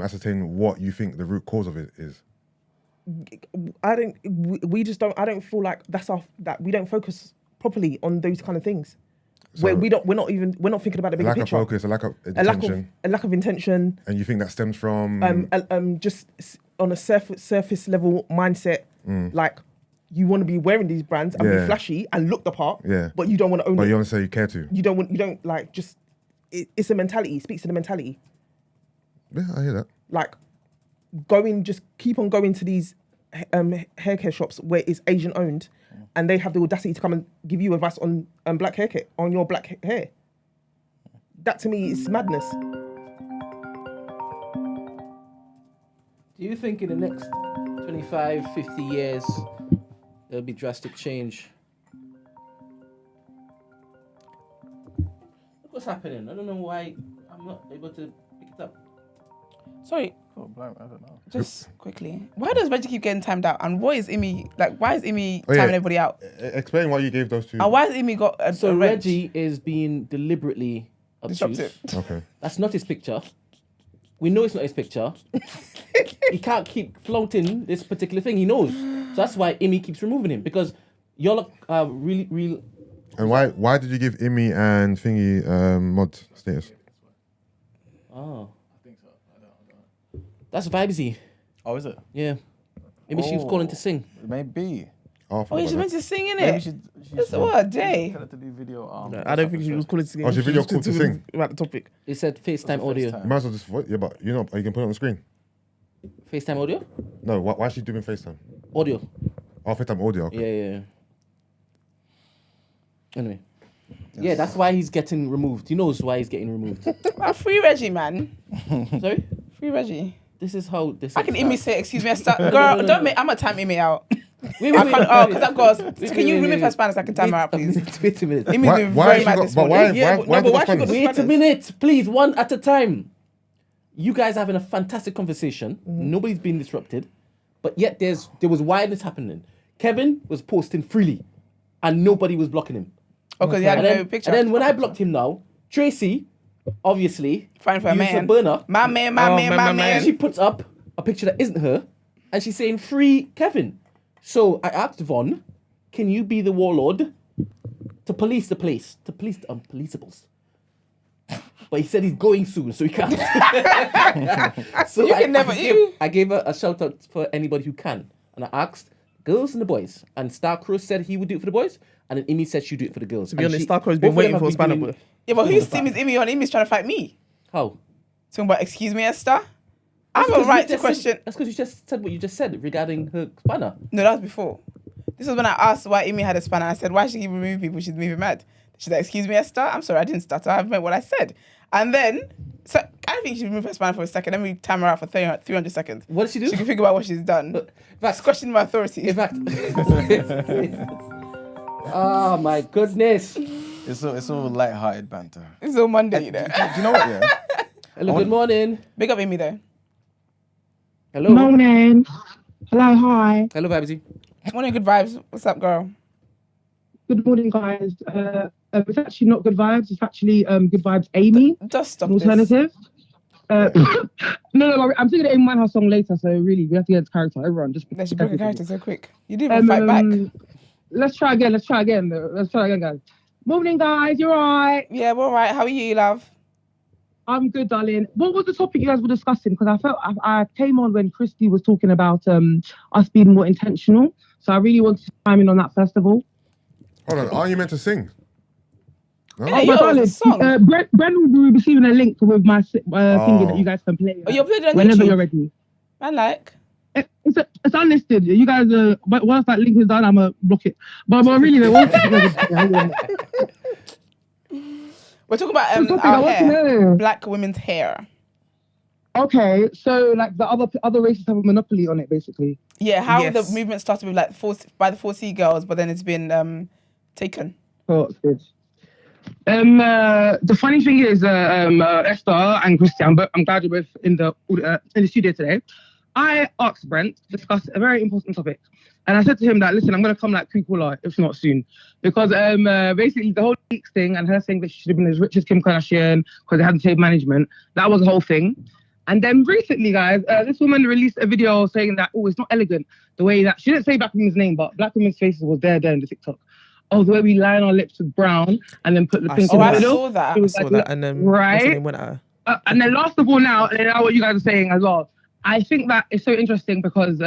ascertain what you think the root cause of it is. I don't feel like that we don't focus properly on those kind of things. So where we're not thinking about the bigger picture. A lack of focus, a lack of intention. A lack of intention. And you think that stems from just on a surface level mindset, like you want to be wearing these brands and be flashy and look the part, but you don't want to own it. But you don't say you care to. You don't like just it's a mentality. It speaks to the mentality. Yeah, I hear that. Like just keep on going to these hair care shops where it's Asian owned, and they have the audacity to come and give you advice on black haircut on your black hair. That to me is madness. Do you think in the next 25, 50 years there'll be drastic change? Look what's happening. I don't know why I'm not able to pick it up. Sorry. Oh, I don't know. Just quickly. Why does Reggie keep getting timed out? And what is Imi, like, why is Imi timing everybody out? Explain why you gave those two. And why has Imi got a So red? Reggie is being deliberately obtuse. Disruptive. Okay. That's not his picture. We know it's not his picture. He can't keep floating this particular thing. He knows. So that's why Imi keeps removing him, because y'all are really. And why did you give Imi and Thingy mod status? Oh. That's Vibesy. Oh, is it? Yeah. Maybe she was calling to sing. Maybe. Oh, She's meant to sing, innit? Maybe she's What a day. tell her to do video. I don't think she was calling to sing. Oh, she video called to sing about the topic. It said FaceTime audio. You might as well just but you know, you can put it on the screen. FaceTime audio? No, why is she doing FaceTime? Audio. Oh, FaceTime audio. Okay. Yeah. Anyway. Yes. Yeah, that's why he's getting removed. He knows why he's getting removed. Free Reggie, man. Sorry? Free Reggie. This is how this. I can Imi say, excuse me, girl, don't make. I'm gonna time Imi out. Wait, because that goes. Can you remove her Spanish? I can time her out, please. Wait a minute. Imi's been very mad this morning. Wait a minute, please, one at a time. You guys are having a fantastic conversation. Nobody's been disrupted, but yet there was wildness happening. Kevin was posting freely, and nobody was blocking him. Oh, because he had no picture. And then when I blocked him now, Tracy, obviously, fine for a man. A burner. My man. She puts up a picture that isn't her, and she's saying free Kevin. So I asked Von, can you be the warlord to police the place, to police the unpoliceables? But he said he's going soon, so he can't. So you can never. I gave her a shout out for anybody who can, and I asked girls and the boys, and Starcross said he would do it for the boys, and then Imi said she'd do it for the girls. To be honest, Starcross been waiting for a spanner boy. Yeah, but whose team is Imi on? Imi's trying to fight me. How? Talking about, excuse me, Esther? I have a right to question. That's because you just said what you just said regarding her spanner. No, that was before. This was when I asked why Imi had a spanner. I said, why should he remove people? She's moving mad. She's like, excuse me, Esther? I'm sorry, I didn't stutter. I meant what I said. And then, so I think she should remove her spanner for a second. Then we time her out for 300 seconds. What did she do? She can think about what she's done. That's questioning my authority. In fact. Oh my goodness. It's all light-hearted banter. It's all Monday, you know. Do you know what, yeah? Hello, good morning. Big up Imi though. Hello. Morning. Hello, hi. Hello, Babsy. Morning, good vibes. What's up, girl? Good morning, guys. It's actually not good vibes. It's actually good vibes. Amy. Just stop alternative. No, I'm taking the Amy Winehouse song later, so really we have to get into character. Everyone, just. Let's break a character so quick. You didn't even fight back. Let's try again, guys. Morning, guys. You're right. Yeah, we're all right. How are you, love? I'm good, darling. What was the topic you guys were discussing? Because I felt I came on when Christy was talking about us being more intentional. So I really wanted to chime in on that first of all. Hold on, aren't you meant to sing? No? Hey, my darling, Bren will be receiving a link with my thingy that you guys can play. Oh, you're playing it on whenever YouTube? You're ready. I like. It's unlisted. You guys but once that link is done, I'm gonna block it. But really, we're talking about our hair, black women's hair. Okay, so like the other races have a monopoly on it, basically. Yeah, how Yes. the movement started with like by the 4C girls, but then it's been taken. Oh, it's good. The funny thing is, Esther and Christian, I'm glad you're both in the studio today. I asked Brent to discuss a very important topic. And I said to him that, listen, I'm going to come like Coup, if not soon. Because basically the whole leaks thing and her saying that she should have been as rich as Kim Kardashian because they hadn't saved management, that was the whole thing. And then recently, guys, this woman released a video saying that, it's not elegant. The way that, she didn't say black women's name, but black women's faces was there in the TikTok. Oh, the way we line our lips with brown and then put the pink in the middle. I saw that. I saw that. And then right. Went at her. And then last of all now, and now what you guys are saying as well, I think that it's so interesting because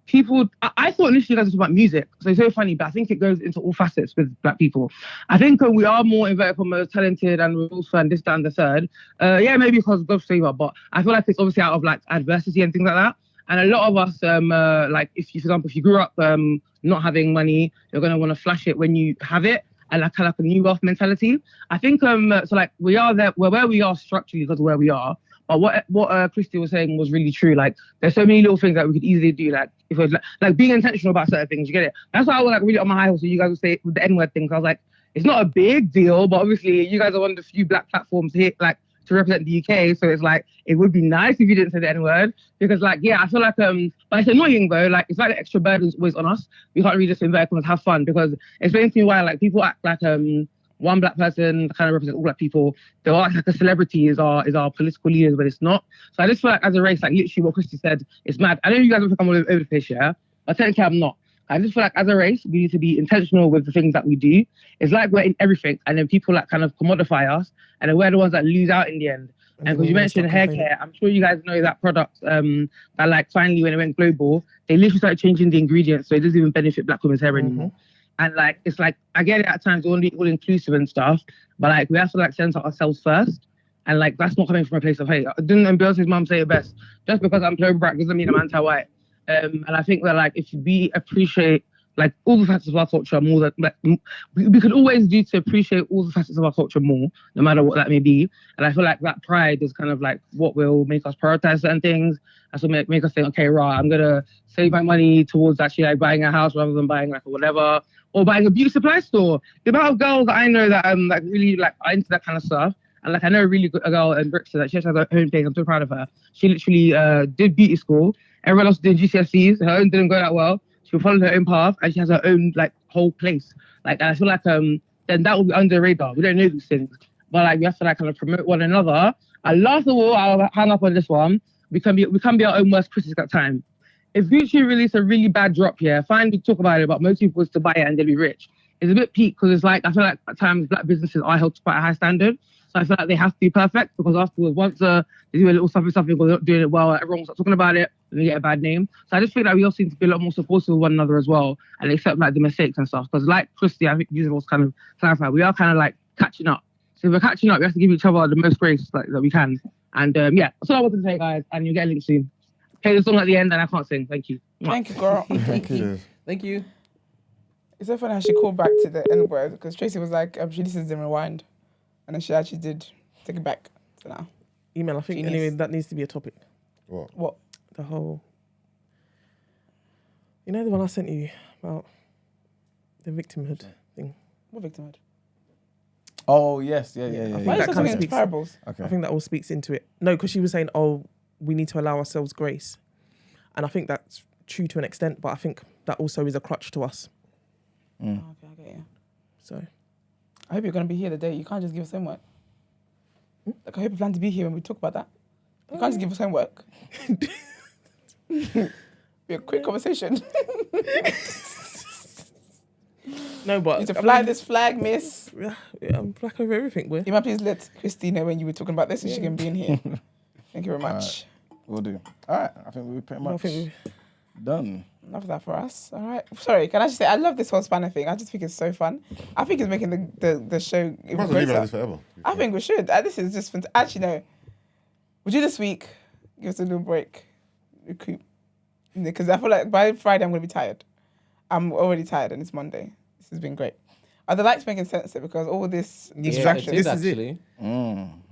people, I thought initially guys was about music, so it's so funny, but I think it goes into all facets with black people. I think we are more inverted commas talented and resourceful and this, that, and the third. Yeah, maybe because God's favor, but I feel like it's obviously out of like adversity and things like that. And a lot of us, like if you, for example, if you grew up not having money, you're gonna want to flash it when you have it, and like kind of like a new wealth mentality. I think so. Like we are there, we're where we are structurally because of where we are. But what Christy was saying was really true. Like, there's so many little things that we could easily do. Like, if it was like being intentional about certain things, you get it. That's why I was like really on my high horse. So you guys would say with the N-word thing. So I was like, it's not a big deal, but obviously you guys are one of the few black platforms here, like to represent the UK. So it's like it would be nice if you didn't say the N-word because, like, yeah, I feel like but it's annoying though. Like, it's like the extra burden's always on us. We can't really just invite and have fun because explain to me why like people act like one black person kind of represents all black people. They're like a celebrity is our political leaders, but it's not. So I just feel like as a race, like literally what Christy said, it's mad. I know you guys will become all over the place, yeah, but technically I'm not. I just feel like as a race, we need to be intentional with the things that we do. It's like we're in everything, and then people like kind of commodify us, and then we're the ones that lose out in the end. And because you mentioned hair care, I'm sure you guys know that product that like finally when it went global, they literally started changing the ingredients so it doesn't even benefit black women's hair anymore. And like, it's like, I get it at times, we want to be all inclusive and stuff, but like, we have to like censor ourselves first. And like, that's not coming from a place of hate. Didn't Beyonce's mum say it best? Just because I'm pro-black doesn't mean I'm anti-white. And I think that like, if we appreciate like all the facets of our culture more than, like, we could always do to appreciate all the facets of our culture more, no matter what that may be. And I feel like that pride is kind of like what will make us prioritize certain things. That's what make us think, okay, right, I'm going to save my money towards actually like buying a house rather than buying like a whatever, or buying a beauty supply store. The amount of girls that I know that like really like are into that kind of stuff. And like I know a really good girl in Brixton that she has her own place. I'm so proud of her. She literally did beauty school. Everyone else did GCSEs. Her own didn't go that well. She followed her own path and she has her own like whole place. Like I feel like then that will be under the radar. We don't know these things, but like we have to like kind of promote one another. And last of all, I'll hang up on this one. We can be our own worst critics at time. If Gucci released a really bad drop here, fine, we talk about it, but most people is to buy it and they'll be rich. It's a bit peak because it's like, I feel like at times black businesses are held to quite a high standard. So I feel like they have to be perfect because afterwards, once they do a little something or they're not doing it well, everyone will start talking about it and they get a bad name. So I just feel like we all seem to be a lot more supportive of one another as well and accept like the mistakes and stuff. Because like Christy, I think you was kind of clarified, we are kind of like catching up. So if we're catching up, we have to give each other the most grace like, that we can. And yeah, that's all I wanted to say, guys. And you'll get a link soon. Play the song at the end and I can't sing. Thank you. Thank you, girl. Thank you. Thank you. It's so funny how she called back to the N-word because Tracy was like, she listens in rewind. And then she actually did take it back to now. Email, I think Genius. anyway, that needs to be a topic. What? The whole, you know the one I sent you about the victimhood thing? What victimhood? Oh, yes. Yeah. Why that are you kind of talking into speaks- parables? Okay. I think that all speaks into it. No, because she was saying, we need to allow ourselves grace. And I think that's true to an extent, but I think that also is a crutch to us. Oh, okay, I get you. So I hope you're going to be here today. You can't just give us homework. Like, I hope you plan to be here when we talk about that. You can't just give us homework. Be a quick conversation. no, but You need to fly this flag, miss. Yeah, I'm black over everything, boy. You might please let Christy know when you were talking about this so she can be in here. Thank you very much. We'll do. All right. I think we're pretty much done. Enough of that for us. All right. Sorry, can I just say, I love this whole spanner thing. I just think it's so fun. I think it's making the show We even might as well leave it greater. like this forever. I think we should. This is just fantastic. Actually, no. We'll do this week. Give us a little break. Recoup. Because I feel like by Friday I'm going to be tired. I'm already tired and it's Monday. This has been great. The light's making sense there because all this distraction. It is This is it. actually.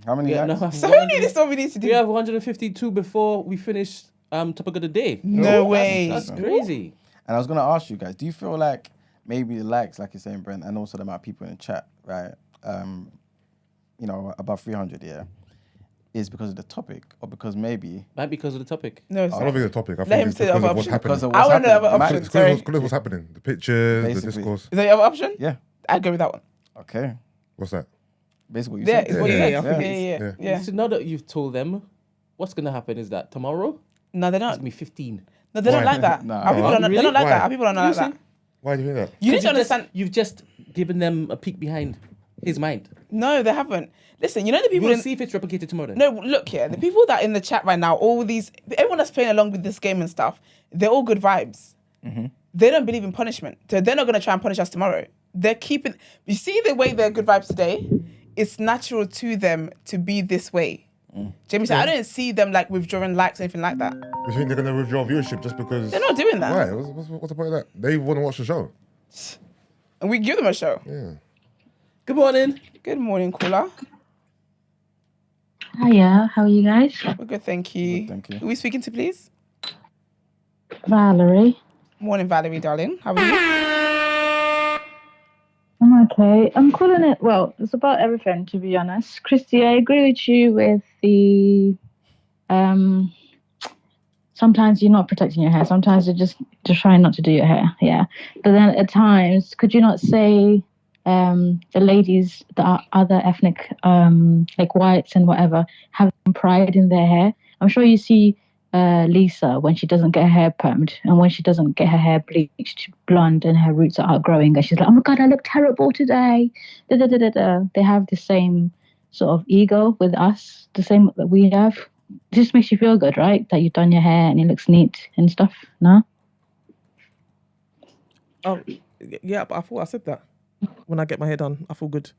How many likes? So who knew this? What we need to do? We have 152 before we finish topic of the day. No way. That's crazy. And I was gonna ask you guys, do you feel like maybe the likes, like you're saying, Brent, and also the amount of people in the chat, right? Above 300, is because of the topic, or because maybe Might be because of the topic. No, I don't think it's a topic. I Let think him it's say the because other of what's option. happening. because of I what's want to know happening. other options. Because of what's happening. The pictures, the Basically. discourse. Is that your other option? Yeah. I'd go with that one. Okay. What's that? Basically what you Yeah, said. it's what you Yeah, said. I think Yeah. So now that you've told them, what's gonna happen is that tomorrow No, they're it's not. gonna be 15. No, they don't Why? like that. Nah. Our people Oh, don't. They really? don't like Why? that. Our people don't like that. Why do you think that? You need to You've just- understand. You've just given them a peek behind his mind. No, they haven't. Listen, you know the people We'll in. see if it's replicated tomorrow. Then. No, look here. The people that are in the chat right now, everyone that's playing along with this game and stuff, they're all good vibes. They don't believe in punishment, so they're not gonna try and punish us tomorrow. They're keeping. You see the way they're good vibes today. It's natural to them to be this way. Jamie said, I don't see them like withdrawing likes or anything like that. You think they're going to withdraw viewership just because? They're not doing that. Why? What's the point of that? They want to watch the show. And we give them a show. Yeah. Good morning. Good morning, caller. Hiya, how are you guys? We're good, thank you. Good, thank you. Who are we speaking to, please? Valerie. Morning, Valerie, darling. How are you? I'm okay. I'm calling it, well, it's about everything, to be honest. Christy, I agree with you with the, sometimes you're not protecting your hair. Sometimes you're just trying not to do your hair, yeah. But then at times, could you not say the ladies that are other ethnic, like whites and whatever, have pride in their hair? I'm sure you see Lisa when she doesn't get her hair permed and when she doesn't get her hair bleached blonde and her roots are outgrowing and she's like, oh my God, I look terrible today. Da, da, da, da, da. They have the same sort of ego with us, the same that we have. It just makes you feel good, right? That you've done your hair and it looks neat and stuff, no? Oh, yeah, but I thought I said that. When I get my hair done, I feel good.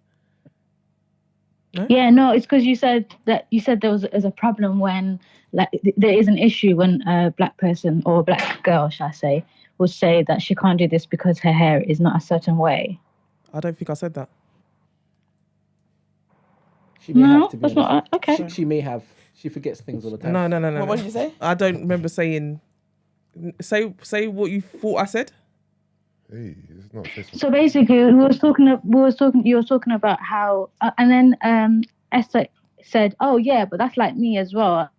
Yeah, no, it's because you said there was a problem when, like, there is an issue when a black person or a black girl, shall I say, will say that she can't do this because her hair is not a certain way. I don't think I said that. She may No, have to be that's honest. not okay. She may have. She forgets things all the time. No. What did you say? I don't remember saying. Say what you thought I said. Hey, it's not Facebook. So basically, you were talking about how, and then Esther said, "Oh yeah, but that's like me as well.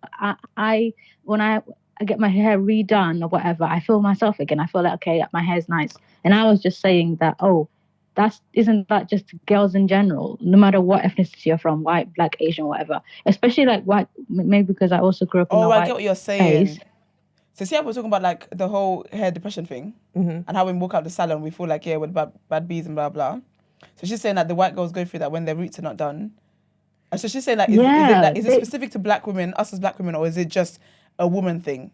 I when I get my hair redone or whatever, I feel myself again. I feel like okay, my hair's nice." And I was just saying that, isn't that just girls in general, no matter what ethnicity you're from, white, black, Asian, whatever. Especially like white, maybe because I also grew up in a Oh, white I get what you're saying. place. So see how we're talking about like the whole hair depression thing and how when we walk out the salon we feel like with bad bees and blah blah. So she's saying that the white girls go through that when their roots are not done. And so she's saying like, is it specific to black women, us as black women, or is it just a woman thing?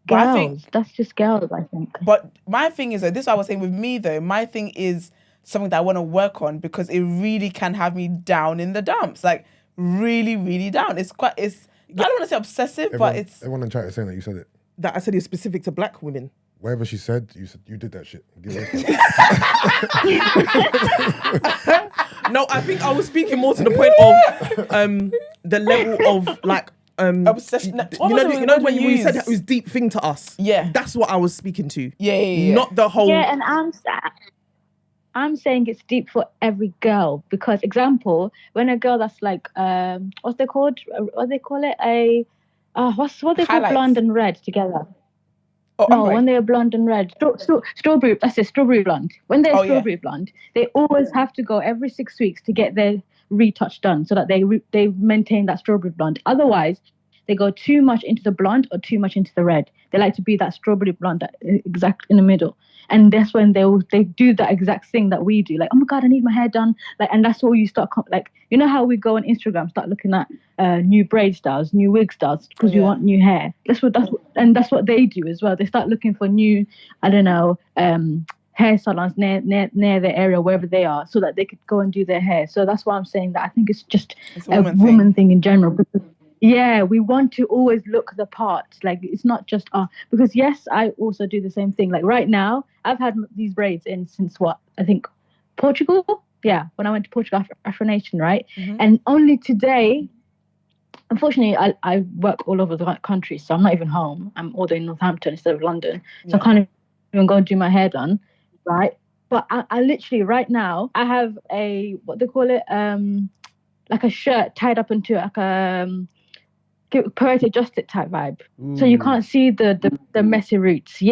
Girls, that's just girls, I think. But my thing is, though, this is what I was saying with me though, my thing is something that I want to work on because it really can have me down in the dumps. Like really, really down. I don't want to say obsessive, but it's... Everyone in chat is saying that you said it. That I said is specific to black women. Whatever she said, you did that shit. No, I think I was speaking more to the point of the level of like obsession. You know when you said it was deep thing to us. Yeah, that's what I was speaking to. Yeah. Not the whole. Yeah, and I'm saying it's deep for every girl because, example, when a girl that's like what's they called? What they call it? What they call blonde and red together. Oh, no, when they are blonde and red, strawberry. That's it, strawberry blonde. When they're strawberry blonde, they always have to go every 6 weeks to get their retouch done, so that they maintain that strawberry blonde. Otherwise, they go too much into the blonde or too much into the red. They like to be that strawberry blonde, exact in the middle. And that's when they do that exact thing that we do. Like, oh my God, I need my hair done. Like, and that's all you start like. You know how we go on Instagram, start looking at new braid styles, new wig styles, because we want new hair. That's what they do as well. They start looking for new, I don't know, hair salons near their area, wherever they are, so that they could go and do their hair. So that's why I'm saying that I think it's just a woman thing in general. Because, yeah, we want to always look the part. Like, it's not just because yes, I also do the same thing. Like right now, I've had these braids in since what? I think Portugal, when I went to Portugal Afro Nation, right? And only today, unfortunately, I work all over the country, so I'm not even home. I'm all in Northampton instead of London, so I can't even go and do my hair done, right? But I literally right now I have a what they call it, like a shirt tied up into like a poetic justice type vibe. So you can't see the messy roots,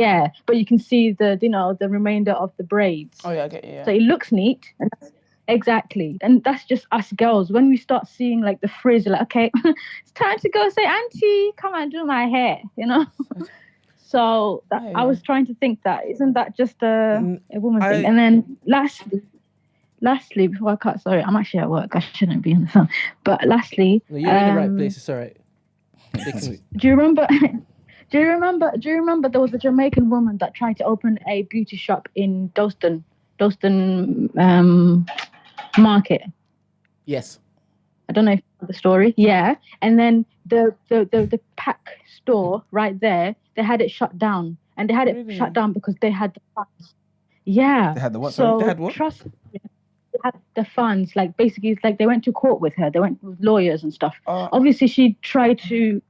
but you can see the the remainder of the braids. Oh yeah, I get you. Yeah. So it looks neat. Exactly. And that's just us girls. When we start seeing like the frizz, like, okay, it's time to go say, Auntie, come and do my hair, So I was trying to think that, isn't that just a woman thing? And then lastly, before I cut, sorry, I'm actually at work. I shouldn't be on the phone. But lastly... No, you're in the right place. It's all right. Do you remember... Do you remember there was a Jamaican woman that tried to open a beauty shop in Dalston Market? Yes. I don't know if you know the story. Yeah. And then the pack store right there, they had it shut down. And they had it shut down because they had the funds. Yeah. They had the what? So They had what? Trust me, they had the funds. Like basically, it's like they went to court with her. They went with lawyers and stuff. Obviously, she tried to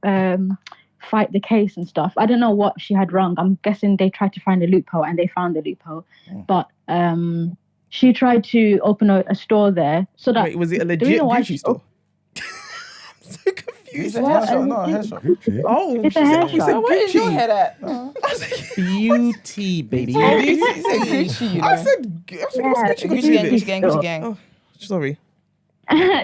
fight the case and stuff. I don't know what she had wrong. I'm guessing they tried to find a loophole and they found the loophole. But she tried to open a store there. So that Wait, was it a legit beauty store? I'm so confused. It's a hair shop, not a hair shop. Oh, it's a hair shop. So where is your head at? Beauty, baby. I said Gucci gang. Oh, sorry.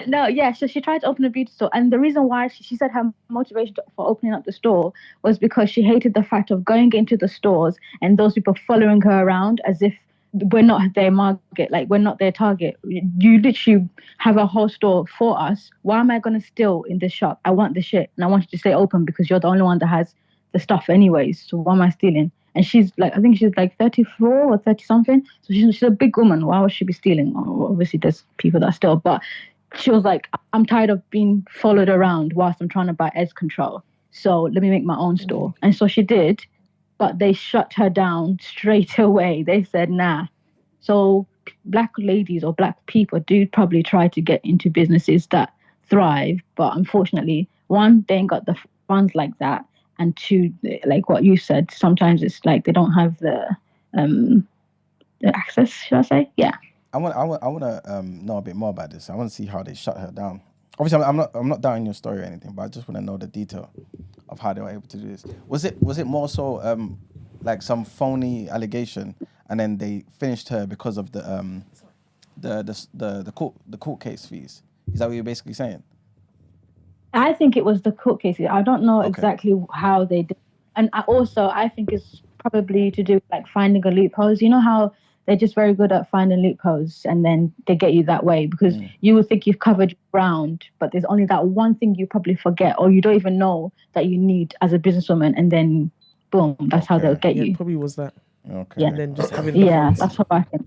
No, yeah. So she tried to open a beauty store, and the reason why she said her motivation for opening up the store was because she hated the fact of going into the stores and those people following her around as if we're not their market, like we're not their target. You literally have a whole store for us. Why am I going to steal in this shop? I want the shit, and I want you to stay open because you're the only one that has the stuff anyways. So why am I stealing? And she's like, I think she's like 34 or 30 something. So she's a big woman. Why would she be stealing? Obviously, there's people that steal, but she was like, I'm tired of being followed around whilst I'm trying to buy edge control. So let me make my own store. And so she did, but they shut her down straight away. They said, nah. So black ladies or black people do probably try to get into businesses that thrive. But unfortunately, one, they ain't got the funds like that. And two, like what you said, sometimes it's like they don't have the access, should I say? Yeah. I want to know a bit more about this. I want to see how they shut her down. Obviously, I'm not doubting your story or anything, but I just want to know the detail of how they were able to do this. Was it more so like some phony allegation, and then they finished her because of the court case fees? Is that what you're basically saying? I think it was the court cases. I don't know exactly how they did, and I think it's probably to do with like finding a loophole. You know how they're just very good at finding loopholes, and then they get you that way because you would think you've covered ground, but there's only that one thing you probably forget or you don't even know that you need as a businesswoman, and then boom, that's how they'll get you. It probably was that. Okay. Yeah. And then just having the funds. That's what I think.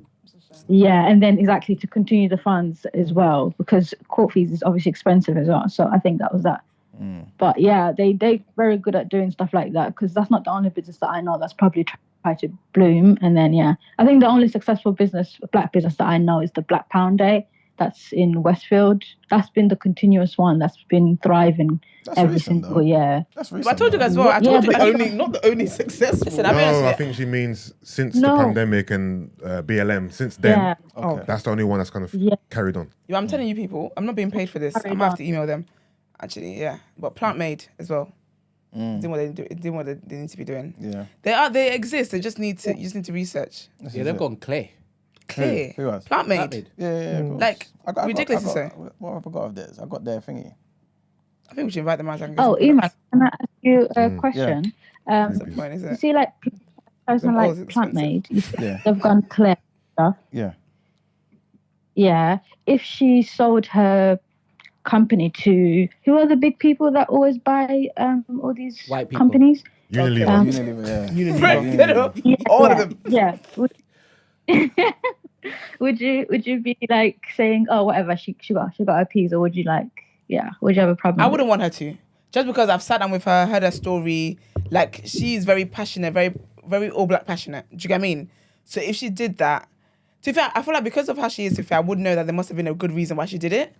Yeah, and then exactly to continue the funds as well, because court fees is obviously expensive as well. So I think that was that. But yeah, they very good at doing stuff like that, because that's not the only business that I know that's probably tried to bloom. And then I think the only successful black business that I know is the Black Pound Day. That's in Westfield. That's been the continuous one that's been thriving every single year. That's recent. But I told you guys as well. I told you Not the only successful. Listen, I think she means since the pandemic and BLM. Since then, that's the only one that's kind of carried on. Yeah, I'm telling you people, I'm not being paid for this. I might have to email them. Actually, yeah. But Plant Made as well. Doing what they need to be doing. Yeah. They exist. They just need to research. Yeah, they've gone clear. Clear. Who else? Plant Made. Yeah. Like ridiculous to say. What I forgot of this? I got their thingy. I think we should invite them out. Iman, can I ask you a question? What's the point, is it? You see, like person like Plant Made, they've gone clear stuff. Yeah. Yeah. If she sold her company to who are the big people that always buy all these white people. Companies? Unilever. All of them. Yeah. Would you be like saying, oh, whatever, she got her piece, or would you would you have a problem? I wouldn't want her to, just because I've sat down with her, heard her story. Like, she's very passionate, very very all black passionate. Do you get what I mean? So if she did that, To be fair, I feel like because of how she is, to be fair, I would know that there must have been a good reason why she did it.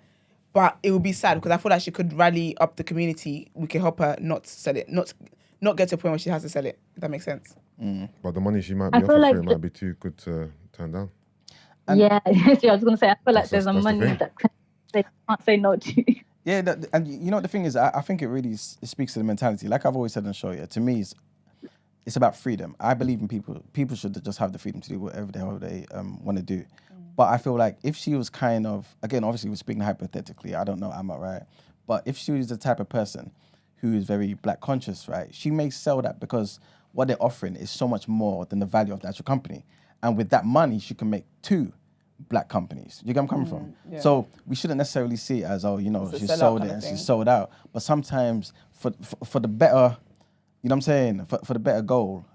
But it would be sad because I feel like she could rally up the community. We could help her not sell it, not get to a point where she has to sell it. If that makes sense. But the money she might be offered for it might be too good to turn down. Yeah, I was going to say, I feel like there's a that's money the that they can't say no to. Yeah, and you know what the thing is, I think it really speaks to the mentality. Like I've always said on the show, to me, it's about freedom. I believe in people. People should just have the freedom to do whatever the hell they want to do. But I feel like if she was kind of, again, obviously we're speaking hypothetically, I don't know, I'm not right. But if she was the type of person who is very black conscious, right, she may sell that because what they're offering is so much more than the value of the actual company. And with that money, she can make 2 black companies. You get where I'm coming from? Yeah. So we shouldn't necessarily see it as, she sold it and she sold out. But sometimes for the better, you know what I'm saying, for the better goal,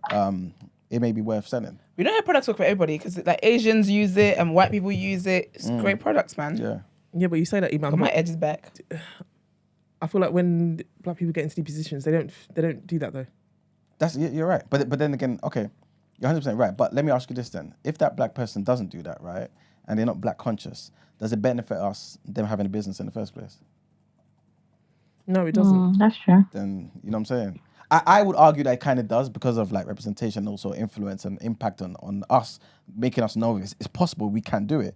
it may be worth selling. We don't have products work for everybody because like Asians use it and white people use it. It's great products, man. Yeah. Yeah, but you say that, Iman. Got my edges back. I feel like when black people get into these positions, they don't do that though. You're right. But then again, okay, you're 100% right. But let me ask you this then. If that black person doesn't do that, right, and they're not black conscious, does it benefit us, them having a business in the first place? No, it doesn't. That's true. Then, you know what I'm saying? I would argue that it kind of does because of like representation, also influence and impact on us, making us know it's possible we can do it.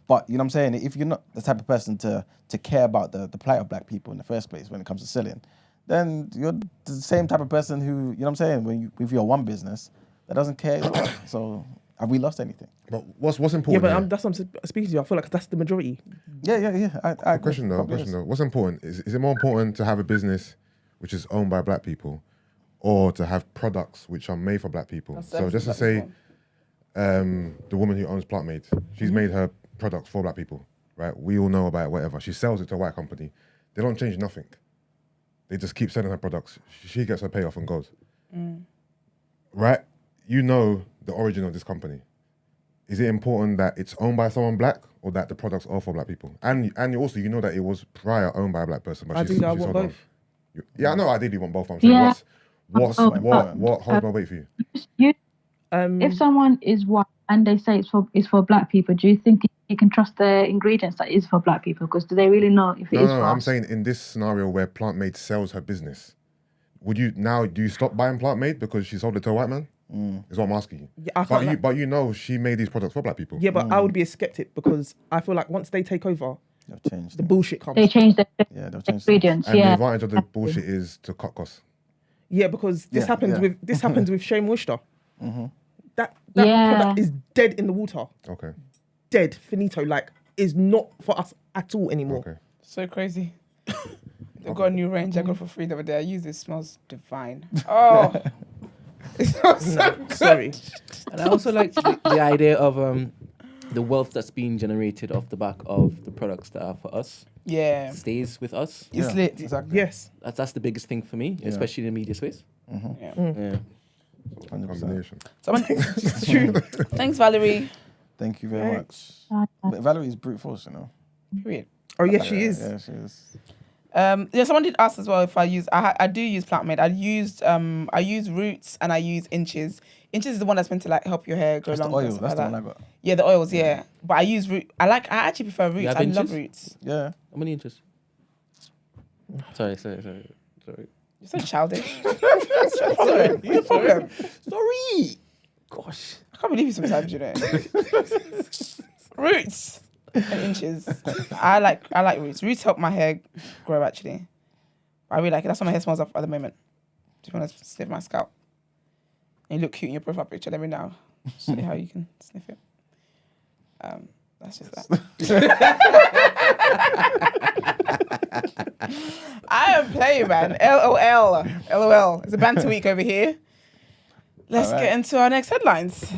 But you know what I'm saying? If you're not the type of person to care about the plight of black people in the first place when it comes to selling, then you're the same type of person who, you know what I'm saying, if you're one business that doesn't care. So have we lost anything? But what's important? Yeah, but that's what I'm speaking to you. I feel like that's the majority. Yeah. Question though. What's important? Is it more important to have a business which is owned by black people, or to have products which are made for black people? So just to say, the woman who owns Plant Made, she's made her products for black people, right? We all know about it, whatever. She sells it to a white company. They don't change nothing. They just keep selling her products. She gets her payoff and goes. Right? You know the origin of this company. Is it important that it's owned by someone black or that the products are for black people? And also, you know that it was prior owned by a black person. But I want both. Yeah, I know ideally you want both. I'm saying what holds my weight for you? If someone is white and they say it's for black people, do you think you can trust the ingredients that is for black people? Because do they really know if it is for I'm us? saying in this scenario where Plant Made sells her business, do you stop buying Plant Made because she sold it to a white man? Is what I'm asking you. Yeah, but you know she made these products for black people. Yeah, but I would be a skeptic because I feel like once they take over, they'll change the bullshit comes. They change the they'll change ingredients. And the advantage of the bullshit is to cut costs. Yeah, because this happens with Shea Moisture. That Yeah. product is dead in the water. Okay. Dead, finito. Like, is not for us at all anymore. Okay. So crazy. They've got a new range I got for free the other day. I use it. Smells divine. Oh, it smells so good. Sorry. And I also like the idea of the wealth that's being generated off the back of the products that are for us. Yeah. Stays with us. It's lit. Exactly. Yes. That's the biggest thing for me, especially in the media space. Yeah. Yeah. 100%. It's true. Thanks, Valerie. Thank you very much. But Valerie is brute force, you know. Period. Oh, yes, she is. Yeah, she is. Someone did ask as well if I do use Plant Made. I use Roots and I use Inches. Inches is the one that's meant to like help your hair grow That's the longer. oil. That's the one I got. Yeah, the oils. Yeah, but I use Root. I actually prefer Roots. have I Inches? love Roots. Yeah. How many inches? Sorry. You're so childish. What's your problem? Your problem. Sorry. Gosh. I can't believe you sometimes, you know. Roots and Inches. I like Roots. Roots help my hair grow actually. I really like it. That's what my hair smells of at the moment. Do you want to sniff my scalp? And you look cute in your profile picture. Let me know. Show you how you can sniff it. That's just that. I am playing, man. LOL. LOL. It's a banter week over here. Let's get into our next headlines.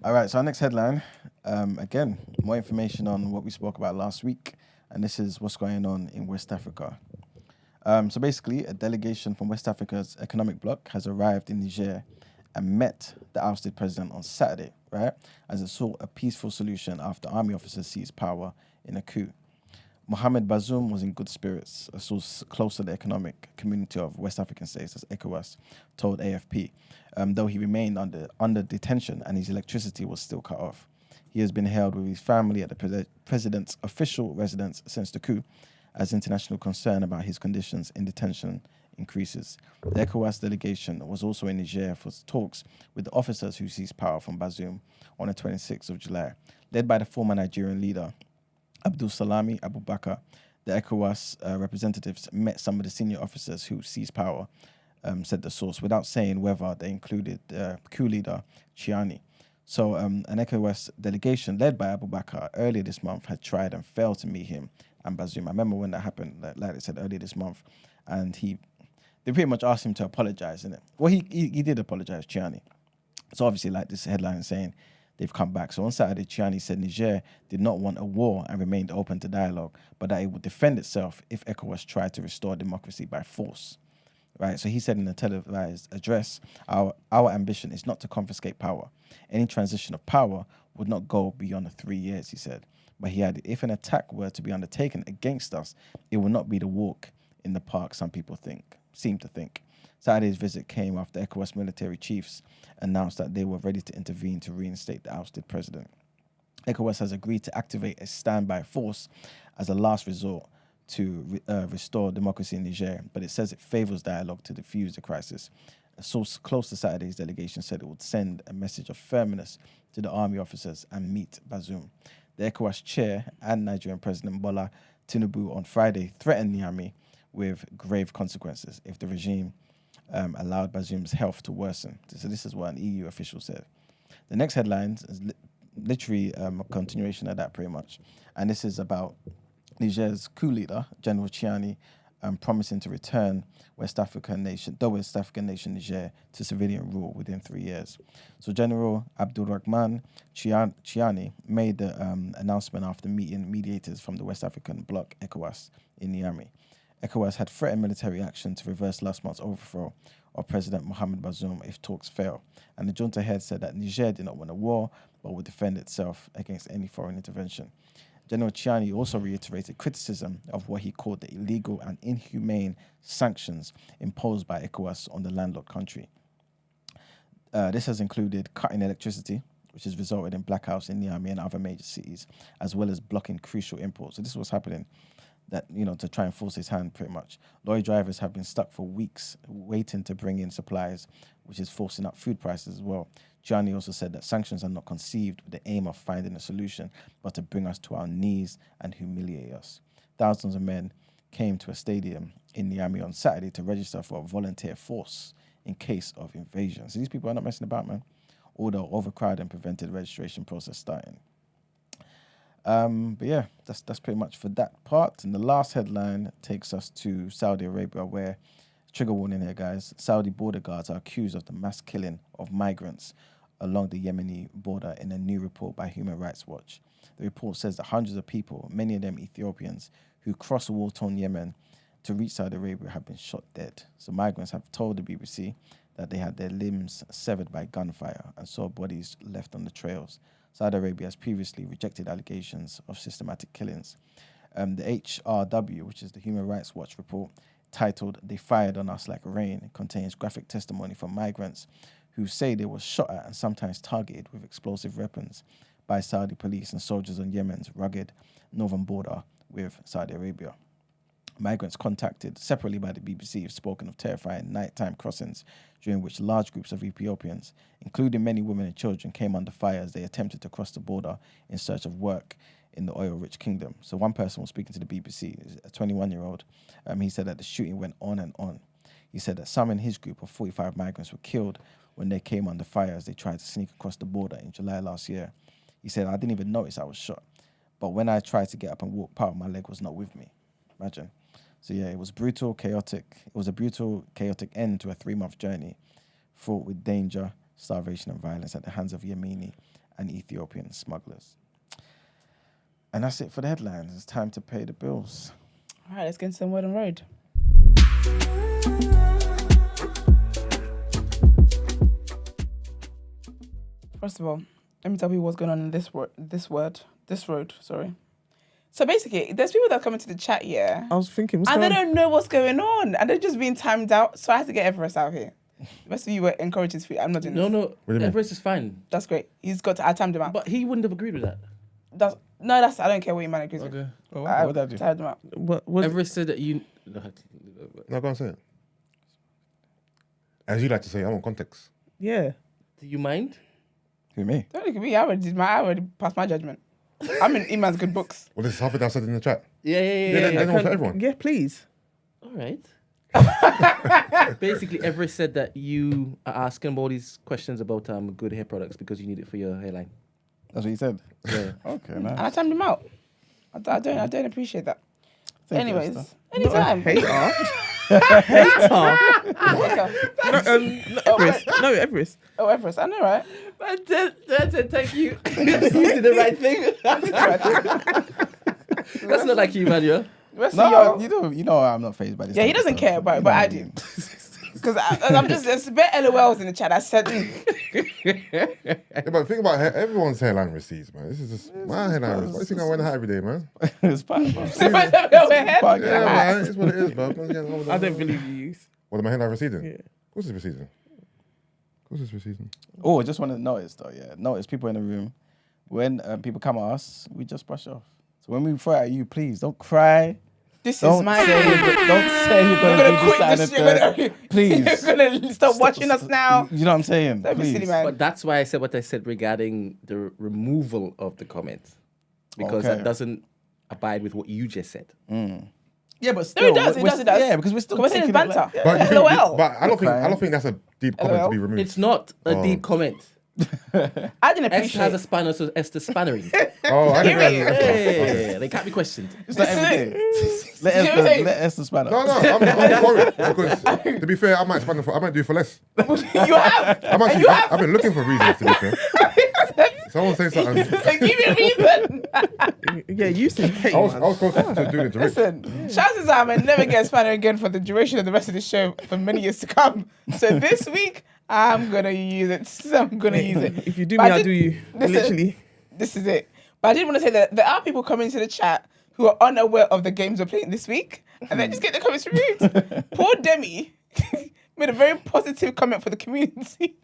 All right, so our next headline, again, more information on what we spoke about last week, and this is what's going on in West Africa. So basically, a delegation from West Africa's economic bloc has arrived in Niger and met the ousted president on Saturday, right, as it sought a peaceful solution after army officers seized power in a coup. Mohamed Bazoum was in good spirits. A source close to the economic community of West African states, as ECOWAS, told AFP, though he remained under detention and his electricity was still cut off. He has been held with his family at the president's official residence since the coup, as international concern about his conditions in detention increases. The ECOWAS delegation was also in Niger for talks with the officers who seized power from Bazoum on the 26th of July. Led by the former Nigerian leader, Abdul Salami Abubakar, the ECOWAS representatives met some of the senior officers who seized power, said the source, without saying whether they included coup leader Tchiani. So an ECOWAS delegation led by Abubakar earlier this month had tried and failed to meet him and Bazoum. I remember when that happened, like I said, earlier this month, and they pretty much asked him to apologize, innit? Well, he did apologize, Tchiani. So obviously, like this headline saying, they've come back. So on Saturday, Tchiani said Niger did not want a war and remained open to dialogue, but that it would defend itself if ECOWAS tried to restore democracy by force. Right? So he said in a televised address, our ambition is not to confiscate power. Any transition of power would not go beyond the 3 years, he said. But he added, if an attack were to be undertaken against us, it will not be the walk in the park some people seem to think. Saturday's visit came after ECOWAS military chiefs announced that they were ready to intervene to reinstate the ousted president. ECOWAS has agreed to activate a standby force as a last resort to restore democracy in Niger, but it says it favors dialogue to defuse the crisis. A source close to Saturday's delegation said it would send a message of firmness to the army officers and meet Bazoum. The ECOWAS chair and Nigerian President Bola Tinubu on Friday threatened Niamey with grave consequences if the regime allowed Bazoum's health to worsen. So this is what an EU official said. The next headline is literally a continuation of that pretty much. And this is about Niger's coup leader, General Tchiani, promising to return the West African nation Niger to civilian rule within 3 years. So General Abdulrahman Tchiani made the announcement after meeting mediators from the West African Bloc, ECOWAS, in Niamey. ECOWAS had threatened military action to reverse last month's overthrow of President Mohamed Bazoum if talks fail. And the junta head said that Niger did not want a war, but would defend itself against any foreign intervention. General Tchiani also reiterated criticism of what he called the illegal and inhumane sanctions imposed by ECOWAS on the landlocked country. This has included cutting electricity, which has resulted in blackouts in Niamey and other major cities, as well as blocking crucial imports. So this was happening to try and force his hand pretty much. Lorry drivers have been stuck for weeks waiting to bring in supplies, which is forcing up food prices as well. Tchiani also said that sanctions are not conceived with the aim of finding a solution, but to bring us to our knees and humiliate us. Thousands of men came to a stadium in Niamey on Saturday to register for a volunteer force in case of invasion. So these people are not messing about, man. Although overcrowding prevented the registration process starting. But yeah, that's pretty much for that part. And the last headline takes us to Saudi Arabia, where, trigger warning here, guys, Saudi border guards are accused of the mass killing of migrants along the Yemeni border in a new report by Human Rights Watch. The report says that hundreds of people, many of them Ethiopians, who crossed war-torn Yemen to reach Saudi Arabia have been shot dead. So migrants have told the BBC that they had their limbs severed by gunfire and saw bodies left on the trails. Saudi Arabia has previously rejected allegations of systematic killings. The HRW, which is the Human Rights Watch report, titled "They Fired on Us Like Rain," contains graphic testimony from migrants who say they were shot at and sometimes targeted with explosive weapons by Saudi police and soldiers on Yemen's rugged northern border with Saudi Arabia. Migrants contacted separately by the BBC have spoken of terrifying nighttime crossings during which large groups of Ethiopians, including many women and children, came under fire as they attempted to cross the border in search of work in the oil-rich kingdom. So one person was speaking to the BBC, a 21-year-old. He said that the shooting went on and on. He said that some in his group of 45 migrants were killed when they came under fire as they tried to sneak across the border in July last year. He said, "I didn't even notice I was shot. But when I tried to get up and walk past, my leg was not with me." Imagine. So yeah, it was brutal, chaotic. It was a brutal, chaotic end to a 3-month journey fraught with danger, starvation and violence at the hands of Yemeni and Ethiopian smugglers. And that's it for the headlines. It's time to pay the bills. All right, let's get into some word on road. First of all, let me tell you what's going on in this road. So basically, there's people that come into the chat, yeah. I was thinking, and they don't know what's going on. And they're just being timed out. So I had to get Everest out here. The rest of you were encouraging speech. I'm not doing this. No, Everest is fine. That's great. I timed him out. But he wouldn't have agreed with that. I don't care what your man agrees with. Okay. What did I do? Timed him out. What? Everest said that you... No, go on, say it. As you like to say, I want context. Yeah. Do you mind? Who, me? Don't look at me. I already passed my judgment. I'm in Iman's good books. Well, this is something I said in the chat. Yeah. Then for everyone. Yeah, please. All right. Basically, Everest said that you are asking all these questions about good hair products because you need it for your hairline. That's what you said? Yeah. Okay, And nice. I timed him out. I don't appreciate that. Thank you, Anyways, Esther. anytime. Hater. Everest. No, Everest. Oh, Everest. I know, right? Thank you. You did the right thing. That's not like you, man, yeah? No, you know I'm not fazed by this. Yeah, he type of doesn't stuff. care, but I do. Because I'm just, there's a bit LOLs in the chat. I said, Yeah, but think about everyone's hairline recedes, man. This is just my hairline recedes. Why do you think I wear the hat every day, man? It's fine, bro. Yeah, man. It's what it is, bro. I don't believe you. What, my hairline receding? Yeah. Of course it's receding. Of course it's receding. Oh, I just want to notice though, notice people in the room. When people come at us, we just brush off. So when we throw it at you, please don't cry. This Don't is my say don't say you're We're gonna gonna do quit this this and shit. that. Please. You're gonna stop watching us now. You know what I'm saying? Don't be Please. silly, man. But that's why I said what I said regarding the removal of the comment. Because Okay. that doesn't abide with what you just said. Yeah, but still, it does. Yeah, because we're still Because we're saying taking it's it like- banter. But, you think, LOL. but I don't Okay. think that's a deep comment to be removed. It's not a deep comment. I didn't Esther appreciate has a it. spanner, so Esther's spannering. Oh, I didn't Give realize me- Yeah, they can't be questioned. It's not every day. Let You know what I'm saying? Esther span up. No, I'm for it because to be fair, I might do it for less. You have. I've been looking for reasons to be fair. Someone say something. So give me a reason. Yeah, you said hate, I was man. close to doing it to Rich. Listen, chances are I may never get Spanner again for the duration of the rest of the show for many years to come. So this week, I'm going to use it. I'm going to use it. If you do But me, I I did- do you. listen, Literally. This is it. But I did want to say that there are people coming to the chat who are unaware of the games we're playing this week, and they just get the comments removed. Poor Demi made a very positive comment for the community.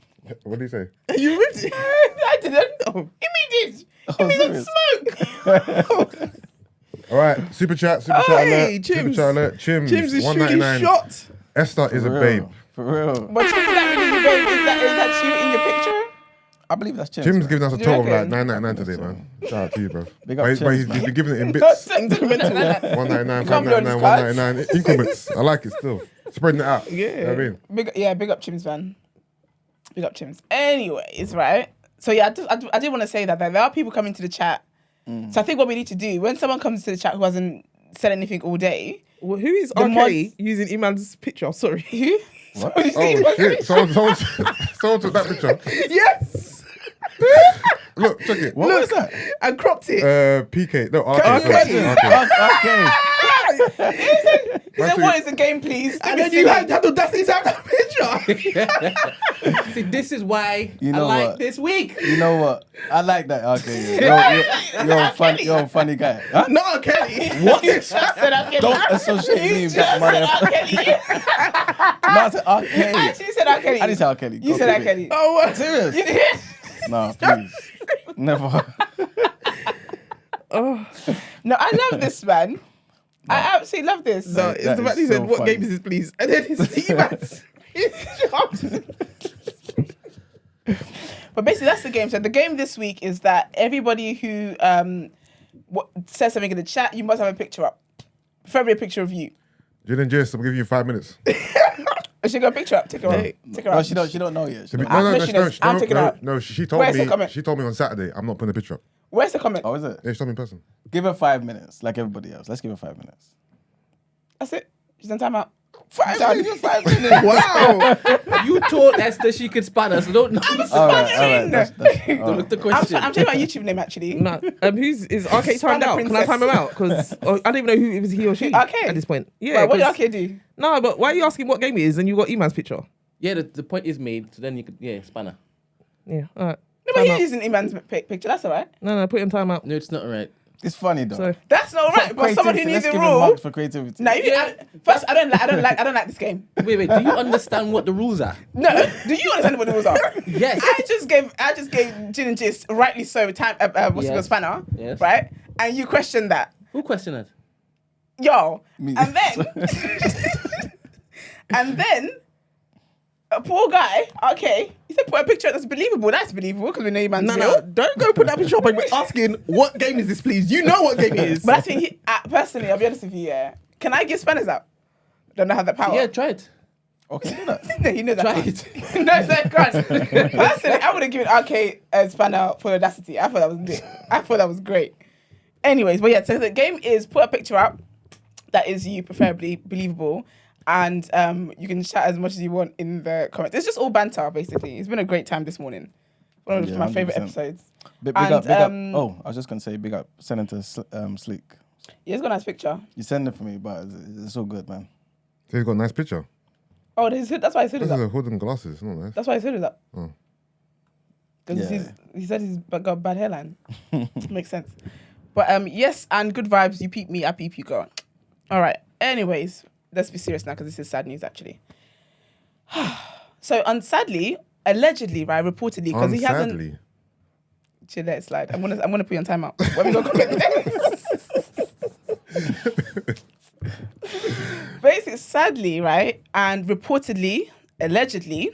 What did he say? You ripped it. I didn't. Oh. He did. Oh, He made smoke. All right, super chat Hey, alert, super Chims. chat alert. Chims, Jim's is shooting $1.99. shot. Esther is a For babe. real. For real. But Chim's that really babe. Is that you in your picture? I believe that's Chims. Tim's man. giving us a You total of like reckon? $9.99 today, man. Shout out to you, bro. Big up But he's Chims, been giving it in bits. Incremental. $1.99, Can't be on this $5.99, card. $1.99 increments. I like it still. Spreading it out. Yeah. You know what I mean? Big up Chim's, man. Big up Chim's. Anyways, right. So yeah, I did want to say that there are people coming to the chat. So I think what we need to do when someone comes to the chat who hasn't said anything all day. Well, who is The R. mods- Kelly using Iman's picture? Sorry. Who? What? Oh shit! Someone took that picture. Yes. Look, check it. What was that? And cropped it. PK. No, RK. Okay. sorry, RK. He said, "What is the game, please?" And then you had the audacity to have that picture. See, this is why You know I like what? this week. You know what? I like that. Okay. You're a funny guy. Huh? Not R. Kelly. What? I said, "Okay." Don't associate me with that motherfucker. Not to R. I Kelly. actually said R. Kelly. I didn't say R. Kelly. You Go said R. keep it. Kelly. Oh, what? Serious? You did. No, please. Never. No, I love this, man. I absolutely love this. No, it's That the fact is he said, so "What funny. game is this, please?" And then it's Iman's. But basically, that's the game. So the game this week is that everybody who says something in the chat, you must have a picture up. Preferably a picture of you. Jill and Jess, I'm giving you 5 minutes. Oh, she got a picture up. Take her Hey. up. Take her No, up. she don't know yet. She No, don't know. I'm taking it out. no. She told Where's the me. comment? She told me on Saturday. I'm not putting a picture up. Where's the comment? Oh, is it? Yeah, she told me in person. Give her 5 minutes, like everybody else. Let's give her 5 minutes. That's it. She's on timeout. 5 minutes. 5 minutes. Wow. You told Esther she could span us. Don't know. All right. That's, Don't look the I'm question. changing my YouTube name actually. No, is RK timed Spanner out? Can I time him princess. out? Because I don't even know who it was, he or she RK? at this point. Yeah. Right, what did 'cause- RK do? No, but why are you asking what game it is and you got Iman's picture? Yeah, the point is made. So then you could, spanner. Yeah. All right. No, but Time he's out. using Iman's picture. That's all right. No, put him time out. No, it's not all right. It's funny though. So That's not right. But someone who needs Let's a give him rule. marks for creativity. No, first, I don't like this game. Wait. Do you understand what the rules are? No, do you understand what the rules are? Yes. I just gave Gin and Gist, rightly so, time. What's it called, spanner, Yes. right? And you questioned that, Who questioned it? yo, Me. and then, and then, a poor guy. Okay, he said put a picture that's believable. That's believable because we know your man's no, real. don't go put that picture up and be asking what game is this, please. You know what game it is. But I think personally, I'll be honest with you. Yeah, can I give spanners out? Don't know how that power. Yeah, try it. Okay, do that. No, you know that. Try part. it. No, it's not correct. Personally, I would have given RK a spanner for Audacity. I thought that was lit. I thought that was great. Anyways, but yeah, so the game is put a picture up that is you, preferably believable, and you can chat as much as you want in the comments. It's just all banter, basically. It's been a great time this morning. One of my favorite 100%. episodes. Big up. Oh, I was just gonna say big up. Send it to Sleek. Yeah, it's got a nice picture. You send it for me, but it's all good, man. So he's got a nice picture. Oh, that's why his hood is This is up. a hood and glasses. Not nice. That's why his hood is up. Oh. Because Yeah. he said he's got a bad hairline. Makes sense. But yes, and good vibes. You peep me, I peep you, girl. All right. Anyways, let's be serious now because this is sad news, actually. So, sadly, allegedly, right, reportedly, because he hasn't. Sadly. Chill, let it slide. I'm gonna put you on timeout. When we go comment this. Basically, sadly, right, and reportedly, allegedly,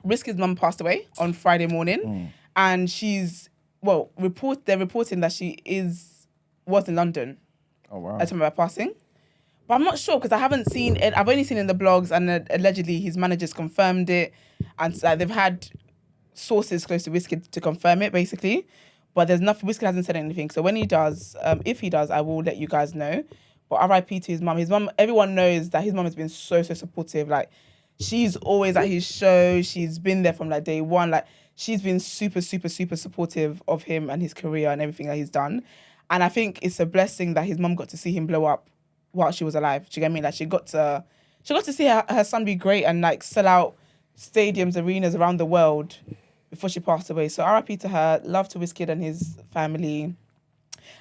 Wizkid's mum passed away on Friday morning, and they're reporting that she was in London Oh wow. at the time of her passing. But I'm not sure because I haven't seen it. I've only seen it in the blogs, and allegedly his managers confirmed it, and they've had sources close to Wizkid to confirm it, basically. But there's nothing. Wizkid hasn't said anything. So when he does, if he does, I will let you guys know. But RIP to his mum. His mum. Everyone knows that his mum has been so supportive. Like, she's always at his show. She's been there from like day one. Like, she's been super supportive of him and his career and everything that he's done. And I think it's a blessing that his mum got to see him blow up while she was alive. Do you get me? Like, she got to see her son be great and like sell out stadiums, arenas around the world before she passed away. So RIP to her. Love to Wizkid and his family.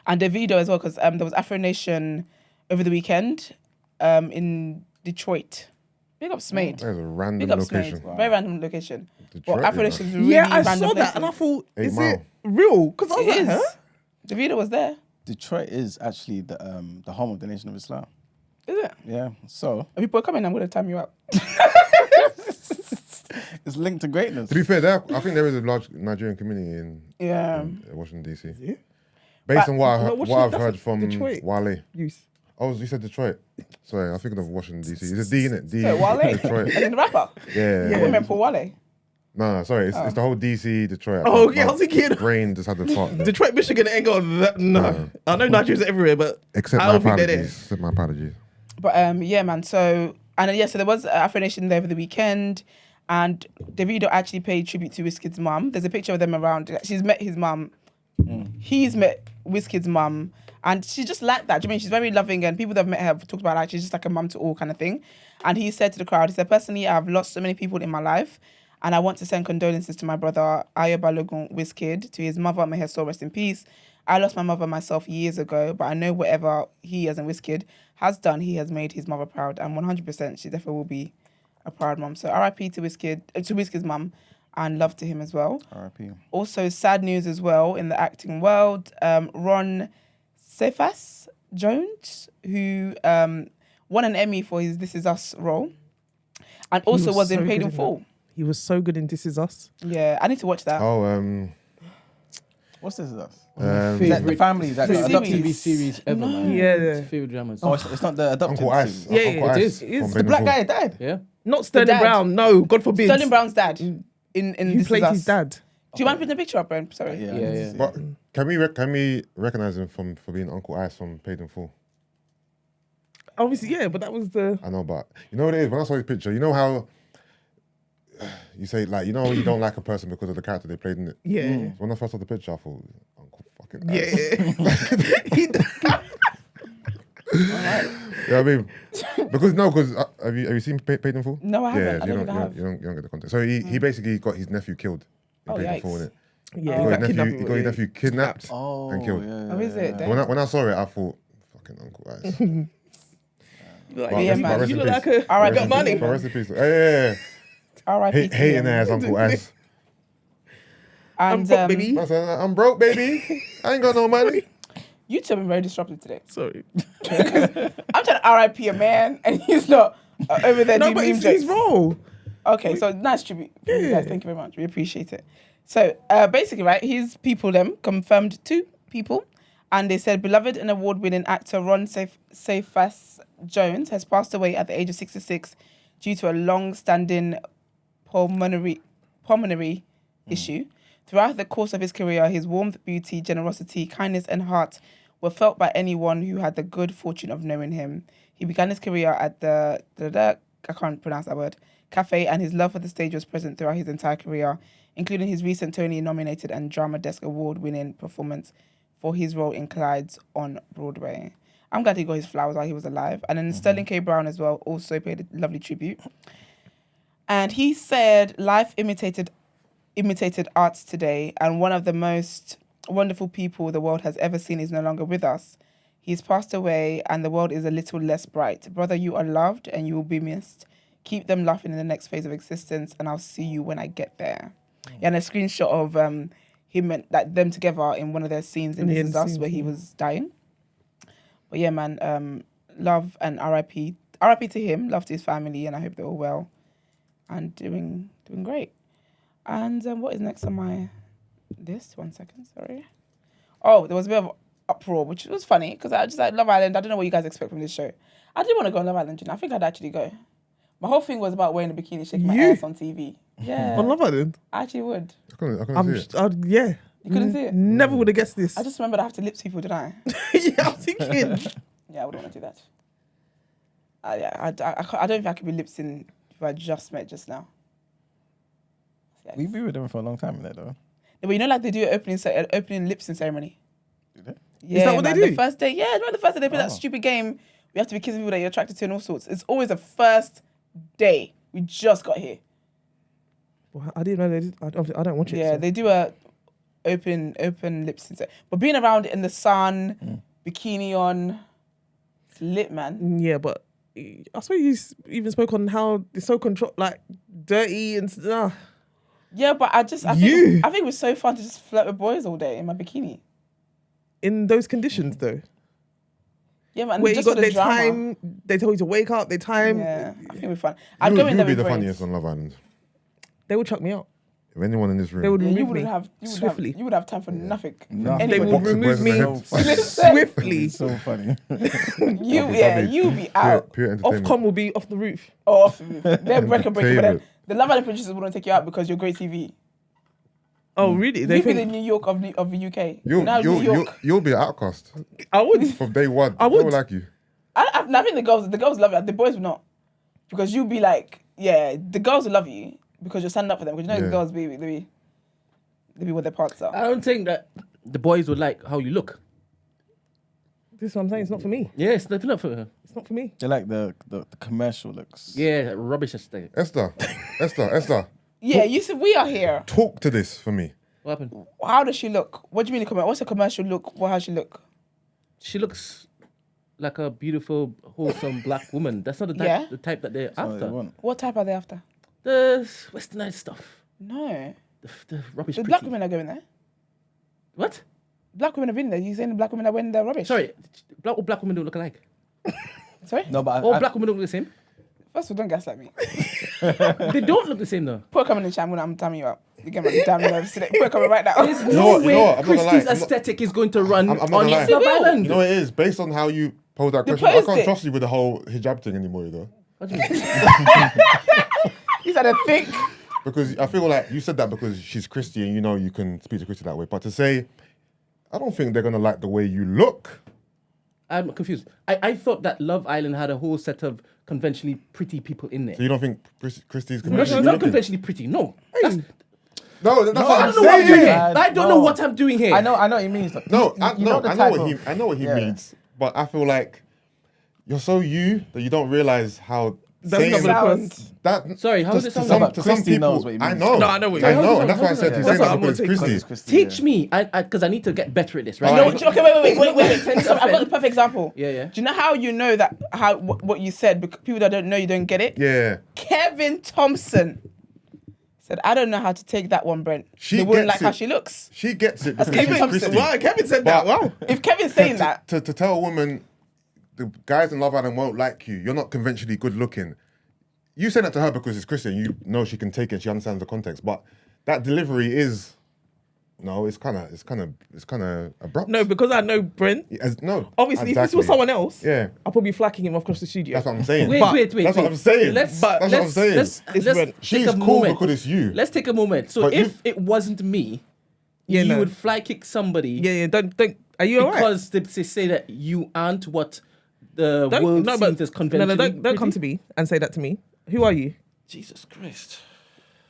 And Davido as well, because there was Afro Nation over the weekend in Detroit. Big up Smade. That is a random Big up location. Smade. Very random location. Detroit, But Afro you know. Nation is a really yeah, I random saw place. that and I thought, 8 is Mile. it real? Because I was It like, is. huh? Davido was there. Detroit is actually the home of the Nation of Islam. Is it? Yeah. So If people are coming, I'm going to time you out. it's linked to greatness. To be fair, I think there is a large Nigerian community in Washington DC. Based on what I've heard from Detroit. Wale. Use. Oh, you said Detroit. Sorry, I'm thinking of Washington DC. It's a D, isn't it? D. So Wale? Detroit. And then the rapper? Yeah. Women for Wale. No, sorry. It's the whole DC, Detroit. Oh, okay, I was thinking- Brain just had the part there. Detroit, Michigan ain't got that. No. I know Nigerians are everywhere, but Except I my don't think they're there. apologies. Except my apologies. But yeah, man. So there was Afro Nation there over the weekend, and Davido actually paid tribute to Wizkid's mum. There's a picture of them around. She's met his mum. He's met Wizkid's mum, and she's just like that. Do you mean she's very loving, and people that have met her have talked about like she's just like a mum to all kind of thing. And he said to the crowd, he said, personally, I've lost so many people in my life, and I want to send condolences to my brother Ayo Balogun Wizkid, to his mother, may her soul rest in peace. I lost my mother myself years ago, but I know whatever he, as in Wizkid, has done, he has made his mother proud, and 100% she definitely will be a proud mum. So RIP to Wizkid's mum, and love to him as well. R.I.P. Also, sad news as well in the acting world. Ron Cephas Jones, who won an Emmy for his This Is Us role, and also was in Paid in Full. He was so good in This Is Us. Yeah, I need to watch that. Oh, What's this? Is that Favorite the family? That series. adopted TV series ever, man. Yeah. It's favorite dramas. Oh, it's not the adopted Uncle Ice. series. Yeah, Uncle it Ice is. from It is. Paid The in black Full. guy died. Yeah. Not Sterling dad. Brown. No, God forbid. Sterling Brown's dad in He This played Is Us. his dad. Do you mind putting the picture up, Brian? Sorry. Yeah. Yeah. But can we recognize him for being Uncle Ice from Paid in Full? Obviously, yeah, but that was the... I know, but you know what it is? When I saw his picture, you know how you say, like, you know when you don't like a person because of the character they played in it? Yeah. So when I first saw the picture, I thought, Uncle fucking Yeah. Ice. He You know what I mean? Because have you seen Paid in Full? No, I haven't. Yeah, I don't think I have. you don't get the context. So he basically got his nephew killed in Oh, Paid in yikes. Full, innit? Yeah, He he got got his nephew kidnapped Oh, and killed. yeah. Oh, is it? When I saw it, I thought, fucking Uncle Ice. You look Yeah, like, man. you look like a Alright, got money. man. Rest in peace. Yeah. R.I.P. to Hating him. ass Uncle Ice. And broke, baby. I said, I'm broke, baby. I ain't got no money. you two have been very disruptive today. Sorry. I'm trying to R.I.P. a man, and he's not over there No, doing but meme it's jokes. his role. Okay, so nice tribute. You guys, thank you very much. We appreciate it. So basically, right, his people confirmed 2 people, and they said beloved and award-winning actor Ron Cephas Jones has passed away at the age of 66 due to a long-standing pulmonary issue. Throughout the course of his career, his warmth, beauty, generosity, kindness, and heart were felt by anyone who had the good fortune of knowing him. He began his career at the I can't pronounce that word, cafe, and his love for the stage was present throughout his entire career, including his recent Tony-nominated and Drama Desk Award-winning performance for his role in Clyde's on Broadway. I'm glad he got his flowers while he was alive. And then Sterling K. Brown as well also paid a lovely tribute. And he said life imitated arts today, and one of the most wonderful people the world has ever seen is no longer with us. He's passed away, and the world is a little less bright. Brother, you are loved, and you will be missed. Keep them laughing in the next phase of existence, and I'll see you when I get there. Yeah, and a screenshot of him and them together in one of their scenes in This Is Us, where he was dying. But yeah, man, love and R.I.P. R.I.P. to him, love to his family, and I hope they're all well and doing great. And what is next on my list? 1 second, sorry. Oh, there was a bit of uproar, which was funny because I just like Love Island. I don't know what you guys expect from this show. I didn't want to go on Love Island, you know. I think I'd actually go. My whole thing was about wearing a bikini, shaking my ass on TV. Yeah. On Love Island? I actually would. I couldn't see it. Yeah. You couldn't see it? Never would have guessed this. I just remembered I have to lip people, didn't I? Yeah, I was thinking. Yeah, I wouldn't want to do that. I don't think I could be lip syncing who I just met just now. Yeah. We've been with them for a long time in there, though. Yeah, but you know, like they do an opening lip sync ceremony. Do they? Yeah, Is that what they do? The first day, yeah, remember the first day they play that stupid game? We have to be kissing people that you're attracted to and all sorts. It's always the first day. We just got here. Well, I didn't know they did. I don't watch it. Yeah, so. they do a open lip sync. But being around in the sun, bikini on, it's lit, man. Yeah, but I saw you even spoke on how it's so like dirty and stuff. Yeah, but I think it was so fun to just flirt with boys all day in my bikini. In those conditions, though. Yeah, man. Where just you got for the their drama. time, they told you to wake up, their time. Yeah, I think it'd be fun. I'd go in You'd there be with the brains. funniest on Love Island. They would chuck me out. If anyone in this room, They would Yeah, you remove me wouldn't have swiftly. You would have time for nothing. Nothing. They would Boxing remove boys me in the head. swiftly. It's so funny. You'd be out. Pure entertainment. Ofcom will be off the roof. Off. They're record breaking. But then Entertainment. the Love Island producers wouldn't take you out because you're great TV. Oh, really? They You'd be the think New York of the UK. New York. You'll be an outcast I would. from day one. I They would. will like you. I think the girls love it. The boys will not, because you'll be like, yeah, the girls will love you because you're standing up for them. Because you know the girls they be what their parts are. I don't think that the boys would like how you look. This is what I'm saying. It's not for me. Yeah, it's not for her. It's not for me. They like the commercial looks. Yeah, rubbish aesthetic. Esther. Yeah, you said we are here. Talk to this for me. What happened? How does she look? What do you mean what's a commercial look? How does she look? She looks like a beautiful, wholesome black woman. That's not the type, Yeah. the type that they're That's what they after. want. What type are they after? The westernized stuff. No, The rubbish. the pretty. black women are going there. What? Black women have been there. You saying the black women are wearing their rubbish? Sorry, all black women don't look alike. Sorry. No, but All black women don't look the same. First of all, don't gaslight me. They don't look the same though. Put a comment in the chat when I'm timing you up. You get my damn nerves today. Put a comment right now. There's know no what, you way know what, I'm not gonna lie, Christie's I'm not- aesthetic is going to run I'm not on gonna lie. Love It will. Island. You know what it is? Based on how you pose that You question, I posed can't it. trust you with the whole hijab thing anymore, you know? What do you mean? You said a think. Because I feel like you said that because she's Christy and you know you can speak to Christy that way. But to say, I don't think they're going to like the way you look. I'm confused. I thought that Love Island had a whole set of conventionally pretty people in there. So you don't think Christy's No, conventionally she's not looking? conventionally pretty. No. That's, No, that's what I I'm don't know what I'm doing here. saying. I don't know what I'm doing here. I know what he means. No, You I know what he Yeah. means. But I feel like you're so you that you don't realize how That's saying not gonna cost. that. Sorry, how does it sound like? To some Christy people, knows what you I mean. know. No, I know what you I mean. know, and that's why I said he's saying that because it's Christy. Teach me, because I need to get better at this, right? No, okay, wait. Ten to I've got the offend. perfect example. Yeah. Do you know how you know that what you said? Because people that don't know, you don't get it. Yeah. Kevin Thompson said, "I don't know how to take that one, Brent. They wouldn't like how she looks." She gets it That's because Kevin she's Thompson. Christy. Wow, Kevin said that. Wow. If Kevin's saying that, to tell a woman, the guys in Love Island won't like you. You're not conventionally good looking. You say that to her because it's Christian. You know she can take it. She understands the context. But that delivery is, it's kind of abrupt. No, because I know Brent. No. Obviously, if this was someone else, yeah, I'll probably be flacking him across the studio. that's what I'm saying. Wait. That's what I'm saying. Let's That's what I'm saying. Let's She's take a cool moment. because it's you. Let's take a moment. So But if it wasn't me, Yeah, you no. would fly kick somebody. Yeah. Don't. Are you alright? Because they say that you aren't what the world seems as conventional. No, don't come to me and say that to me. Who are you? Jesus Christ.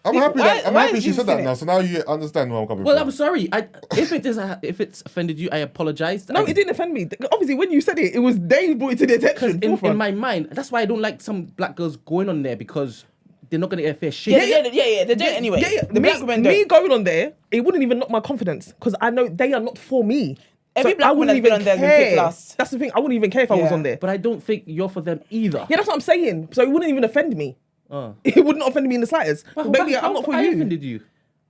I'm happy why is she you said that saying now. it? So now you understand where I'm coming Well, from. I'm sorry. If it's offended you, I apologize. No, it didn't offend me. Obviously, when you said it, it was they brought it to the Because attention. in my mind, that's why I don't like some black girls going on there because they're not going to get a fair shake. yeah, they do it anyway. Yeah. The black women don't. Me going on there, it wouldn't even knock my confidence because I know they are not for me. Every black I woman wouldn't that's been even on there has been care. picked last. That's the thing. I wouldn't even care if I was Yeah. on there. But I don't think you're for them either. Yeah, that's what I'm saying. So it wouldn't even offend me. Oh. It wouldn't offend me in the slightest. Well, Maybe how I'm not for I you. offended you.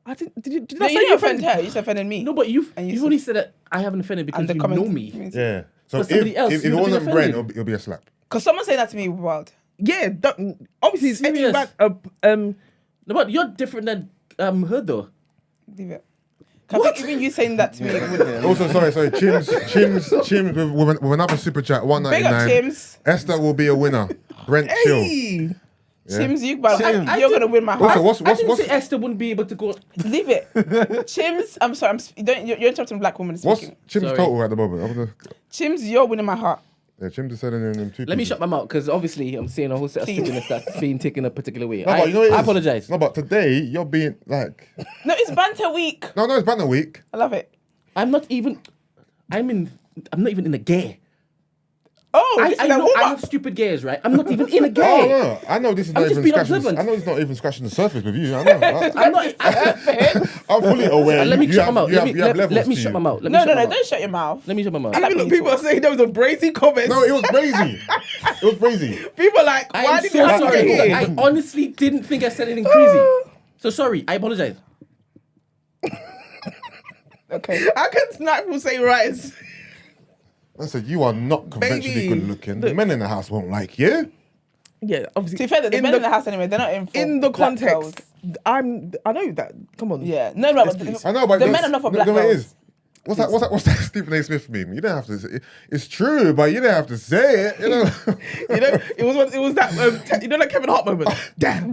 I didn't. Did No, I you say didn't you offend offended? her. You just offended me. No, but you've you only said that I haven't offended because And the you comment- know me. Yeah. So But somebody else, if you it would have wasn't been Brent, offended. it'll be a slap. Because someone said that to me, wild. Yeah. Obviously, it's any Serious? bad. No, but you're different than her though. Leave it. I think even you saying that to me would... Also, sorry. Chims with another super chat, Big up, 199. Chims. Esther will be a winner. Brent, chill. Hey. Chims, you're going to win my Also, heart. I didn't say Esther wouldn't be able to go. Leave it. Chims, I'm sorry. You're interrupting black women What's speaking. Chim's Sorry. total at the moment? Chims, you're winning my heart. Yeah, Chim's is selling in two Let me pieces. shut my mouth because obviously I'm seeing a whole set of Please. stupidness that's being taken a particular way. No, but you know what it I is? apologize. No, but today you're being like... No, it's banter week. No, it's banner week. I love it. I'm not even in a gay. Oh, I this is a know I warm-up. have stupid gays, right? I'm not even in a Oh, gay. no. I know this is I'm not just even being scratching... observant. I know it's not even scratching the surface with you. I know. I'm not. I'm fully aware. Let me you shut have- my mouth. you have levels Let me to shut you. my mouth. No, don't shut your mouth. Let me shut my mouth. like Even when though you people are saying there was a brazy comment. No, it was crazy. It was crazy. People are like, I why am did so you have to sorry. get I here? honestly didn't think I said anything crazy. So sorry. I apologize. Okay. How can Snapple say rights? I said, you are not conventionally Baby, good looking. The men in the house won't like you. Yeah, obviously. To be fair, the men in the house anyway, they're not in for in the black context, girls. I know that. Come on. Yeah. No, Yes, but please. I know, but the men are not for black no, it girls. is. What's that Stephen A. Smith meme? You don't have to say it's true, but you don't have to say it. You know? You know, it was that you know that Kevin Hart moment. Damn.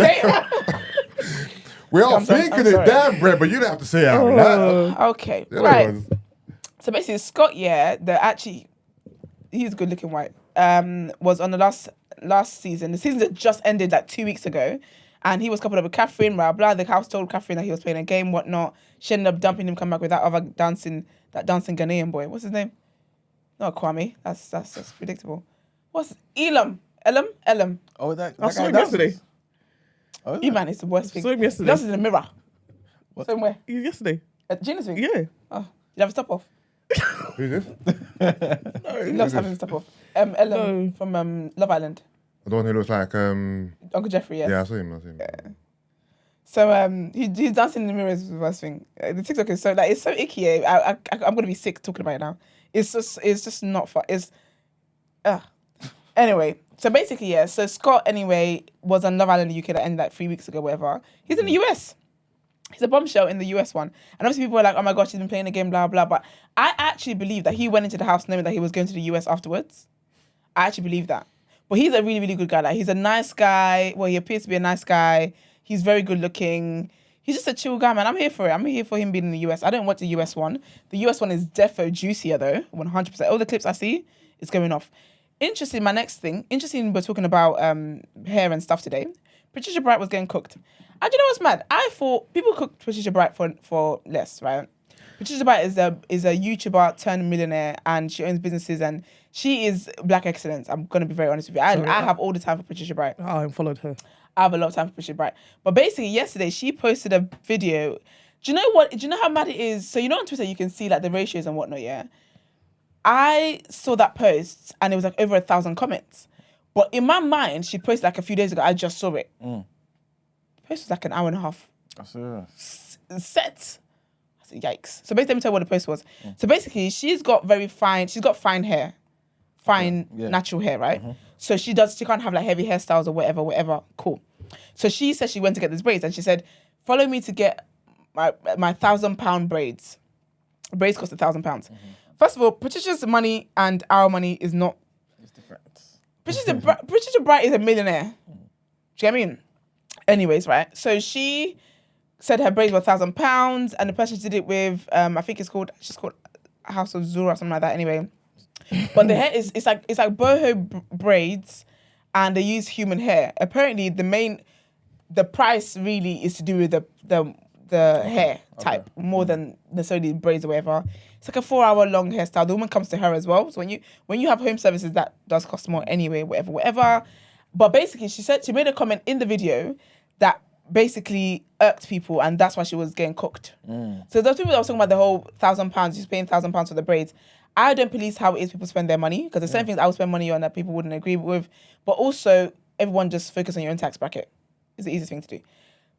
We all I'm thinking it sorry. damn, Brett, but you don't have to say it out loud. Okay. You know, Right. it was- So basically, Scott, he's good looking white. Was on the last season. The season that just ended like 2 weeks ago, and he was coupled up with Catherine. Blah blah. The house told Catherine that he was playing a game, whatnot. She ended up dumping him. Come back with that other dancing Ghanaian boy. What's his name? Not Kwame. That's predictable. What's Elam? Oh, that I saw guy him dances. yesterday. Oh, is You it? man, it's the worst thing. Saw him yesterday. He dances in the mirror. Somewhere. Yesterday. At Gina's thing. Yeah. Oh, you have a stop off. Who's this? He loves having a stop off. Ellen from Love Island. The one who looks like Uncle Jeffrey, yes. yeah, I saw him. So he's dancing in the mirror is the worst thing. The TikTok is so like it's so icky. I'm gonna be sick talking about it now. It's just not fun. Anyway, so basically so Scott anyway was on Love Island UK that ended like 3 weeks ago, whatever. He's in the US. He's a bombshell in the US one. And obviously people were like, oh my gosh, he's been playing the game, blah blah. But I actually believe that he went into the house knowing that he was going to the US afterwards. I actually believe that. But he's a really, really good guy. Like he's a nice guy. Well, he appears to be a nice guy. He's very good looking. He's just a chill guy, man. I'm here for it. I'm here for him being in the US. I don't watch the US one. The US one is defo juicier though, 100%. All the clips I see, it's going off. Interesting, my next thing. Interesting, we're talking about hair and stuff today. Patricia Bright was getting cooked. And you know what's mad? I thought people cooked Patricia Bright for less, right? Patricia Bright is a YouTuber turned millionaire, and she owns businesses, and She is black excellence. I'm gonna be very honest with you. I have all the time for Patricia Bright. I haven't followed her. I have a lot of time for Patricia Bright. But basically, yesterday she posted a video. Do you know what? Do you know how mad it is? So you know on Twitter you can see like the ratios and whatnot. Yeah. I saw that post and it was like over 1,000 comments. But in my mind, she posted like a few days ago. I just saw it. The post was like an hour and a half. Set. I said, yikes. So basically, let me tell you what the post was. So basically, she's got fine hair. Natural hair, right? So she can't have like heavy hairstyles or whatever. Cool. So she said she went to get these braids and she said, follow me to get my £1,000 braids. Braids cost £1,000. First of all, Patricia's money and our money is not. It's different. Patricia Bright is a millionaire. Do you get what I mean? Anyways, right? So she said her braids were £1,000 and the person she did it with, I think it's called House of Zura or something like that anyway. But the hair it's like boho braids and they use human hair. Apparently the price really is to do with the hair type more than necessarily braids or whatever. It's like a 4-hour long hairstyle. The woman comes to her as well. So when you have home services, that does cost more anyway, whatever. But basically she made a comment in the video that basically irked people and that's why she was getting cooked. So those people that was talking about the whole £1,000, she's paying £1,000 for the braids. I don't police how it is people spend their money because there's certain things I would spend money on that people wouldn't agree with. But also, everyone just focus on your own tax bracket. It's the easiest thing to do.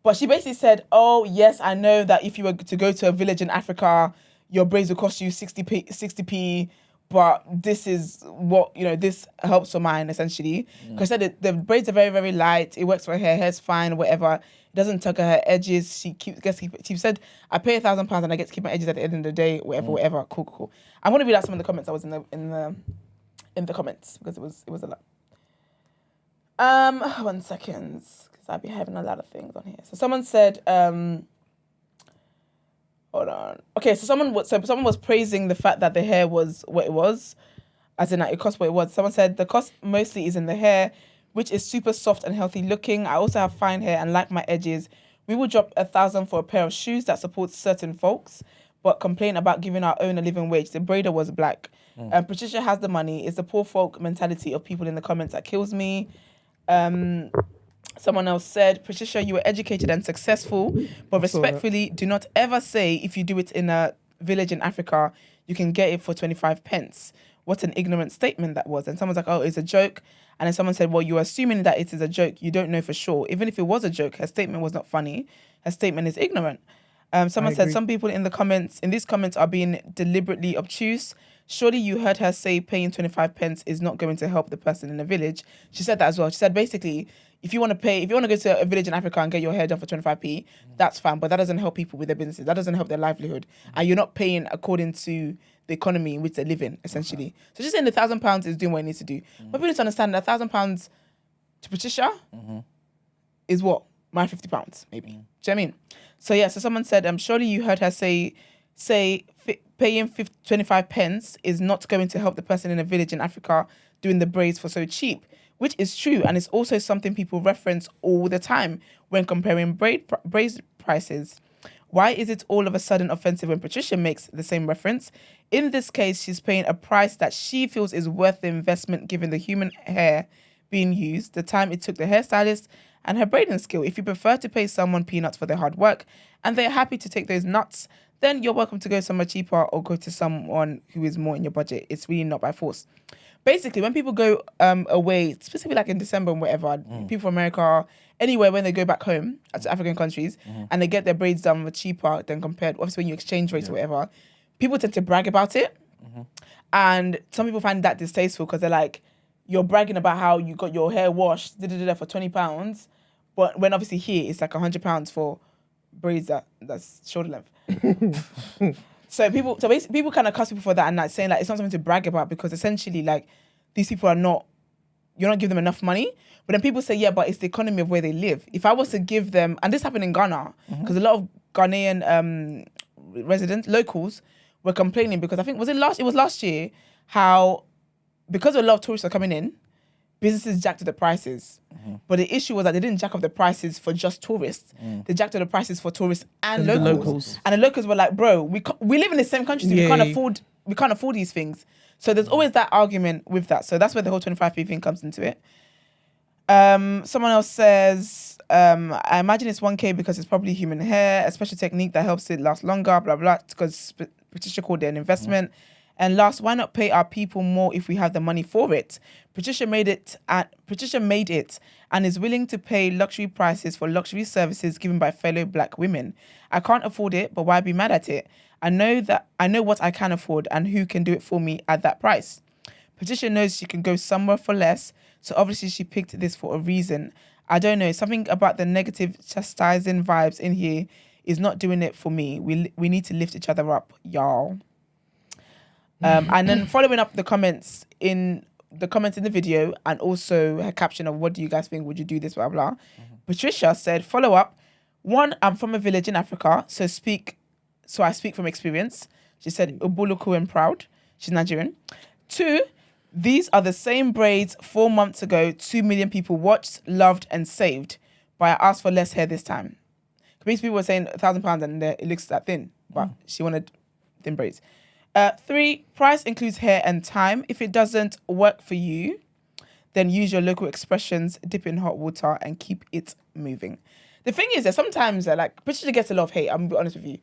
But she basically said, oh, yes, I know that if you were to go to a village in Africa, your braids will cost you 60p, but this is what, this helps for mine, essentially. Because I said the braids are very, very light. It works for her hair's fine, whatever. It doesn't tug her edges. She said, I pay £1,000 and I get to keep my edges at the end of the day, whatever. Cool. I'm going to read out some of the comments that was in the comments because it was a lot. 1 second, because I'll be having a lot of things on here. So someone said, hold on. Okay, so someone was praising the fact that the hair was what it was, as in that it cost what it was. Someone said the cost mostly is in the hair, which is super soft and healthy looking. I also have fine hair and like my edges. We will drop 1,000 for a pair of shoes that supports certain folks, but complain about giving our own a living wage. The braider was black. Patricia has the money. It's the poor folk mentality of people in the comments that kills me. Someone else said, Patricia, you were educated and successful, but respectfully, do not ever say if you do it in a village in Africa, you can get it for 25 pence. What an ignorant statement that was. And someone's like, oh, it's a joke. And then someone said, well, you're assuming that it is a joke. You don't know for sure. Even if it was a joke, her statement was not funny. Her statement is ignorant. Someone said, some people in these comments are being deliberately obtuse. Surely you heard her say paying 25 pence is not going to help the person in the village. She said that as well. She said, basically, if you want to go to a village in Africa and get your hair done for 25p, that's fine. But that doesn't help people with their businesses. That doesn't help their livelihood. And you're not paying according to the economy in which they live in, essentially. So just saying the £1,000 is doing what it needs to do. But people need to understand that £1,000 to Patricia is what? My £50, maybe. Do you know what I mean? So yeah, so someone said, surely you heard her say paying 25 pence is not going to help the person in a village in Africa doing the braids for so cheap, which is true. And it's also something people reference all the time when comparing braids prices. Why is it all of a sudden offensive when Patricia makes the same reference? In this case, she's paying a price that she feels is worth the investment given the human hair being used, the time it took the hairstylist, and her braiding skill. If you prefer to pay someone peanuts for their hard work and they're happy to take those nuts, then you're welcome to go somewhere cheaper or go to someone who is more in your budget. It's really not by force. Basically, when people go away, specifically like in December and whatever, people from America, anywhere when they go back home to African countries and they get their braids done for cheaper than compared, obviously when you exchange rates or whatever, people tend to brag about it. And some people find that distasteful because they're like, you're bragging about how you got your hair washed for £20, but when obviously here it's like £100 for braids that's shoulder length. So basically people kind of cuss people for that and like saying like it's not something to brag about because essentially like these people you're not giving them enough money. But then people say, yeah, but it's the economy of where they live. If I was to give them, and this happened in Ghana, because a lot of Ghanaian residents, locals, were complaining because I think it was last year how because a lot of tourists are coming in, businesses jacked up the prices. But the issue was that they didn't jack up the prices for just tourists. They jacked up the prices for tourists and locals. And the locals were like, bro, we live in the same country, so we can't afford we can't afford these things. So there's always that argument with that. So that's where the whole 25p thing comes into it. Someone else says, I imagine it's 1K because it's probably human hair, a special technique that helps it last longer, blah, blah, because Patricia called it an investment. And last, why not pay our people more if we have the money for it? Patricia made it and is willing to pay luxury prices for luxury services given by fellow black women. I can't afford it, but why be mad at it? I know what I can afford and who can do it for me at that price. Patricia knows she can go somewhere for less, so obviously she picked this for a reason. I don't know, something about the negative chastising vibes in here is not doing it for me. We need to lift each other up, y'all. And then following up the comments in the video and also her caption of what do you guys think, would you do this, blah, blah. Patricia said, follow up. 1, I'm from a village in Africa, so I speak from experience. She said, Ubuluku and proud. She's Nigerian. 2, these are the same braids 4 months ago 2 million people watched, loved and saved. But I asked for less hair this time. Because people were saying £1,000 and it looks that thin. But she wanted thin braids. 3, price includes hair and time. If it doesn't work for you, then use your local expressions, dip in hot water and keep it moving. The thing is that sometimes like Patricia gets a lot of hate, I'm going to be honest with you.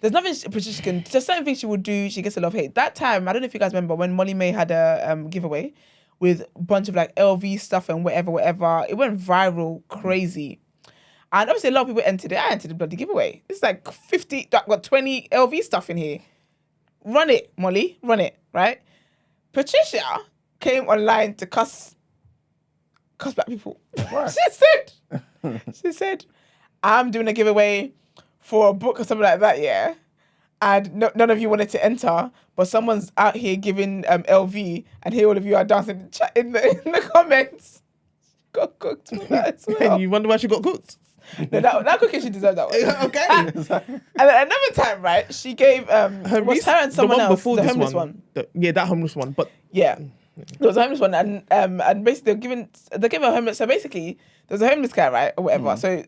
There's nothing Patricia can, there's certain things she would do, she gets a lot of hate. That time, I don't know if you guys remember when Molly May had a giveaway with a bunch of like LV stuff and whatever. It went viral, crazy. And obviously a lot of people entered it. I entered the bloody giveaway. It's like 20 LV stuff in here. Run it, Molly, run it, right? Patricia came online to cuss black people. She said, I'm doing a giveaway for a book or something like that, yeah? And none of you wanted to enter, but someone's out here giving LV, and here all of you are dancing in the comments. Got cooked for that as well. And you wonder why she got cooked? No, that cooking, she deserved that one. Okay. And another time, right, she gave her and someone else, before the this homeless one. That homeless one, but... Yeah. There was a homeless one, and basically they gave her a homeless. So basically, there was a homeless guy, right, or whatever. So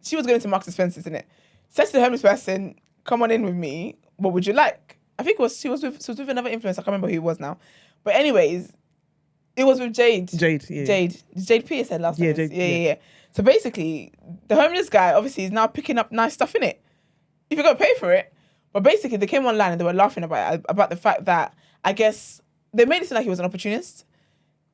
she was going to Marks and Spencer's, isn't it? Said to the homeless person, "Come on in with me. What would you like?" I think she was with another influencer. I can't remember who it was now. But anyways, it was with Jade. Jade P. Said last time. Yeah. So basically, the homeless guy obviously is now picking up nice stuff in it. If you're gonna pay for it, but basically they came online and they were laughing about the fact that I guess. They made it seem like he was an opportunist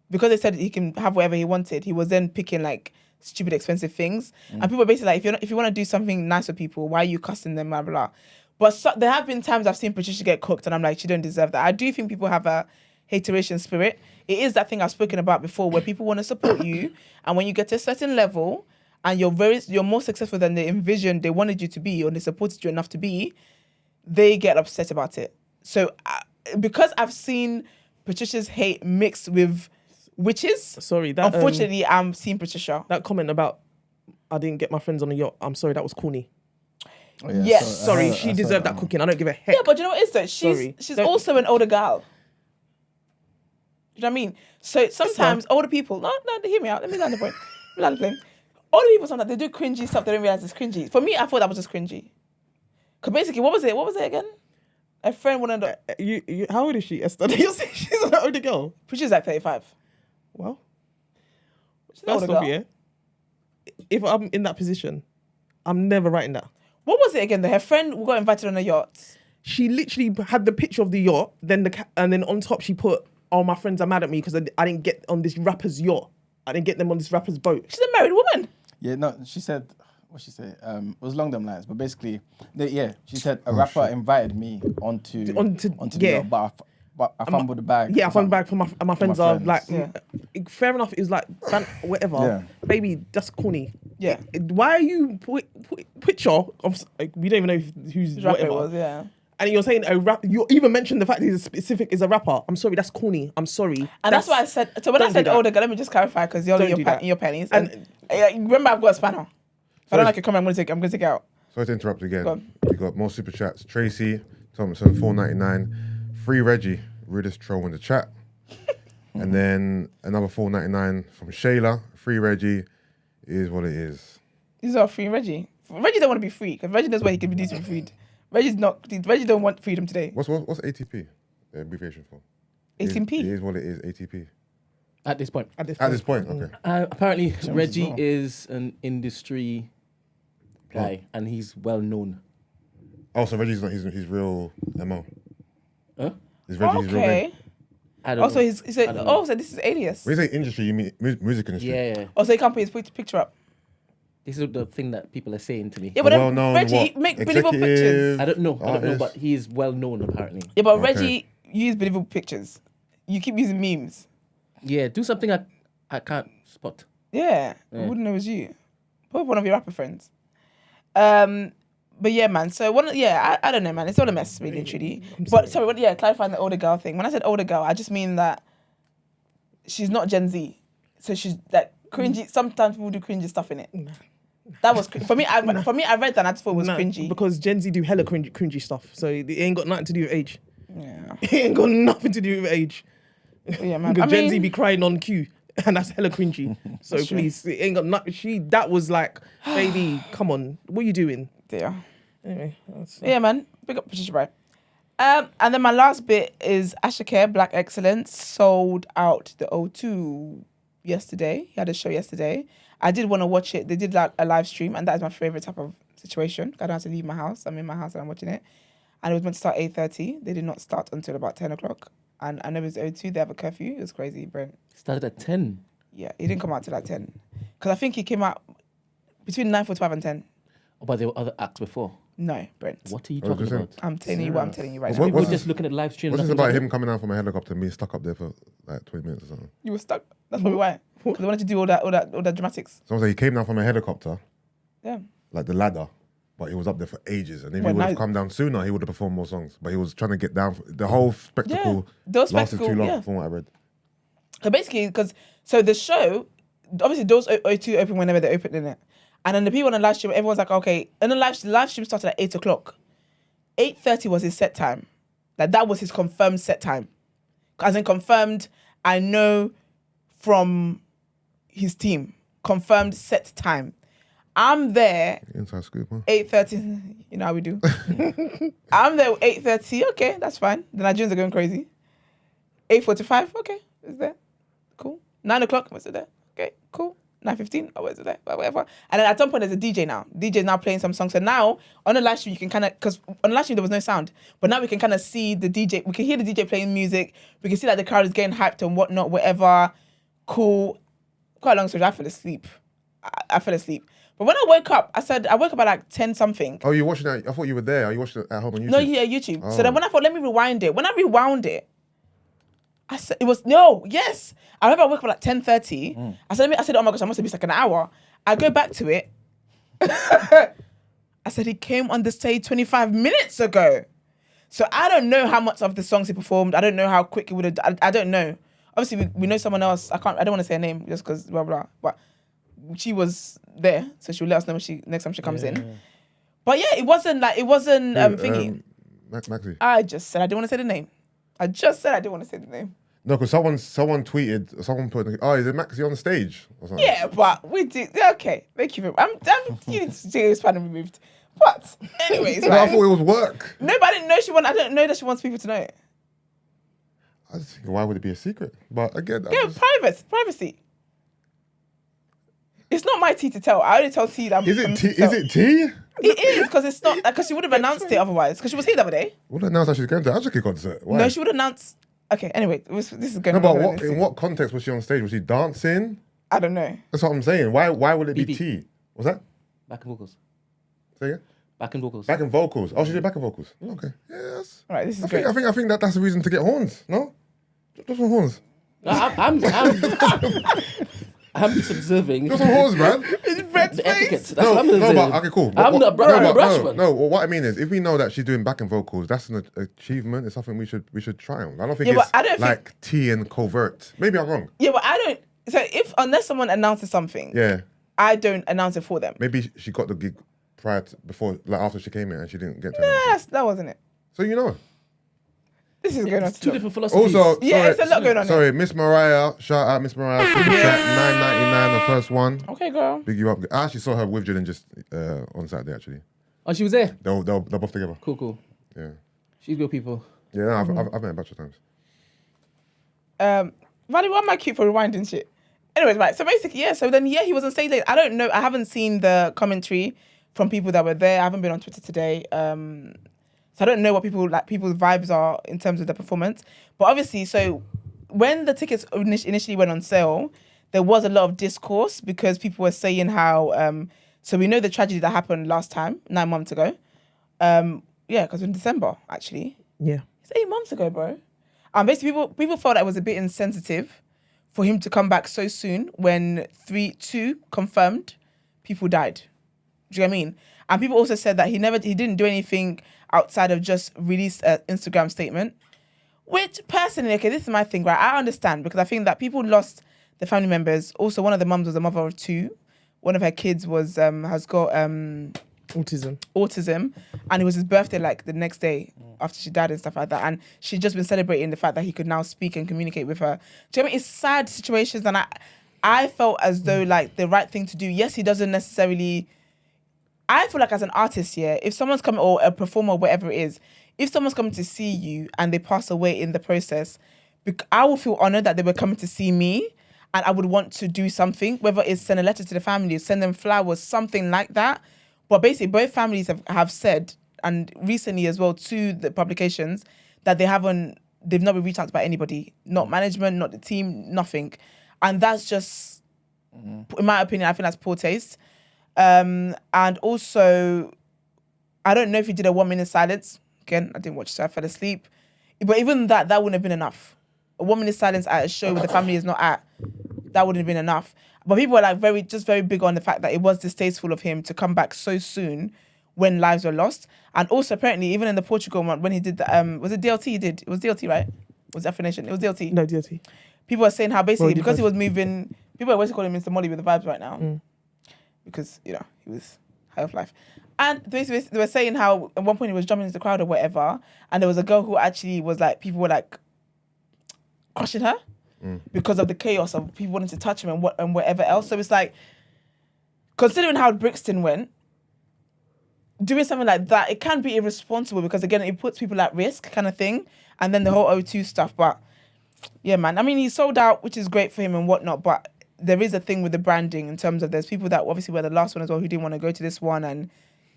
because they said he can have whatever he wanted. He was then picking like stupid, expensive things. And people were basically like, if you want to do something nice for people, why are you cussing them, blah, blah, blah. But there have been times I've seen Patricia get cooked and I'm like, she don't deserve that. I do think people have a hateration spirit. It is that thing I've spoken about before where people want to support you. And when you get to a certain level and you're more successful than they envisioned they wanted you to be or they supported you enough to be, they get upset about it. So because I've seen Patricia's hate mixed with witches. Sorry, that unfortunately, I'm seeing Patricia. That comment about I didn't get my friends on a yacht. I'm sorry, that was corny. Oh, yeah. Yes, sorry, she deserved that cooking. I don't give a heck. Yeah, but you know what it is though? She's also an older girl. You know what I mean? So sometimes older people. No, hear me out. Let me land the point. Older people sometimes they do cringy stuff. They don't realize it's cringy. For me, I thought that was just cringy. Because basically, what was it? What was it again? A friend wanted to... How old is she, Esther? You're saying she's an older girl? She's like 35. Well, first off, yeah, if I'm in that position, I'm never writing that. What was it again? Her friend got invited on a yacht. She literally had the picture of the yacht, and then on top she put, "Oh, my friends are mad at me because I didn't get on this rapper's yacht. I didn't get them on this rapper's boat." She's a married woman. Yeah, no, she said... What she say? It was along them lines, but basically, she said a rapper invited me onto the yacht, but I fumbled the bag. Yeah, I fumbled the bag for my friends are like, fair enough. It was like whatever, baby. That's corny. Yeah. Why are you picture of? Like, we don't even know who's whatever. It was, yeah. And you're saying a rap. You even mentioned the fact that he's specific is a rapper. I'm sorry, that's corny. I'm sorry. And that's why I said. So when I said older girl, let me just clarify because you're in your pennies. And remember, I've got a spanner. I don't like a comment. I'm gonna take it out. Sorry to interrupt again. We got more super chats. Tracy Thompson, $4.99. Free Reggie, rudest troll in the chat. And then another $4.99 from Shayla. Free Reggie is what it is. These are free Reggie. Reggie don't want to be free because Reggie knows where he can be decent food. Reggie don't want freedom today. What's ATP? the abbreviation for? 18p. It is what it is, ATP. At this point. At this point, okay. Apparently, Reggie well. is an industry guy, and he's well known. Oh, so Reggie's not his real MO. Huh? Is Reggie's real name? Okay. I don't Also, know. he said, so this is alias. When you say industry, you mean music industry? Yeah. Also, he can't put his picture up. This is the thing that people are saying to me. Yeah, but Well then known, Reggie, what, make believable pictures. executive? I don't know, Artist? but he is well known apparently. Yeah, but Okay. Reggie, use believable pictures. You keep using memes. Yeah, do something I can't spot. Yeah, Yeah. I wouldn't know it was you. Probably one of your rapper friends. But yeah, man. So I don't know, man. It's all a mess, really and truly. But sorry, clarifying the older girl thing. When I said older girl, I just mean that she's not Gen Z, so she's like cringy. Sometimes people do cringy stuff in it. That was for me. I read that and I just thought it was cringy. Because Gen Z do hella cringy stuff, so it ain't got nothing to do with age. Yeah, It ain't got nothing to do with age. yeah, man. Because I Gen Z mean, be crying on cue, and that's hella cringy. So That's true. please, it ain't got nothing. That was like, baby, come on, what are you doing? yeah. Anyway, that's, Yeah, man. Big up Patricia Bright. And then my last bit is Ashake, Black Excellence, sold out the O2 yesterday. He had a show yesterday. I did want to watch it. They did like a live stream, and that is my favorite type of situation. I don't have to leave my house. I'm in my house and I'm watching it. And it was meant to start 8:30. They did not start until about 10 o'clock. And I know it's O2. They have a curfew. It was crazy, Brent. Started at 10. Yeah, he didn't come out till like 10. Because I think he came out between 9:45 and 10. Oh, but there were other acts before. No, Brent. What are you I was talking just saying- about? I'm telling you what I'm telling you right What- now. People what's just this- looking at live streams. What's this nothing about like him coming down from a helicopter and being stuck up there for like 20 minutes or something? You were stuck. That's probably why. Because they wanted to do all that dramatics. Someone said he came down from a helicopter, Yeah. like the ladder, but he was up there for ages. And if Well, he would have now- come down sooner, he would have performed more songs. But he was trying to get down. The whole spectacle Those lasted too spectacle, long, yeah. from what I read. So basically, so the show, obviously those O2 open whenever they open in it. And then the people on the live stream, everyone's like, okay. And the live stream started at 8 o'clock. 8:30 was his set time. Like that was his confirmed set time. As in confirmed, I know from his team. Confirmed set time. I'm there Inside scoop, huh? 8:30. You know how we do. I'm there 8:30. Okay, that's fine. The Nigerians are going crazy. 8:45. Okay, it's there. Cool. 9 o'clock. Was it there? Okay, cool. 9:15. Oh, was it there? Whatever. And then at some point there's a DJ now. DJ's now playing some songs. So now on the live stream you can kind of, because on the live stream there was no sound, but now we can kind of see the DJ. We can hear the DJ playing music. We can see that the crowd is getting hyped and whatnot. Whatever. Cool. Quite a long story. I fell asleep. I fell asleep. But when I woke up, I woke up at like 10 something. Oh, you watching that? I thought you were there. Are you watching it at home on YouTube? No, yeah, YouTube. Oh. So then when I thought, let me rewind it. When I rewound it, I said, yes. I remember I woke up at like 10:30. I said, oh my gosh, I must have missed like an hour. I go back to it. I said, he came on the stage 25 minutes ago. So I don't know how much of the songs he performed. I don't know how quick he would have, I don't know. Obviously, we know someone else. I don't want to say her name just because blah, blah, but she was there. So she'll let us know when next time she comes in. But yeah, it wasn't thingy. Maxi. I just said I didn't want to say the name. I just said I didn't want to say the name. No, because someone tweeted, someone put, oh, is it Maxi on the stage? Or something? Yeah, but we did. Okay, thank you. You need to see his panel removed. But anyways, No, I right? thought it was work. No, but I didn't know I don't know that she wants people to know it. I just think, why would it be a secret? But again, Yeah, privacy. It's not my tea to tell. I only tell T that I'm. is it tea? It is because it's not because she would have announced it otherwise. Because she was here the other day. What announced that she's going to Ajaki concert? Why? No, she would announce. Okay, anyway, this is going. No, but longer than in what context was she on stage? Was she dancing? I don't know. That's what I'm saying. Why would it be BB. tea? What's that? Back and vocals. Say again? Back and vocals. Back and vocals. Oh, she did back and vocals. Okay. Yes. All right, this is I great. think that's the reason to get horns. No? Just some horns. No, I'm just observing Just some horns, man. the etiquette. That's No, what I'm observing. but okay, cool. I'm not a brushman. No, well, what I mean is, if we know that she's doing back and vocals, that's an achievement. It's something we should try on. I don't think Yeah, but it's I don't like tea and covert. Maybe I'm wrong. Yeah, but I don't. So unless someone announces something, Yeah, I don't announce it for them. maybe she got the gig after she came in and she didn't get to. Yes, that wasn't it. So you know. This is going on. It's two different philosophies. Also, Yeah, sorry, it's a lot going on Sorry, Miss Mariah. Shout out, Miss Mariah. Super chat, $9.99, the first one. Okay, girl. Big you up. I actually saw her with Jordan just on Saturday. Actually, Oh, she was there. they're both together. Cool. Yeah. She's good people. Yeah, I've met a bunch of times. Valerie, why am I cute for rewinding shit? Anyways, right. So basically, yeah. So then, yeah, he was on stage late. I don't know. I haven't seen the commentary from people that were there. I haven't been on Twitter today. So I don't know what people's vibes are in terms of the performance. But obviously, so when the tickets initially went on sale, there was a lot of discourse because people were saying how. So we know the tragedy that happened last time, 9 months ago. Yeah, because in December actually. Yeah. It's 8 months ago, bro. Basically, people felt that it was a bit insensitive for him to come back so soon when 2 confirmed people died. Do you know what I mean? And people also said that he didn't do anything outside of just release an Instagram statement. Which personally, okay, this is my thing, right? I understand because I think that people lost their family members. Also, one of the mums was a mother of 2. One of her kids was has got autism, and it was his birthday like the next day after she died and stuff like that, and she'd just been celebrating the fact that he could now speak and communicate with her. Do you know what I mean? It's sad situations, and I felt as though like the right thing to do. Yes, he doesn't necessarily. I feel like as an artist, yeah, if someone's coming, or a performer, whatever it is, if someone's coming to see you and they pass away in the process, I will feel honored that they were coming to see me. And I would want to do something, whether it's send a letter to the family, send them flowers, something like that. But basically, both families have said, and recently as well to the publications, that they've not been reached out to by anybody, not management, not the team, nothing. And that's just, in my opinion, I think that's poor taste. And also, I don't know if he did a 1 minute silence. Again, I didn't watch, so I fell asleep. But even that wouldn't have been enough. A 1 minute silence at a show where the family is not at, that wouldn't have been enough. But people were like very big on the fact that it was distasteful of him to come back so soon when lives were lost. And also apparently, even in the Portugal one, when he did the, was it DLT he did? It was DLT, right? Was Definition? It was DLT. No, DLT. People were saying how basically, because he was moving, people are always calling him Mr. Molly with the vibes right now. Because, he was high of life. And basically, they were saying how at one point he was jumping into the crowd or whatever, and there was a girl who actually was like, people were like, crushing her because of the chaos of people wanting to touch him and whatever else. So it's like, considering how Brixton went, doing something like that, it can be irresponsible because again, it puts people at risk kind of thing. And then the whole O2 stuff. But yeah, man, I mean, he sold out, which is great for him and whatnot. But there is a thing with the branding in terms of there's people that obviously were the last one as well who didn't want to go to this one, and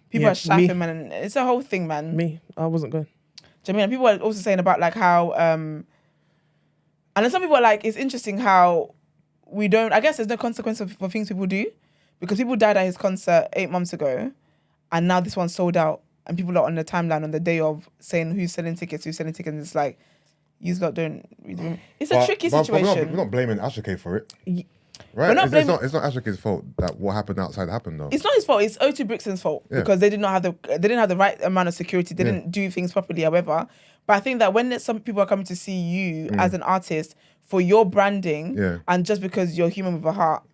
people are shaffing, man. And it's a whole thing, man. Me, I wasn't going. Do you know what I mean? And people are also saying about like how, and then some people are like, it's interesting how we don't, I guess there's no consequence for things people do because people died at his concert 8 months ago and now this one's sold out and people are on the timeline on the day of saying who's selling tickets. It's like, you lot don't. It's a tricky situation. We're not blaming Asake for it. Right? It's not Ashake's fault that what happened outside happened though. It's not his fault. It's O2 Brixton's fault because they didn't have the right amount of security. They didn't do things properly. However, but I think that when some people are coming to see you as an artist for your branding and just because you're human with a heart,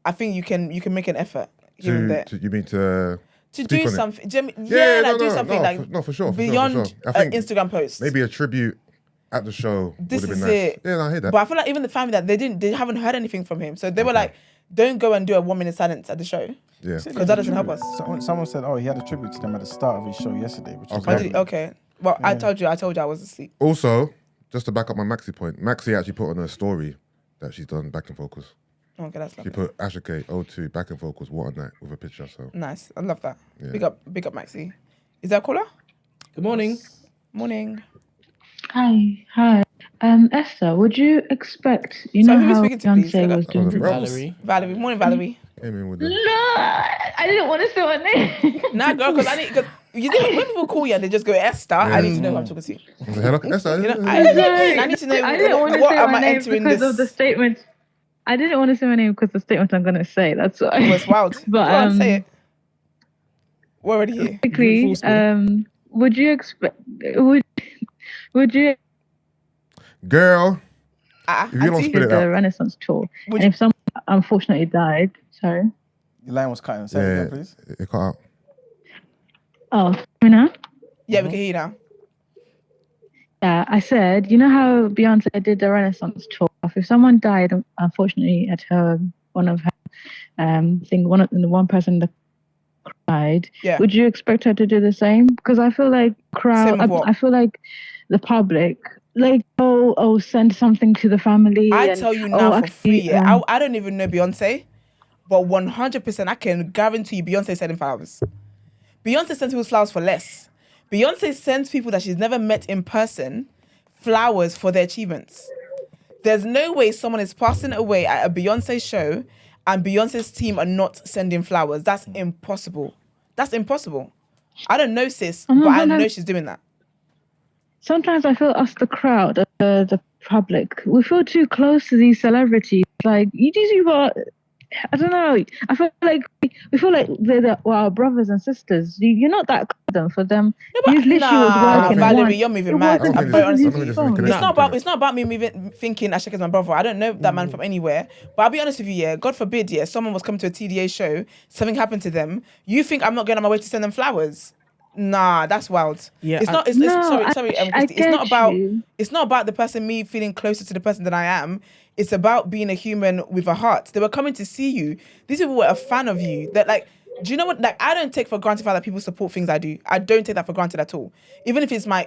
I think you can make an effort here and there. You mean to do something? Do something for sure. Beyond an Instagram post. Maybe a tribute at the show would have been nice. It. Yeah, I hear that. But I feel like even the family that they haven't heard anything from him, so they were like, don't go and do a 1 minute silence at the show. Yeah, because that doesn't help us. Someone said, he had a tribute to them at the start of his show yesterday, which was okay. Well, I told you I was asleep. Also, just to back up my Maxi point, Maxi actually put on her story that she's done back in focus. Okay, that's lovely. She put Asake O2 back in focus, what a night, with a picture. So nice, I love that. Yeah. Big up, Maxi. Is there a caller? Good morning. Morning. Hi. Esther, would you expect? You know how Beyonce was doing Valerie. Morning, Valerie. Came in with no, I didn't want to say her name. Nah, girl, because you think when people call you and they just go Esther, I need to know who I'm talking to. Hello, Esther. I need to know I didn't want to what say am my I name entering because this. of the statement. I didn't want to say my name because the statement I'm going to say. That's why. It was wild. But go on, say it. We're already here. Quickly, would you expect? Would you? Girl, if you don't spit it out. The Renaissance tour, and if someone unfortunately died, sorry. Your line was cutting. Say it again, please. It cut out. Oh, you know? Yeah, we can hear you now. Yeah, I said, you know how Beyonce did the Renaissance tour? If someone died, unfortunately, at one of her one person in the cried, Yeah. would you expect her to do the same? Because I feel like I feel like the public, like, send something to the family. I tell you now for free, yeah. I don't even know Beyonce, but 100% I can guarantee you Beyonce sending flowers. Beyonce sends people flowers for less. Beyonce sends people that she's never met in person flowers for their achievements. There's no way someone is passing away at a Beyonce show and Beyonce's team are not sending flowers. That's impossible. That's impossible. I don't know, sis, but I know she's doing that. Sometimes I feel us, the crowd, the public, we feel too close to these celebrities. Like, these people are, I don't know. I feel like we feel like they're our brothers and sisters. You're not that close for them. No, He's literally was working. Valerie, you're moving mad. It's not about me thinking Ashek is my brother. I don't know that man from anywhere. But I'll be honest with you, yeah. God forbid, yeah, someone was coming to a TDA show, something happened to them. You think I'm not going on my way to send them flowers? Nah, that's wild. Yeah, sorry, Christy. It's not about the person, me feeling closer to the person than I am. It's about being a human with a heart. They were coming to see you. These people were a fan of you. That, like, do you know what? Like, I don't take for granted that people support things I do. I don't take that for granted at all. Even if it's my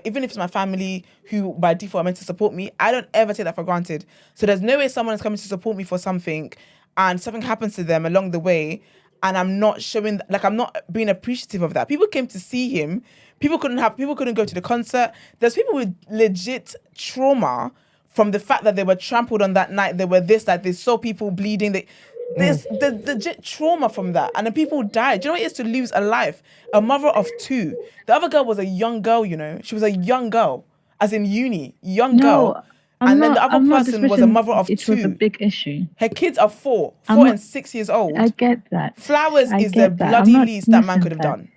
family who by default are meant to support me, I don't ever take that for granted. So there's no way someone is coming to support me for something, and something happens to them along the way, and I'm not showing, like, I'm not being appreciative of that. People came to see him. People couldn't go to the concert. There's people with legit trauma from the fact that they were trampled on that night. They were this, that they saw people bleeding. There's legit trauma from that. And then people died. Do you know what it is to lose a life? A mother of two. The other girl was a young girl, you know. She was a young girl, as in uni, girl. Then the other person was a mother of two. It was a big issue. Her kids are 4 and 6 years old. I get that. Flowers is the bloody least that man could have done.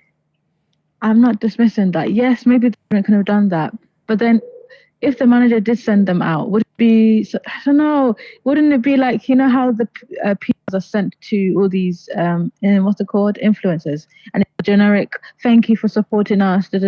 I'm not dismissing that. Yes, maybe the parent could have done that. But then if the manager did send them out, would it be, I don't know, wouldn't it be like, you know how the PRs are sent to all these, what's it called, influencers, and it's a generic, thank you for supporting us, No,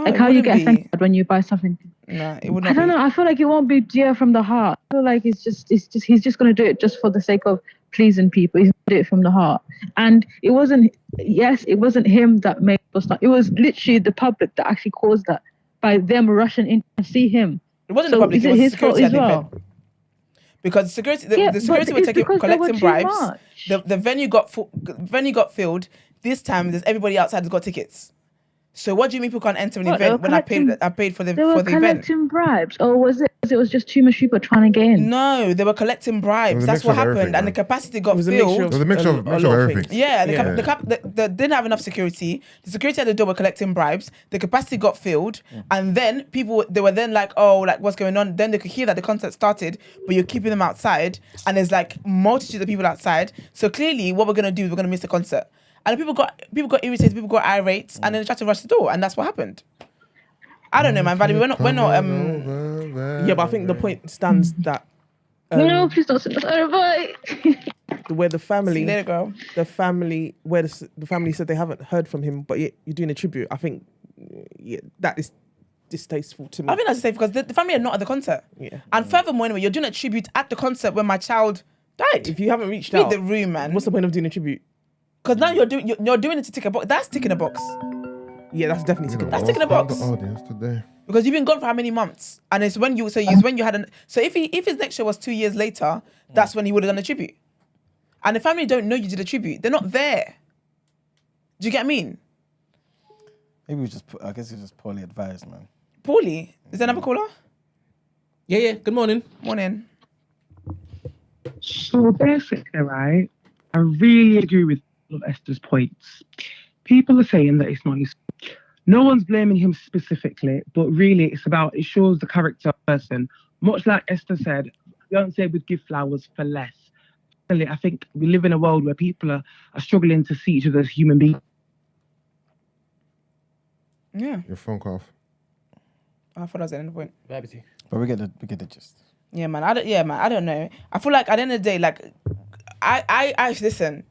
like how you get thanked when you buy something. No, it would not. I don't know. I feel like it won't be dear from the heart. I feel like he's just he's just going to do it just for the sake of pleasing people. He's going to do it from the heart. And it wasn't him that made us start. It was literally the public that actually caused that by them rushing in to see him. It wasn't the public. It was his fault as well. Because the security were collecting bribes. The venue got filled. This time, there's everybody outside has got tickets. So what do you mean people can't enter an event when I paid for the event? They were collecting bribes, or was it was just too much people trying to get in? No, they were collecting bribes. That's what happened, and the capacity got filled. It was a mixture of everything. Yeah, they didn't have enough security. The security at the door were collecting bribes. The capacity got filled, and then they were then like, oh, like what's going on? Then they could hear that the concert started, but you're keeping them outside, and there's like multitudes of people outside. So clearly, what we're gonna do is we're gonna miss the concert. And people got irritated, people got irate, and then they tried to rush the door, and that's what happened. I don't know, man, Valerie. We're not. Yeah, but I think the point stands that. No, please don't say that. Where the family, let it go. The family said they haven't heard from him, but yet you're doing a tribute. I think, that is distasteful to me. I think that's distasteful because the family are not at the concert. Yeah. And furthermore, anyway, you're doing a tribute at the concert when my child died. If you haven't reached out, read the room, man. What's the point of doing a tribute? Because now you're doing it to tick a box. That's ticking a box. Yeah, that's definitely ticking a box. That's ticking a box. The audience today. Because you've been gone for how many months? And it's when you had so if his next show was 2 years later, that's when he would have done a tribute. And the family don't know you did a tribute. They're not there. Do you get what I mean? Maybe I guess he was just poorly advised, man. Poorly? Is there another caller? Yeah. Good morning. Morning. So basically, right, I really agree with all of Esther's points. People are saying that it's not his fault. No one's blaming him specifically, but really it shows the character of the person. Much like Esther said, Beyonce would give flowers for less. Really, I think we live in a world where people are struggling to see each other as human beings. Yeah. Your phone cut off. I thought I was at the end point. But we get the gist. Yeah, man. I don't know. I feel like at the end of the day, like I listen.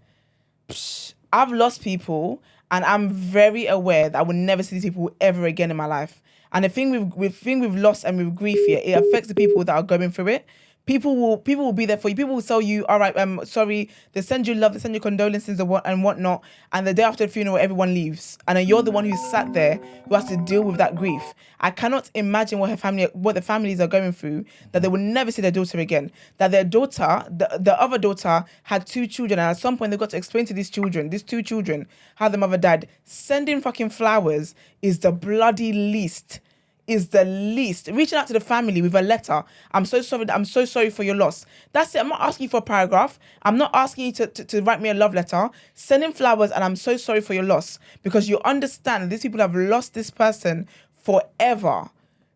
I've lost people, and I'm very aware that I will never see these people ever again in my life. And the thing we've lost and with grief here, it affects the people that are going through it. People will be there for you. People will tell you, all right, sorry, they send you love, they send you condolences and whatnot, and the day after the funeral, everyone leaves. And then you're the one who sat there who has to deal with that grief. I cannot imagine what the families are going through, that they will never see their daughter again. That their daughter, the other daughter, had 2 children, and at some point they got to explain to these 2 children, how the mother died. Sending fucking flowers is the bloody least. Reaching out to the family with a letter. I'm so sorry for your loss. That's it. I'm not asking you for a paragraph. I'm not asking you to write me a love letter. Sending flowers and I'm so sorry for your loss, because you understand these people have lost this person forever.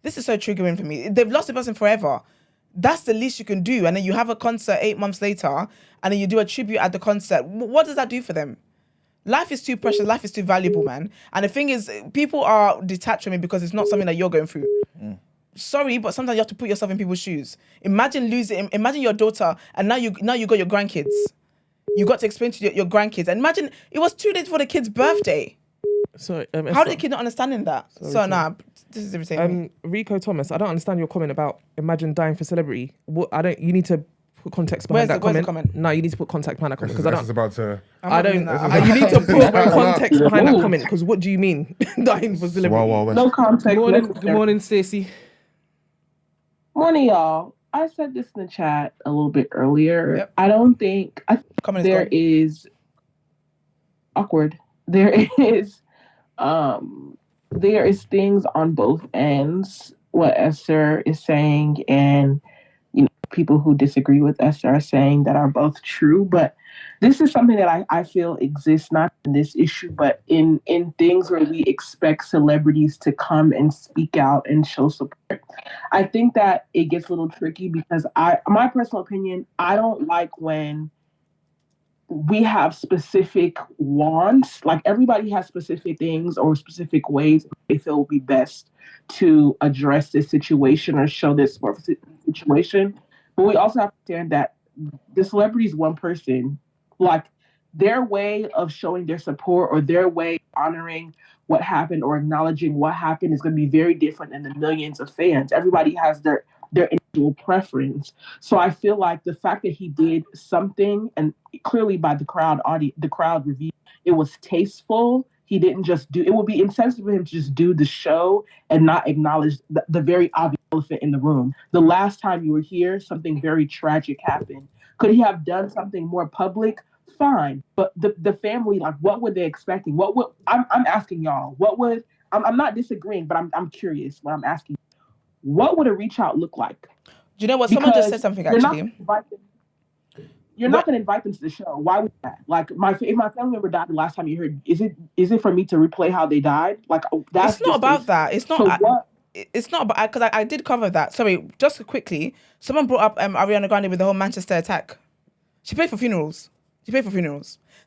This is so triggering for me. They've lost the person forever. That's the least you can do. And then you have a concert 8 months later and then you do a tribute at the concert. What does that do for them? Life is too precious. Life is too valuable, man. And the thing is, people are detached from it because it's not something that you're going through. Sorry, but sometimes you have to put yourself in people's shoes. Imagine your daughter, and now you got your grandkids. You got to explain to your grandkids. And imagine it was 2 days before the kid's birthday. Sorry, how did the kid not understanding that? This is irritating. Rico Thomas, I don't understand your comment about imagine dying for celebrity. You need to put context behind that comment. Comment. No, you need to put context behind that comment because I don't. About to. You need to put context behind that comment because what do you mean dying for celebrity? No context. Good morning, Stacey. Morning, y'all. I said this in the chat a little bit earlier. Yep. I think there is awkward. There is things on both ends. What Esther is saying and people who disagree with Esther are saying that are both true, but this is something that I feel exists not in this issue, but in things where we expect celebrities to come and speak out and show support. I think that it gets a little tricky because my personal opinion, I don't like when we have specific wants, like everybody has specific things or specific ways they feel would be best to address this situation or show this situation. But we also have to understand that the celebrity is one person. Like their way of showing their support or their way of honoring what happened or acknowledging what happened is going to be very different than the millions of fans. Everybody has their individual preference. So I feel like the fact that he did something, and clearly by the crowd review, it was tasteful. He didn't just do, it would be insensitive for him to just do the show and not acknowledge the very obvious elephant in the room. The last time you were here, something very tragic happened. Could he have done something more public? Fine. But the family, like, what were they expecting? I'm asking y'all, I'm not disagreeing, but I'm curious when I'm asking, what would a reach out look like? Do you know what? Someone just said something actually. You're not going to invite them to the show. Why would that? Like, if my family member died the last time you heard, is it for me to replay how they died? Like, that's it's not about that. It's not. So it's not about, because I did cover that. Sorry, just quickly. Someone brought up Ariana Grande with the whole Manchester attack. She paid for funerals.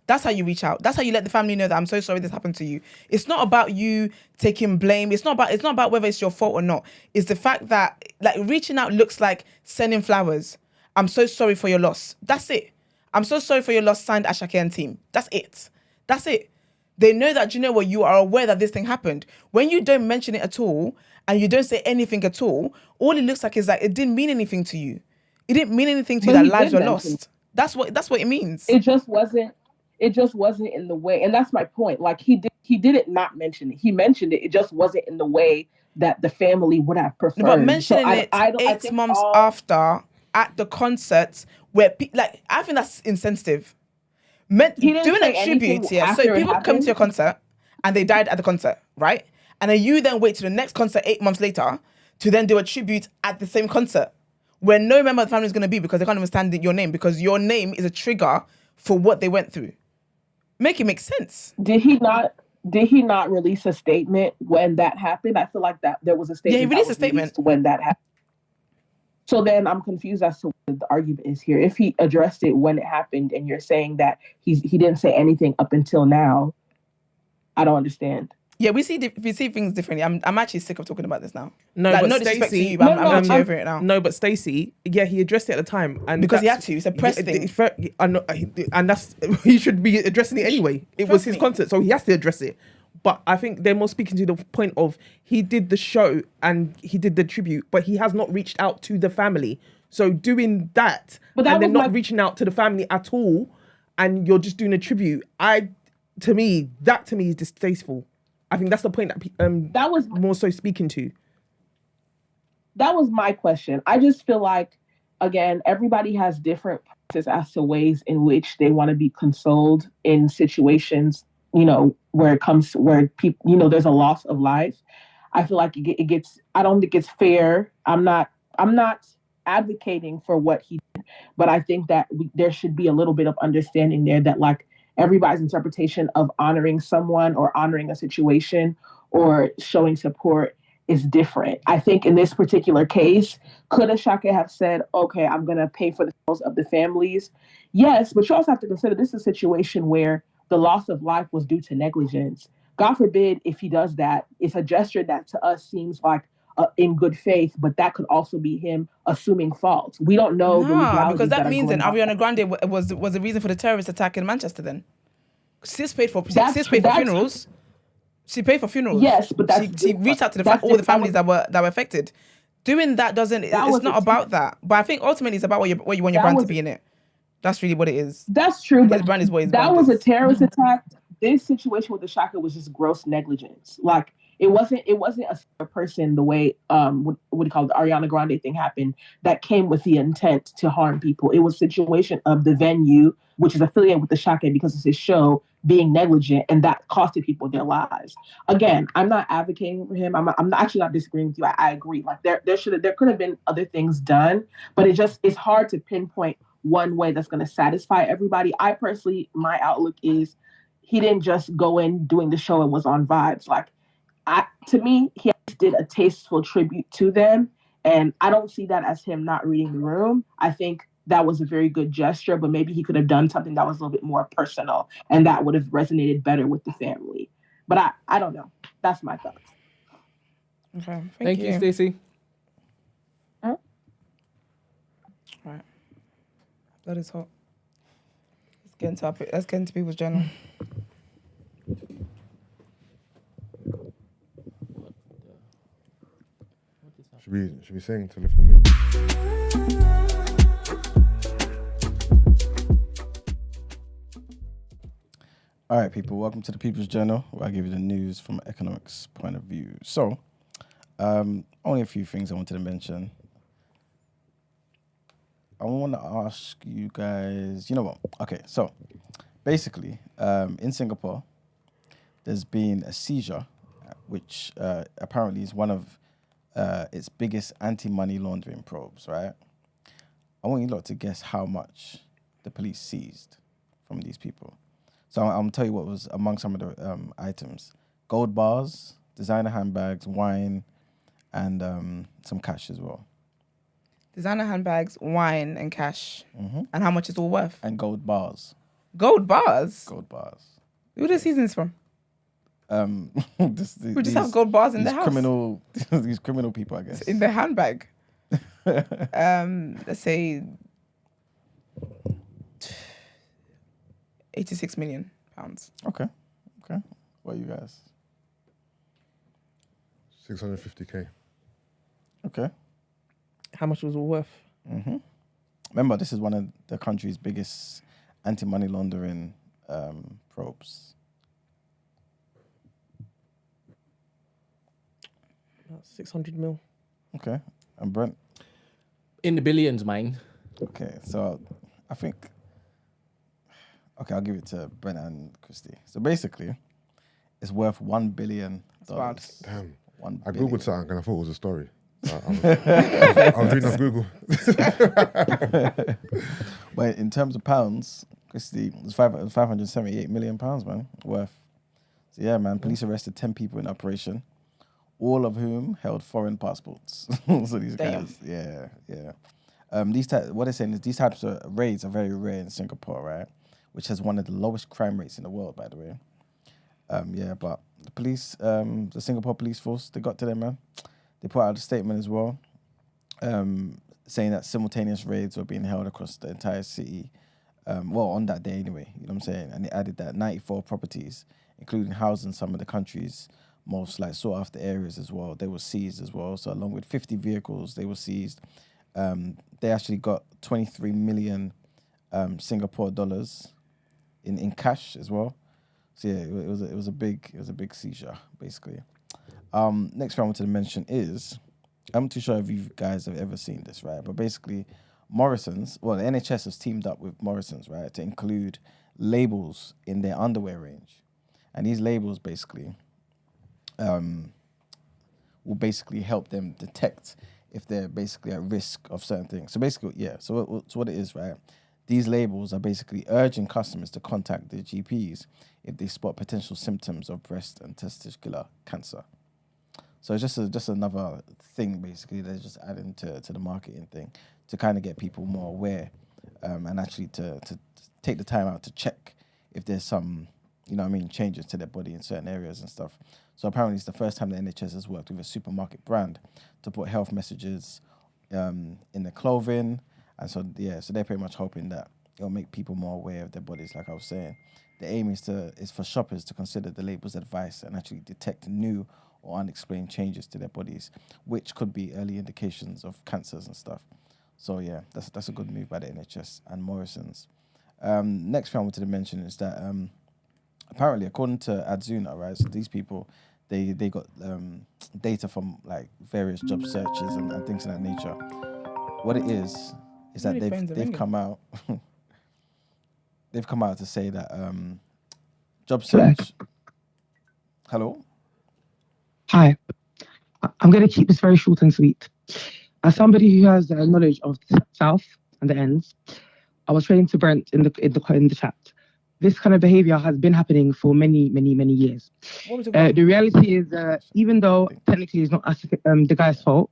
That's how you reach out. That's how you let the family know that I'm so sorry this happened to you. It's not about you taking blame. It's not about whether it's your fault or not. It's the fact that, like, reaching out looks like sending flowers. I'm so sorry for your loss. That's it. I'm so sorry for your loss, signed Asake and team. That's it. They know that, you know what, you are aware that this thing happened. When you don't mention it at all and you don't say anything at all it looks like is that it didn't mean anything to you. It didn't mean anything to you that lives were lost. That's what it means. It just wasn't in the way, and that's my point. Like he didn't not mention it. He mentioned it. It just wasn't in the way that the family would have preferred. But mentioning it 8 months after at the concert, where I think that's insensitive. Doing a tribute, so people come to your concert and they died at the concert, right? And then you then wait to the next concert 8 months later to then do a tribute at the same concert, where no member of the family is going to be because they can't understand your name, because your name is a trigger for what they went through. Make it make sense. Did he not release a statement when that happened? I feel like that there was a statement. Yeah, he released a statement when that happened. So then I'm confused as to what the argument is here. If he addressed it when it happened and you're saying that he didn't say anything up until now, I don't understand. Yeah, we see things differently. I'm actually sick of talking about this now. No, like, but no disrespect to Stacey, you, but I'm actually over it now. No, but Stacey, yeah, he addressed it at the time, and because he had to. It's a press thing, and that's he should be addressing it anyway. It was his concert, so he has to address it. But I think they're more speaking to the point of he did the show and he did the tribute, but he has not reached out to the family So doing that, But that and then was not my- reaching out to the family at all, and you're just doing a tribute. That to me is distasteful. I think that's the point that that was more so speaking to. That was my question. I just feel like, again, everybody has different practices as to ways in which they want to be consoled in situations, where people, there's a loss of life. I feel like it gets. I don't think it's fair. I'm not advocating for what he did, but I think that there should be a little bit of understanding there that like everybody's interpretation of honoring someone or honoring a situation or showing support is different. I think in this particular case, could Asake have said, okay, I'm going to pay for the bills of the families? Yes, but you also have to consider this is a situation where the loss of life was due to negligence. God forbid if he does that. It's a gesture that to us seems like in good faith, but that could also be him assuming fault. We don't know the legalities because that are means then going on. Ariana Grande was the reason for the terrorist attack in Manchester then. Sis paid for That's funerals. She paid for funerals. Yes, but she reached out to all the families that were affected. Doing that doesn't. It's not about that. But I think ultimately it's about what you want your brand to be in it. That's really what it is. That's true. His brand is what his that brand was is. a terrorist attack. This situation with the Shaka was just gross negligence. Like it wasn't a person the way what do you call it, the Ariana Grande thing happened that came with the intent to harm people. It was a situation of the venue, which is affiliated with the Shaka because it's his show, being negligent, and that costed people their lives. Again, I'm not advocating for him. I'm actually not disagreeing with you. I agree. Like there could have been other things done, but it's hard to pinpoint one way that's going to satisfy everybody. I personally, my outlook is he didn't just go in doing the show and was on vibes. Like to me, he did a tasteful tribute to them, and I don't see that as him not reading the room. I think that was a very good gesture, but maybe he could have done something that was a little bit more personal, and that would have resonated better with the family. But I don't know. That's my thoughts. Okay, thank you, Stacey. Huh? Right, blood is hot. Let's get into people's journal. Should we sing to lift the mood? All right, people, welcome to the People's Journal, where I give you the news from an economics point of view. So, only a few things I wanted to mention. I want to ask you guys, you know what? Okay, so basically, in Singapore, there's been a seizure, which apparently is one of its biggest anti-money laundering probes, right? I want you lot to guess how much the police seized from these people. So I'm going to tell you what was among some of the items. Gold bars, designer handbags, wine, and some cash as well. Designer handbags, wine, and cash. Mm-hmm. And how much it's all worth? And gold bars. Gold bars? Gold bars. Who are the seasons from? We just have gold bars in the house. These criminal people, I guess. In their handbag. Let's say 86 million pounds. Okay. What are you guys? 650k. Okay. How much was it worth? Mm-hmm. Remember, this is one of the country's biggest anti-money laundering probes. About 600 mil. Okay. And Brent? In the billions, mine. Okay, so I think... Okay, I'll give it to Brent and Christy. So basically, it's worth $1 billion. Damn. I billion. googled something and I thought it was a story. I was reading on Google. But in terms of pounds, Christy, it's 578 million pounds, man, worth. So yeah, man, police arrested 10 people in operation, all of whom held foreign passports. So these guys, yeah. What they're saying is these types of raids are very rare in Singapore, right? Which has one of the lowest crime rates in the world, by the way. But the police, the Singapore police force, they got to them, man. They put out a statement as well, saying that simultaneous raids were being held across the entire city. On that day anyway, you know what I'm saying? And they added that 94 properties, including housing some of the country's most sought after areas as well, they were seized as well. So along with 50 vehicles, they were seized. They actually got 23 million Singapore dollars in cash as well. So yeah, it was a big seizure basically. Next thing I wanted to mention is, I'm not too sure if you guys have ever seen this, right? But basically, Morrison's, the NHS has teamed up with Morrison's, right, to include labels in their underwear range, and these labels basically will basically help them detect if they're basically at risk of certain things. So basically, yeah. So what it is, right? These labels are basically urging customers to contact their GPs if they spot potential symptoms of breast and testicular cancer. So it's just another thing, basically, they're just adding to the marketing thing to kind of get people more aware and actually to take the time out to check if there's some, changes to their body in certain areas and stuff. So apparently it's the first time the NHS has worked with a supermarket brand to put health messages in their clothing. And so, so they're pretty much hoping that it'll make people more aware of their bodies, like I was saying. The aim is for shoppers to consider the label's advice and actually detect new or unexplained changes to their bodies, which could be early indications of cancers and stuff. So yeah, that's a good move by the NHS and Morrison's. Next thing I wanted to mention is that apparently, according to Adzuna, right, so these people, they got data from like various job searches and things of that nature. What it is that they've come out they've come out to say that job search. Hello? Hi. I'm going to keep this very short and sweet. As somebody who has knowledge of the South and the ends, I was saying to Brent in the chat, this kind of behavior has been happening for many, many, many years. The reality is, even though technically it's not the guy's fault,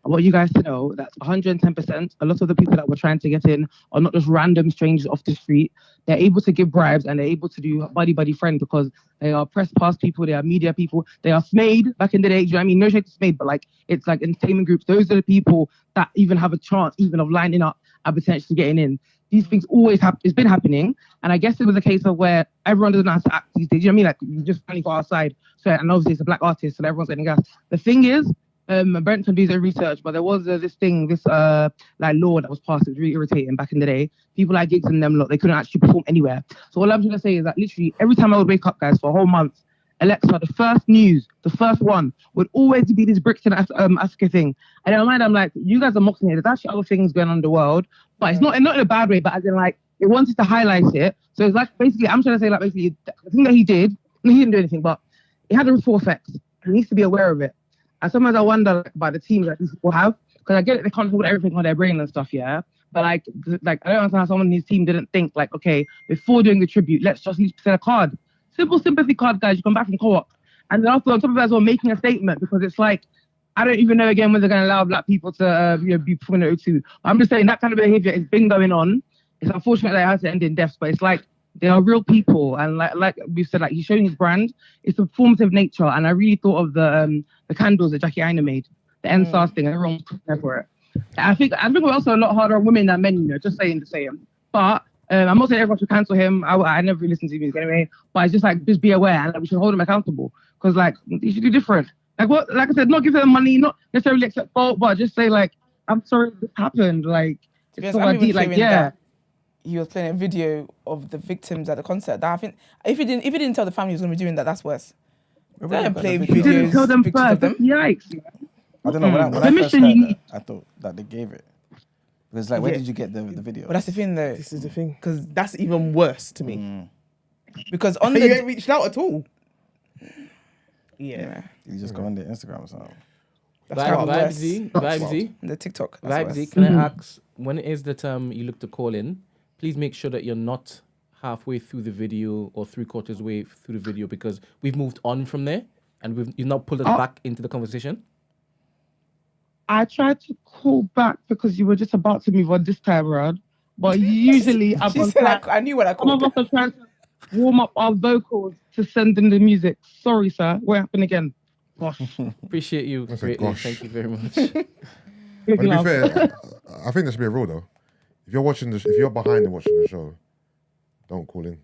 I want you guys to know that 110%, a lot of the people that were trying to get in are not just random strangers off the street. They're able to give bribes and they're able to do buddy friend because they are press pass people, they are media people, they are SMAID back in the day. Do you know what I mean? No shade to SMAID, but like it's like entertainment groups. Those are the people that even have a chance even of lining up and potentially getting in. These things always happen. It's been happening, and I guess it was a case of where everyone doesn't know how to act these days. You know what I mean? Like you just finally got outside. So and obviously it's a black artist, so everyone's getting gas. The thing is, Brent can do their research, but there was this like law that was passed. It was really irritating back in the day. People like gigs and them lot, they couldn't actually perform anywhere. So all I'm trying to say is that literally every time I would wake up, guys, for a whole month, Alexa, the first news, the first one would always be this Brixton Africa thing. And in my mind, I'm like, you guys are mocking it. There's actually other things going on in the world, but it's not in a bad way. But as in like, it wanted to highlight it. So it's like basically, I'm trying to say like basically the thing that he did, he didn't do anything, but it had a ripple effect. He needs to be aware of it. And sometimes I wonder about the teams that these people have, because I get it, they can't hold everything on their brain and stuff, yeah. But like I don't understand how someone in his team didn't think like, okay, before doing the tribute, let's just send a card. Simple sympathy card, guys. You come back from co-op. And then also on top of that as well, making a statement, because it's like, I don't even know again when they're going to allow black people to be performing at O2. I'm just saying that kind of behavior has been going on. It's unfortunate that it has to end in deaths, but it's like, they are real people. And like we said, like he's showing his brand. It's a performative nature. And I really thought of the candles that Jackie Aina made, the NSARS thing, and everyone was there for it. And I think we're also a lot harder on women than men, just saying the same. But I'm not saying everyone should cancel him. I never really listen to music anyway. But it's just like, just be aware and like, we should hold him accountable. Because like, you should do different. Like I said, not give them money, not necessarily accept fault, but just say like, I'm sorry this happened. Like, it's so like, yeah. He was playing a video of the victims at the concert. That I think if he didn't tell the family he was going to be doing that, that's worse. They don't play videos. He didn't tell them pictures first. of them. Yikes! I don't know. When I first heard that, I thought that they gave it. Because like, where did you get the video? But that's the thing, though. This is the thing, because that's even worse to me. Because on you ain't reached out at all. Yeah. You just go on their Instagram or something. Vibesy, the TikTok. Vibesy, can I ask, when it is that you look to call in, please make sure that you're not halfway through the video or 3/4 way through the video, because we've moved on from there and you've not pulled us back into the conversation. I tried to call back because you were just about to move on this time around, but usually I knew what I called. Some of us are trying to warm up our vocals to send in the music. Sorry, sir. What happened again? Gosh. Appreciate you greatly. Thank you very much. But to be fair, I think there should be a rule though. If you're behind and watching the show, don't call in.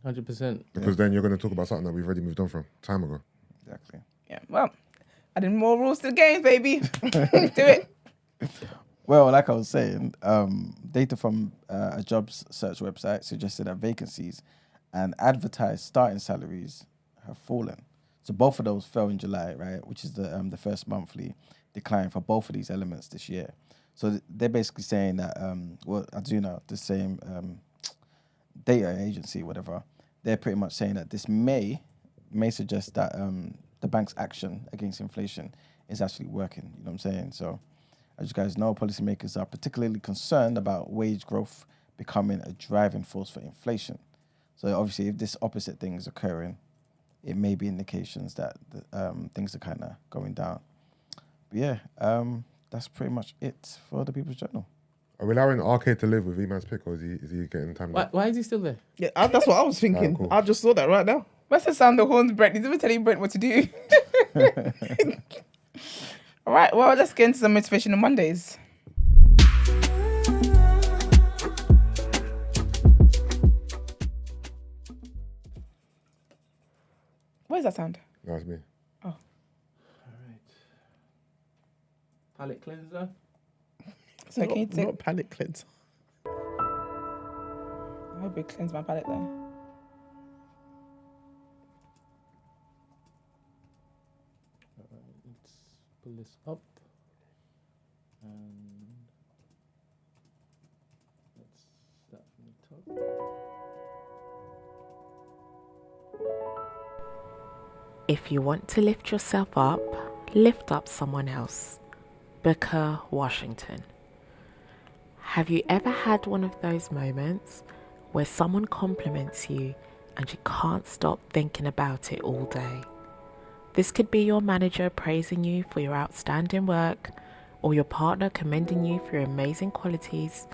100%. Because then you're going to talk about something that we've already moved on from time ago. Exactly. Yeah. Well, adding more rules to the games, baby. Do it. Well, like I was saying, data from a jobs search website suggested that vacancies and advertised starting salaries have fallen. So both of those fell in July, right? Which is the first monthly decline for both of these elements this year. So they're basically saying that, Adzuna, the same data agency, whatever, they're pretty much saying that this may suggest that the bank's action against inflation is actually working. You know what I'm saying? So, as you guys know, policymakers are particularly concerned about wage growth becoming a driving force for inflation. So obviously, if this opposite thing is occurring, it may be indications that things are kind of going down. But yeah, that's pretty much it for the People's Journal. Are we allowing Arcade to live with E-Man's pick, or is he getting time? Why is he still there? Yeah, that's what I was thinking. Cool. I just saw that right now. Where's the sound the horns, Brent? He's even telling Brent what to do. All right, well, let's get into some Motivational Mondays. Where's that sound? No, it's me. Oh. All right. Palette cleanser. So can you take... Not palette cleanser. I hope it cleans my palette though. Let's pull this up. And let's start from the top. If you want to lift yourself up, lift up someone else. Booker, Washington. Have you ever had one of those moments where someone compliments you and you can't stop thinking about it all day? This could be your manager praising you for your outstanding work, or your partner commending you for your amazing qualities,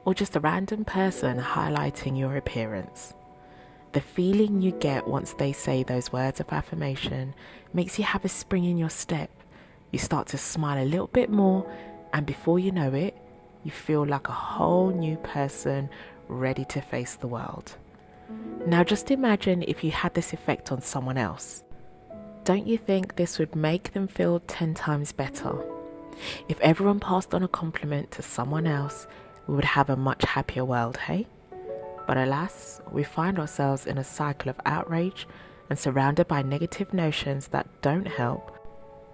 or just a random person highlighting your appearance. The feeling you get once they say those words of affirmation makes you have a spring in your step. You start to smile a little bit more, and before you know it, you feel like a whole new person ready to face the world. Now just imagine if you had this effect on someone else. Don't you think this would make them feel 10 times better? If everyone passed on a compliment to someone else, we would have a much happier world, hey? But alas, we find ourselves in a cycle of outrage and surrounded by negative notions that don't help,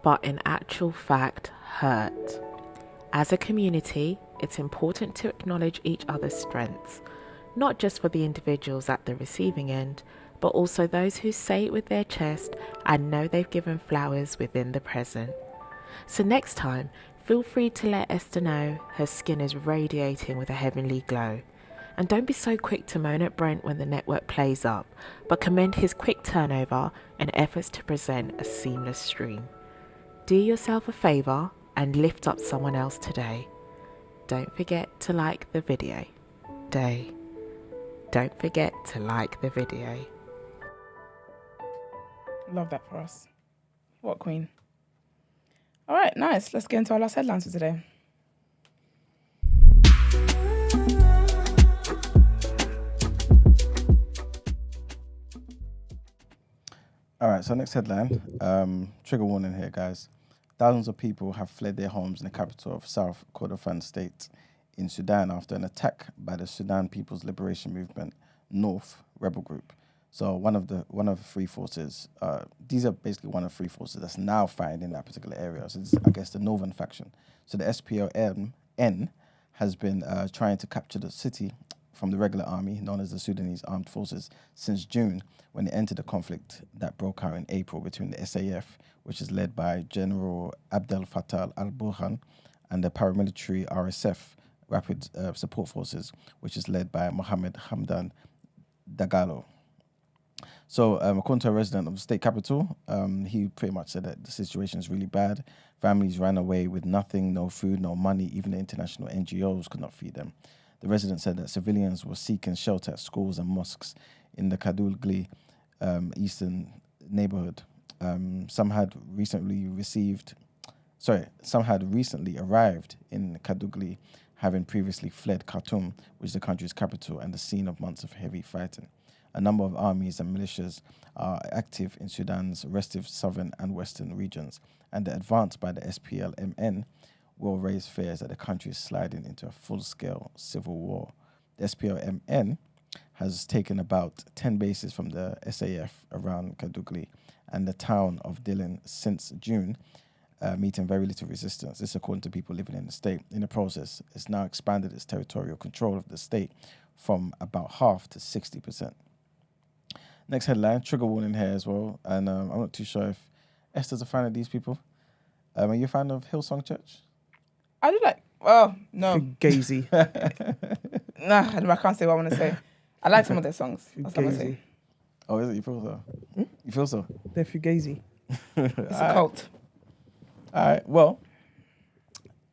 but in actual fact hurt. As a community, it's important to acknowledge each other's strengths, not just for the individuals at the receiving end, but also those who say it with their chest and know they've given flowers within the present. So next time, feel free to let Esther know her skin is radiating with a heavenly glow. And don't be so quick to moan at Brent when the network plays up, but commend his quick turnover and efforts to present a seamless stream. Do yourself a favour and lift up someone else today. Don't forget to like the video. Don't forget to like the video. Love that for us. What queen? All right, nice. Let's get into our last headlines for today. All right, so next headline, trigger warning here, guys. Thousands of people have fled their homes in the capital of South Kordofan State in Sudan after an attack by the Sudan People's Liberation Movement North rebel group. So one of the three forces, these are basically one of three forces that's now fighting in that particular area. So this is, I guess, the northern faction. So the SPLM-N has been trying to capture the city from the regular army, known as the Sudanese Armed Forces, since June, when they entered the conflict that broke out in April between the SAF, which is led by General Abdel Fattah al-Burhan, and the paramilitary RSF, Rapid Support Forces, which is led by Mohammed Hamdan Dagalo. So according to a resident of the state capital, he pretty much said that the situation is really bad. Families ran away with nothing, no food, no money. Even the international NGOs could not feed them. The resident said that civilians were seeking shelter at schools and mosques in the Kadugli eastern neighborhood. Some had recently arrived in Kadugli, having previously fled Khartoum, which is the country's capital and the scene of months of heavy fighting. A number of armies and militias are active in Sudan's restive southern and western regions, and the advance by the SPLMN will raise fears that the country is sliding into a full-scale civil war. The SPLMN has taken about 10 bases from the SAF around Kadugli and the town of Dillon since June, meeting very little resistance. This according to people living in the state. In the process, it's now expanded its territorial control of the state from about half to 60%. Next headline, trigger warning here as well. And I'm not too sure if Esther's a fan of these people. Are you a fan of Hillsong Church? I do like, oh, no. Fugazi. Nah, I can't say what I want to say. I like some of their songs. That's what I'm saying. Oh, is it? You feel so? You feel so? They're fugazi. It's a cult. All right, well,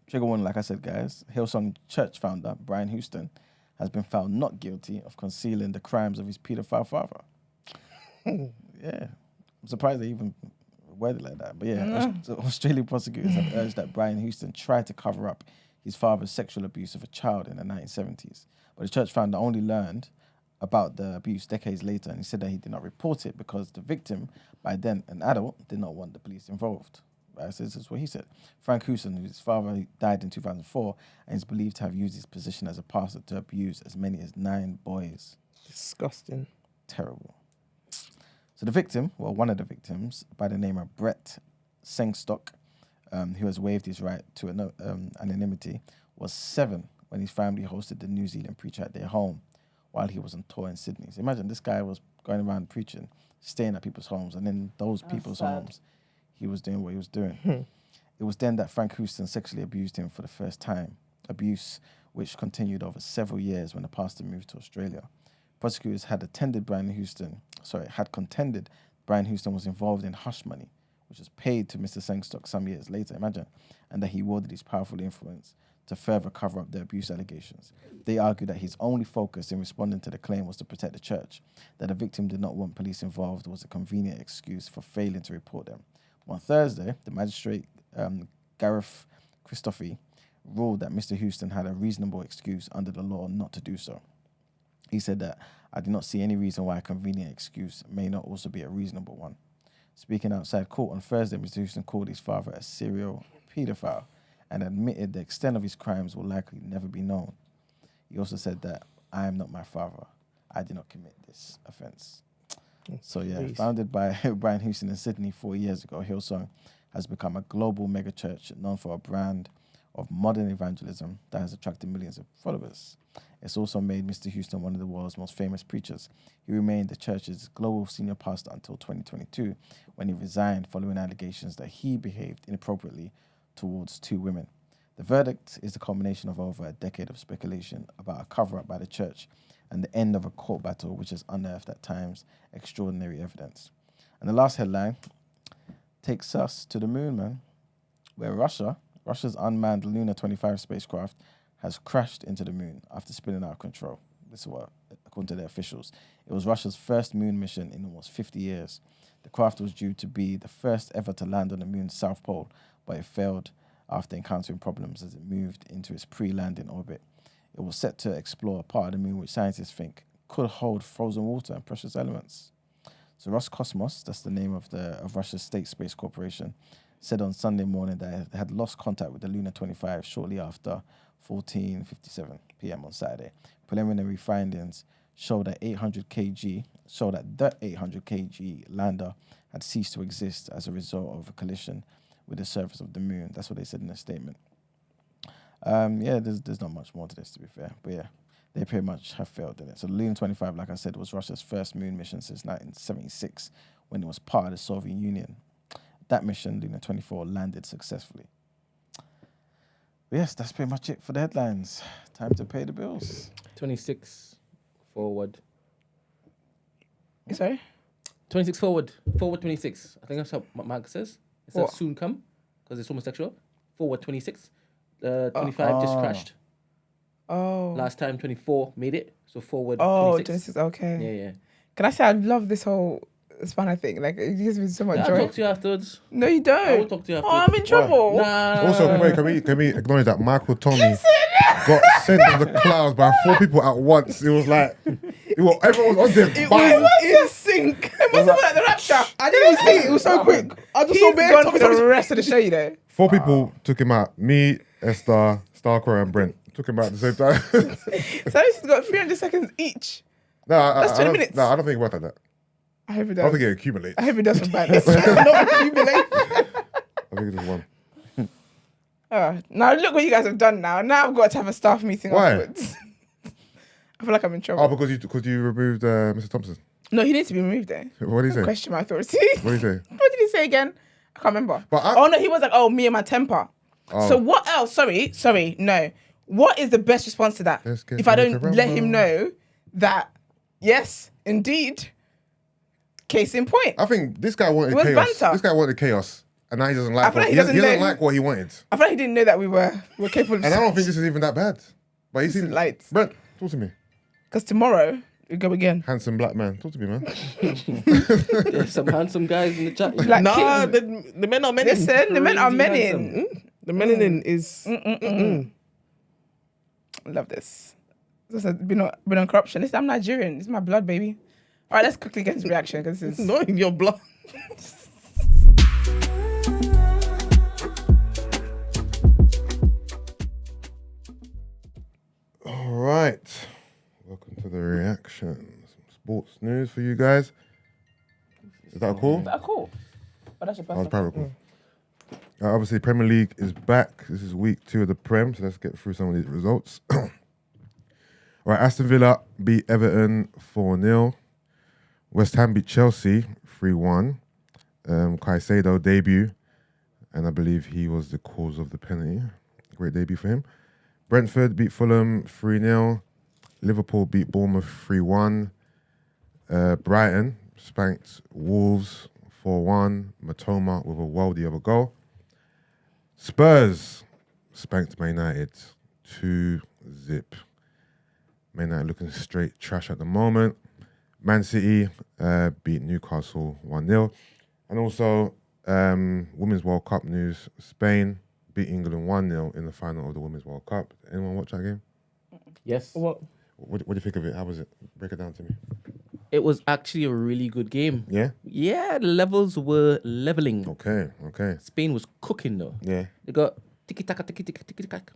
trigger warning, like I said, guys. Hillsong Church founder Brian Houston has been found not guilty of concealing the crimes of his paedophile father. Yeah, I'm surprised they even worded it like that. But yeah, so Australian prosecutors have urged that Brian Houston tried to cover up his father's sexual abuse of a child in the 1970s. But the church founder only learned about the abuse decades later, and he said that he did not report it because the victim, by then an adult, did not want the police involved. Right? So this is what he said. Frank Houston, whose father died in 2004, and is believed to have used his position as a pastor to abuse as many as 9 boys. Disgusting. Terrible. So the victim, well, one of the victims, by the name of Brett Sengstock, who has waived his right to anonymity, was 7 when his family hosted the New Zealand preacher at their home while he was on tour in Sydney. So imagine this guy was going around preaching, staying at people's homes, and in those people's homes, he was doing what he was doing. It was then that Frank Houston sexually abused him for the first time, abuse which continued over several years when the pastor moved to Australia. Prosecutors had contended Brian Houston was involved in hush money, which was paid to Mr. Sengstock some years later, imagine, and that he wielded his powerful influence to further cover up the abuse allegations. They argued that his only focus in responding to the claim was to protect the church, that the victim did not want police involved was a convenient excuse for failing to report them. On Thursday, the magistrate, Gareth Christophe, ruled that Mr. Houston had a reasonable excuse under the law not to do so. He said that, "I do not see any reason why a convenient excuse may not also be a reasonable one." Speaking outside court on Thursday, Mr. Houston called his father a serial paedophile and admitted the extent of his crimes will likely never be known. He also said that, "I am not my father. I did not commit this offence." So yeah, founded by Brian Houston in Sydney 4 years ago, Hillsong has become a global megachurch known for a brand of modern evangelism that has attracted millions of followers. It's also made Mr. Houston one of the world's most famous preachers. He remained the church's global senior pastor until 2022, when he resigned following allegations that he behaved inappropriately towards 2 women. The verdict is the culmination of over a decade of speculation about a cover-up by the church and the end of a court battle which has unearthed at times extraordinary evidence. And the last headline takes us to the moon, man, where Russia's unmanned Luna 25 spacecraft has crashed into the moon after spinning out of control. This is what, according to the officials. It was Russia's first moon mission in almost 50 years. The craft was due to be the first ever to land on the moon's south pole, but it failed after encountering problems as it moved into its pre-landing orbit. It was set to explore a part of the moon which scientists think could hold frozen water and precious elements. So Roscosmos, that's the name of Russia's state space corporation, said on Sunday morning that it had lost contact with the Luna 25 shortly after 14:57 p.m. on Saturday. Preliminary findings show that the 800 kg lander had ceased to exist as a result of a collision with the surface of the moon. That's what they said in a statement. There's not much more to this, to be fair. But yeah, they pretty much have failed in it. So the Luna 25, like I said, was Russia's first moon mission since 1976, when it was part of the Soviet Union. That mission, Luna 24, landed successfully. But yes, that's pretty much it for the headlines. Time to pay the bills. 26 forward. Sorry? 26 forward. Forward 26. I think that's how Mark says. It says What? soon come, because it's homosexual. Forward 26. 25 just crashed. Oh. Last time 24 made it. So forward 26, okay. Yeah. Can I say I love this whole spanner thing? Like, it gives me so much I'll joy. talk to you afterwards. No, you don't. I will talk to you afterwards. Oh, I'm in trouble. Nah. Also, wait, can we acknowledge that Michael Tommy got sent to the clouds by 4 people at once? It was like, everyone was on their It back. was in sync. It must have been like the rapture. I didn't even see it. It was so quick. I just saw He's gone for the rest of the show, you know. 4 people took him out. Me, Esther, Starcrow, and Brent. Talking about at the same time. So she's got 300 seconds each. That's 20 minutes. No, I don't think it worked like that. I hope it I does. don't think it accumulates. I hope it does for bands. Not accumulate. I think it just one. Now look what you guys have done now. Now I've got to have a staff meeting Why? afterwards. I feel like I'm in trouble. Oh, because you removed Mr. Thompson. No, he needs to be removed there. What did he say? Question my authority. What did he say? What did he say again? I can't remember. But oh no, he was like, me and my temper. Oh. So what else? Sorry, no. What is the best response to that? If I don't let him know that, yes, indeed, case in point. I think this guy wanted It was chaos. banter. This guy wanted chaos, and now he doesn't like. I feel like He he doesn't doesn't know. like what he wanted. I feel like he didn't know that we were capable of. And I don't think this is even that bad. But he This is seems light. Brent, talk to me. Because tomorrow we go again. Handsome black man, talk to me, man. There's some handsome guys in the chat. Black Nah, king. the men are men. Listen, the men are men Crazy in. The melanin is. Love this. This has been on corruption. I'm Nigerian. It's my blood, baby. All right, let's quickly get his reaction because this is. Not in your blood. All right. Welcome to the reaction. Some sports news for you guys. Is that cool? Is that cool? Oh, that's your That was personal. private cool. Obviously, Premier League is back. This is week 2 of the Prem, so let's get through some of these results. All right, Aston Villa beat Everton 4-0. West Ham beat Chelsea 3-1. Caicedo debut, and I believe he was the cause of the penalty. Great debut for him. Brentford beat Fulham 3-0. Liverpool beat Bournemouth 3-1. Brighton spanked Wolves 4-1. Matoma with a worldie of a goal. Spurs spanked Man United 2-0. Man United looking straight trash at the moment. Man City beat Newcastle 1-0. And also, Women's World Cup news. Spain beat England 1-0 in the final of the Women's World Cup. Anyone watch that game? Yes. What? What do you think of it? How was it? Break it down to me. It was actually a really good game. Yeah? Yeah, the levels were leveling. Okay. Spain was cooking though. Yeah. They got tiki-taka, tiki-taka.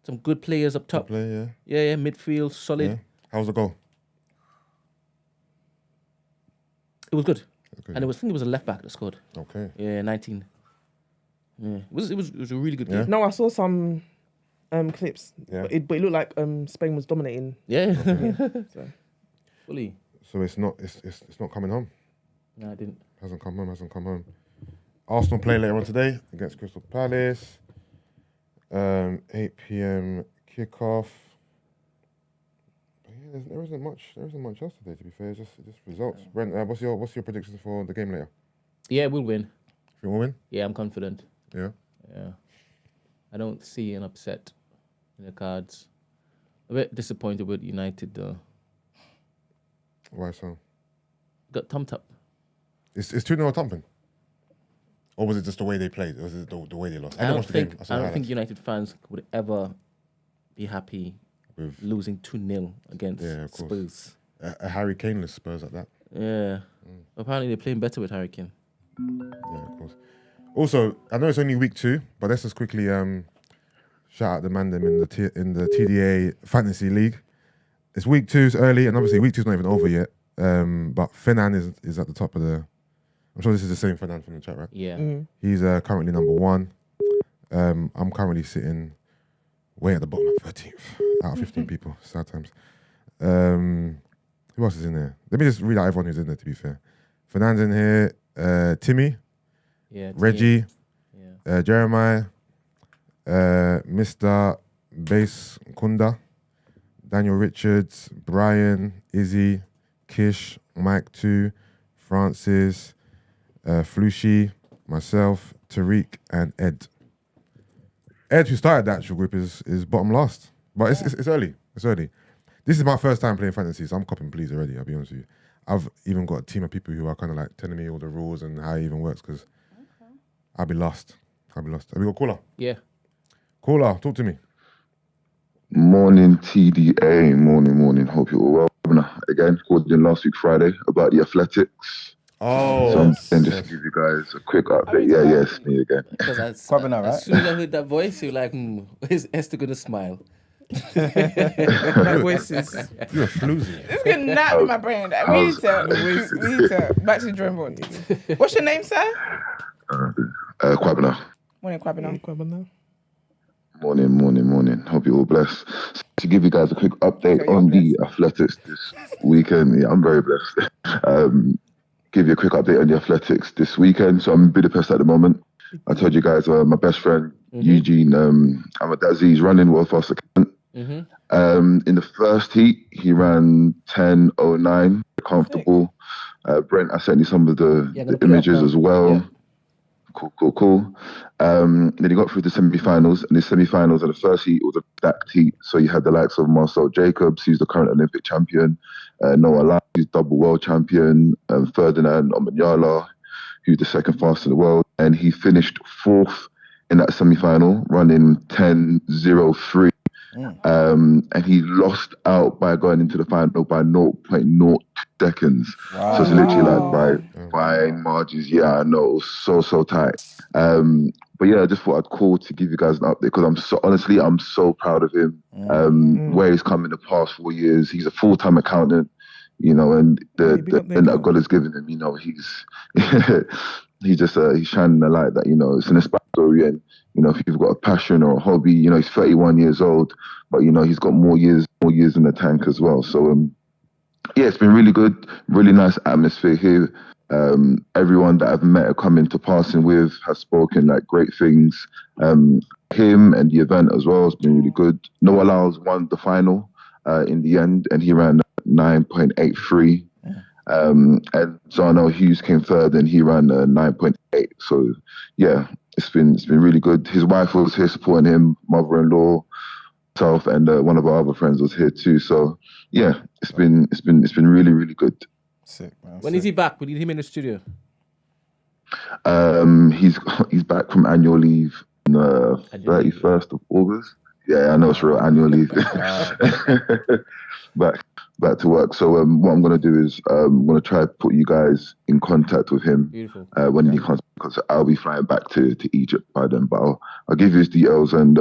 Some good players up top. Yeah. Yeah, midfield, solid. Yeah. How was the goal? It was good. Okay. And I think it was a left back that scored. Okay. Yeah, 19. Yeah. It was a really good Yeah. game. No, I saw some clips. Yeah. But it looked like Spain was dominating. Yeah. So. Fully. So it's not coming home. No, I didn't. Hasn't come home. Arsenal play later on today against Crystal Palace. 8 p.m. kickoff. But yeah, there isn't much else today. To be fair, it's just results. Brent, what's your predictions for the game later? Yeah, we'll win. You want to win? Yeah, I'm confident. Yeah. Yeah. I don't see an upset in the cards. A bit disappointed with United though. Why so? Got thumped up. It's 2-0 thumping. Or was it just the way they played? Or was it the way they lost? I don't watch the game. think I saw the highlights. United fans would ever be happy With losing 2-0 against of course. Spurs. A Harry Kane-less Spurs like that. Yeah. Apparently they're playing better with Harry Kane. Yeah, of course. Also, I know it's only week 2, but let's just quickly shout out the man them in the TDA Fantasy League. It's week 2, it's early, and obviously week 2's not even over yet. But Fenan is at the top of the. I'm sure this is the same Fenan from the chat, right? Yeah. He's currently number 1. I'm currently sitting way at the bottom, 13th out of 15 people. Sad times. Who else is in there? Let me just read out everyone who's in there. To be fair, Fernand's in here. Timmy. Yeah. Reggie. Yeah. Jeremiah. Mr. Base Kunda. Daniel Richards. Brian. Izzy. Kish. Mike 2. Francis. Flushi. Myself. Tariq. And Ed. Ed, who started the actual group, is bottom last. But it's early. It's early. This is my first time playing fantasy, so I'm copping please already, I'll be honest with you. I've even got a team of people who are kind of like telling me all the rules and how it even works, because I'll be lost. Have we got caller? Yeah. Caller, talk to me. Morning, TDA. Morning. Hope you're all well. Again, called in last week Friday about the athletics. Oh, So I'm saying just to give you guys a quick update. Yeah, yes, me again. Because Right? as soon as I heard that voice, you're like, is Esther gonna smile? My voices. You're a floozy. It's gonna nap in my brain. We need to back to the drawing board. What's your name, sir? Kwabena. Morning, Kwabena. Morning. Hope you're all blessed. So to give you guys a quick update on the athletics this weekend. Yeah, I'm very blessed. Give you a quick update on the athletics this weekend. So I'm in Budapest at the moment. I told you guys, my best friend, Eugene, he's running world fast. In the first heat, he ran 10:09, comfortable. Brent, I sent you some of the images as well. Yeah. Cool. Then he got through the semi-finals, and the semi-finals and the first heat was a stacked heat. So you had the likes of Marcel Jacobs, who's the current Olympic champion, Noah Lyles, who's double world champion, Ferdinand Omanyala, who's the second fastest in the world, and he finished fourth in that semi-final, running 10:03. And he lost out by going into the final by 0.02 seconds. Wow. So it's literally like by margins. Yeah, I know, it was so tight. But yeah, I just thought I'd call to give you guys an update because I'm so proud of him. Where he's come in the past 4 years. He's a full-time accountant, you know, and the that God has given him, you know, he's he's shining a light that, you know, it's an inspiring story. And you know, if you've got a passion or a hobby, you know, he's 31 years old, but you know, he's got more years in the tank as well. So yeah, it's been really good, really nice atmosphere here. Everyone that I've met or come into passing with has spoken like great things. Him and the event as well has been really good. Noah Lyles won the final in the end, and he ran 9.83. And Zano Hughes came third, and he ran 9.8. So yeah, it's been really good. His wife was here supporting him, mother-in-law, myself, and one of our other friends was here too. So yeah, it's been really, really good. Sick, man. When is he back? We need him in the studio. He's back from annual leave on the 31st of August. Yeah, I know it's real annual leave. Back to work. So what I'm going to do is I'm going to try to put you guys in contact with him. Beautiful. When he comes, because I'll be flying back to Egypt by then. But I'll give you his details, and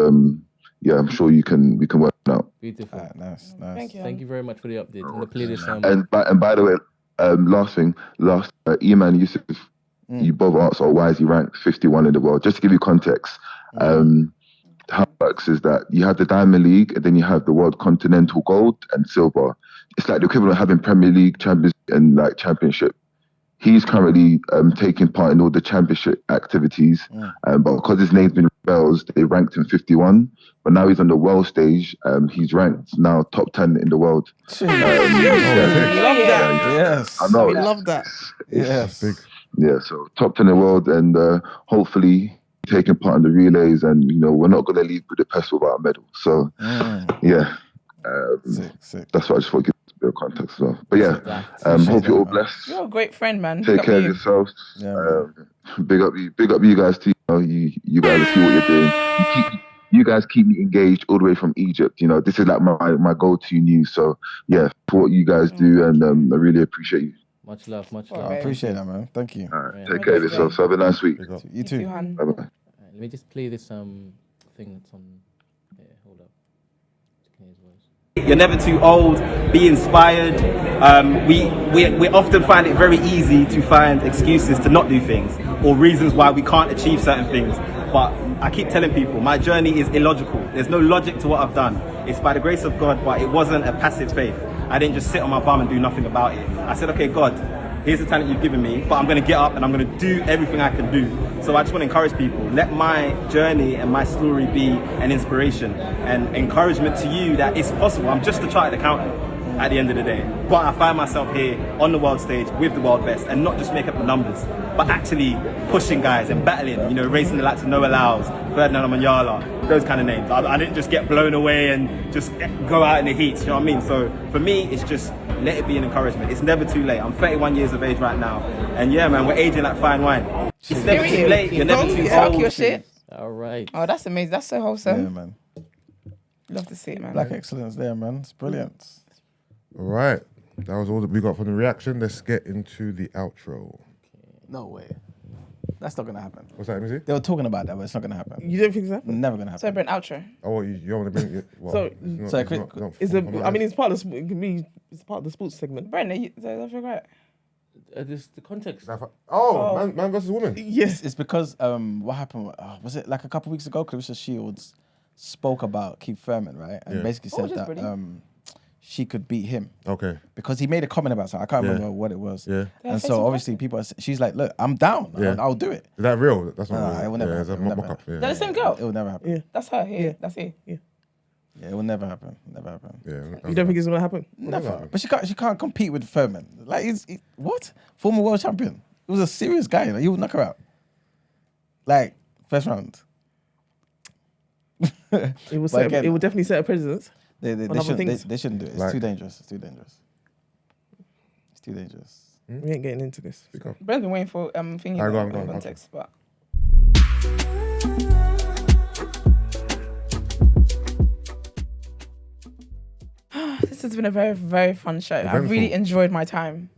yeah, I'm sure we can work it out. Beautiful. Nice. Thank you very much for the update. I'm going to play this. And by the way, last Iman Yusuf, you both asked, why is he ranked 51 in the world? Just to give you context, how it works is that you have the Diamond League, and then you have the World Continental Gold and Silver. It's like the equivalent of having Premier League, Champions, and like Championship. He's currently taking part in all the championship activities, but because his name's been rebels, they ranked him 51. But now he's on the world stage. He's ranked now top 10 in the world. Love that. Yes, I know. We love that. Yes. Yeah, so top 10 in the world, and hopefully taking part in the relays. And you know, we're not going to leave Budapest without a medal. So yeah, sick. that's what I just want to give a bit of context as well. But yeah, hope you're all blessed. You're a great friend, man. Take care of yourselves. Yeah, big up you guys too. You guys see what you're doing. You guys keep me engaged all the way from Egypt. You know, this is like my go-to news. So yeah, for what you guys do, and I really appreciate you. Much love. I appreciate that, man. Thank you. All right, take care of yourselves. Have a nice week. You too. Bye-bye. Let me just play this thing that's on. Yeah, hold up. You're never too old. Be inspired. We often find it very easy to find excuses to not do things or reasons why we can't achieve certain things. But I keep telling people my journey is illogical. There's no logic to what I've done. It's by the grace of God, but it wasn't a passive faith. I didn't just sit on my bum and do nothing about it. I said, okay, God, here's the talent you've given me, but I'm going to get up and I'm going to do everything I can do. So I just want to encourage people, let my journey and my story be an inspiration and encouragement to you that it's possible. I'm just a chartered accountant at the end of the day, but I find myself here on the world stage with the world best, and not just make up the numbers, but actually pushing guys and battling, you know, racing the likes of Noah Lyles, Ferdinand Omanyala, those kind of names. I didn't just get blown away and just go out in the heat, you know what I mean? So for me, it's just let it be an encouragement. It's never too late. I'm 31 years of age right now, and yeah, man, we're aging like fine wine. It's never too late. You're never too old. Your shit. All right. Oh, that's amazing. That's so wholesome. Yeah, man. Love to see it, man. Black excellence there, man. It's brilliant. All right. That was all that we got from the reaction. Let's get into the outro. No way. That's not gonna happen. What's that, let me see? They were talking about that, but it's not gonna happen. You don't think it's happening? Never gonna happen. So, Brent, outro. Oh, you don't want to bring it? What? So, It's part of it's part of the sports segment. Brent, I feel great. This the context. Man versus woman. Yes, it's because what happened? Was it like a couple of weeks ago? Clarissa Shields spoke about Keith Thurman, right? And basically said that she could beat him. Okay. Because he made a comment about something. I can't remember what it was. Yeah. And so obviously people, she's like, look, I'm down. Yeah. I'll do it. Is that real? That's not real. It will never happen. It's a mock-up. Is that the same girl? It will never happen. Yeah. That's her. Yeah. That's he. Yeah. Yeah, it will never happen. Never happen. Yeah. You don't think it's gonna happen? Never. But she can't compete with Thurman. Like what? Former world champion. He was a serious guy. Like, he would knock her out. Like first round. It will definitely set a precedent. They shouldn't do it. It's too dangerous. It's too dangerous. It's too dangerous. We ain't getting into this. Brent's been waiting for thinking go on. context, but. This has been a very, very fun show. Eventful. I've really enjoyed my time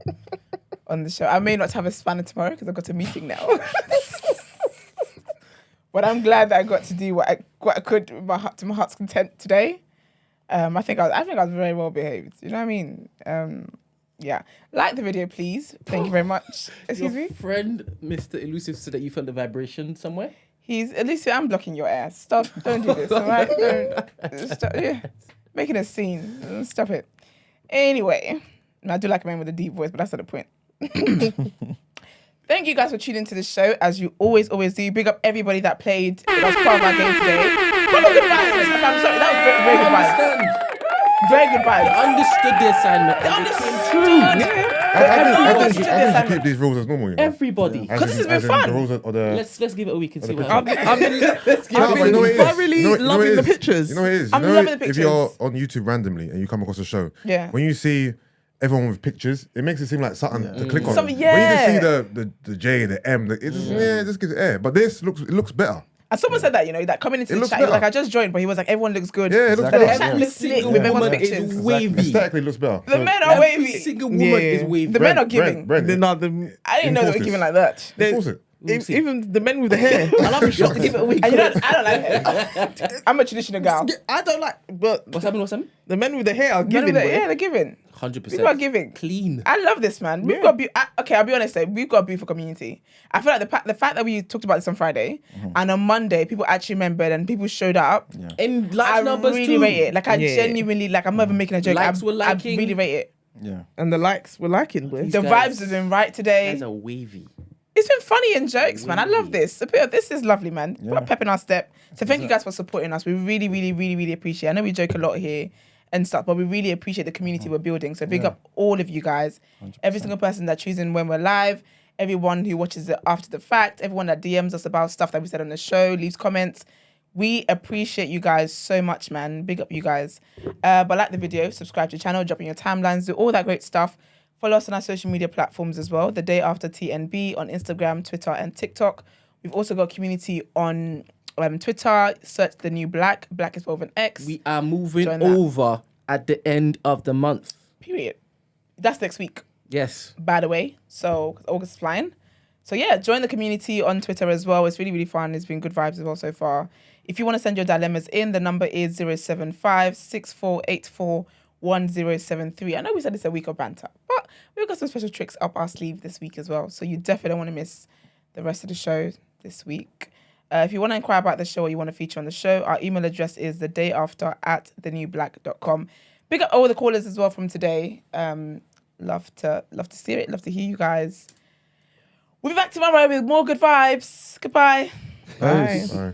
on the show. I may not have a spanner tomorrow because I've got a meeting now. But I'm glad that I got to do what I could to my heart's content today. I think I was very well behaved. You know what I mean? Yeah. Like the video, please. Thank you very much. Excuse me? Friend, Mr. Elusive, said that you felt the vibration somewhere. Elusive, I'm blocking your ass. Stop. Don't do this, all right? Don't. Stop. Yeah. Making a scene. Stop it. Anyway, I do like a man with a deep voice, but that's not the point. Thank you guys for tuning into this show, as you always do. Big up everybody that played. That was part of our game today. Proper good vibes. I'm sorry, that was very good vibes. Very good vibes. They understood the assignment. They understood. I think you should keep these rules as normal. You know? Everybody. Because this has been fun. The rules are the Let's give it a week and see what I've happens. been thoroughly loving the pictures. You know what it is? I'm loving the pictures. If you're on YouTube randomly and you come across a show, when you see everyone with pictures, it makes it seem like something to click on. When you just see the J, the M, it just gives it air. But this looks better. And someone said that, you know, that coming into the chat, he was like, I just joined, but he was like, everyone looks good. Yeah, it looks better. better. The chat looks lit with everyone's pictures. Wavy. Aesthetically, it looks better. The men are wavy. Every single woman is wavy. The men are giving. I didn't know they were giving like that. Enforce it. Even the men with the hair. I'll be shocked to give it a week. I don't like hair. I'm a traditional girl. I don't like. But What's happening? the men with the hair are giving. They're giving. 100%. People are giving. Clean. I love this, man. We've got okay, I'll be honest though, we've got a beautiful community. I feel like the fact that we talked about this on Friday and on Monday people actually remembered and people showed up. Yeah. In large numbers really too. rate it. Like I genuinely, like I'm not even making a joke. Likes were liking. I really rate it. Yeah. And the likes were liking. Boy. The vibes have been right today. Guys are wavy. It's been funny and jokes, man. I love this. This is lovely, man. Put a pep in our step. So thank you guys for supporting us. We really, really, really, really appreciate it. I know we joke a lot here and stuff, but we really appreciate the community we're building. So big up all of you guys. 100%. Every single person that tunes in when we're live, everyone who watches it after the fact, everyone that DMs us about stuff that we said on the show, leaves comments. We appreciate you guys so much, man. Big up you guys. But like the video, subscribe to the channel, drop in your timelines, do all that great stuff. Follow us on our social media platforms as well. The Day After TNB on Instagram, Twitter, and TikTok. We've also got community on Twitter. Search The New Black. Black is spelled with an X. We are moving over at the end of the month. Period. That's next week. Yes. By the way. So August is flying. So yeah, join the community on Twitter as well. It's really, really fun. It's been good vibes as well so far. If you want to send your dilemmas in, the number is 075-6484-1073. I know we said it's a week of banter, but we've got some special tricks up our sleeve this week as well. So you definitely don't want to miss the rest of the show this week. If you want to inquire about the show or you want to feature on the show, our email address is thedayafter@thenewblack.com. Big up all the callers as well from today. Love to see it. Love to hear you guys. We'll be back tomorrow with more good vibes. Goodbye. Bye.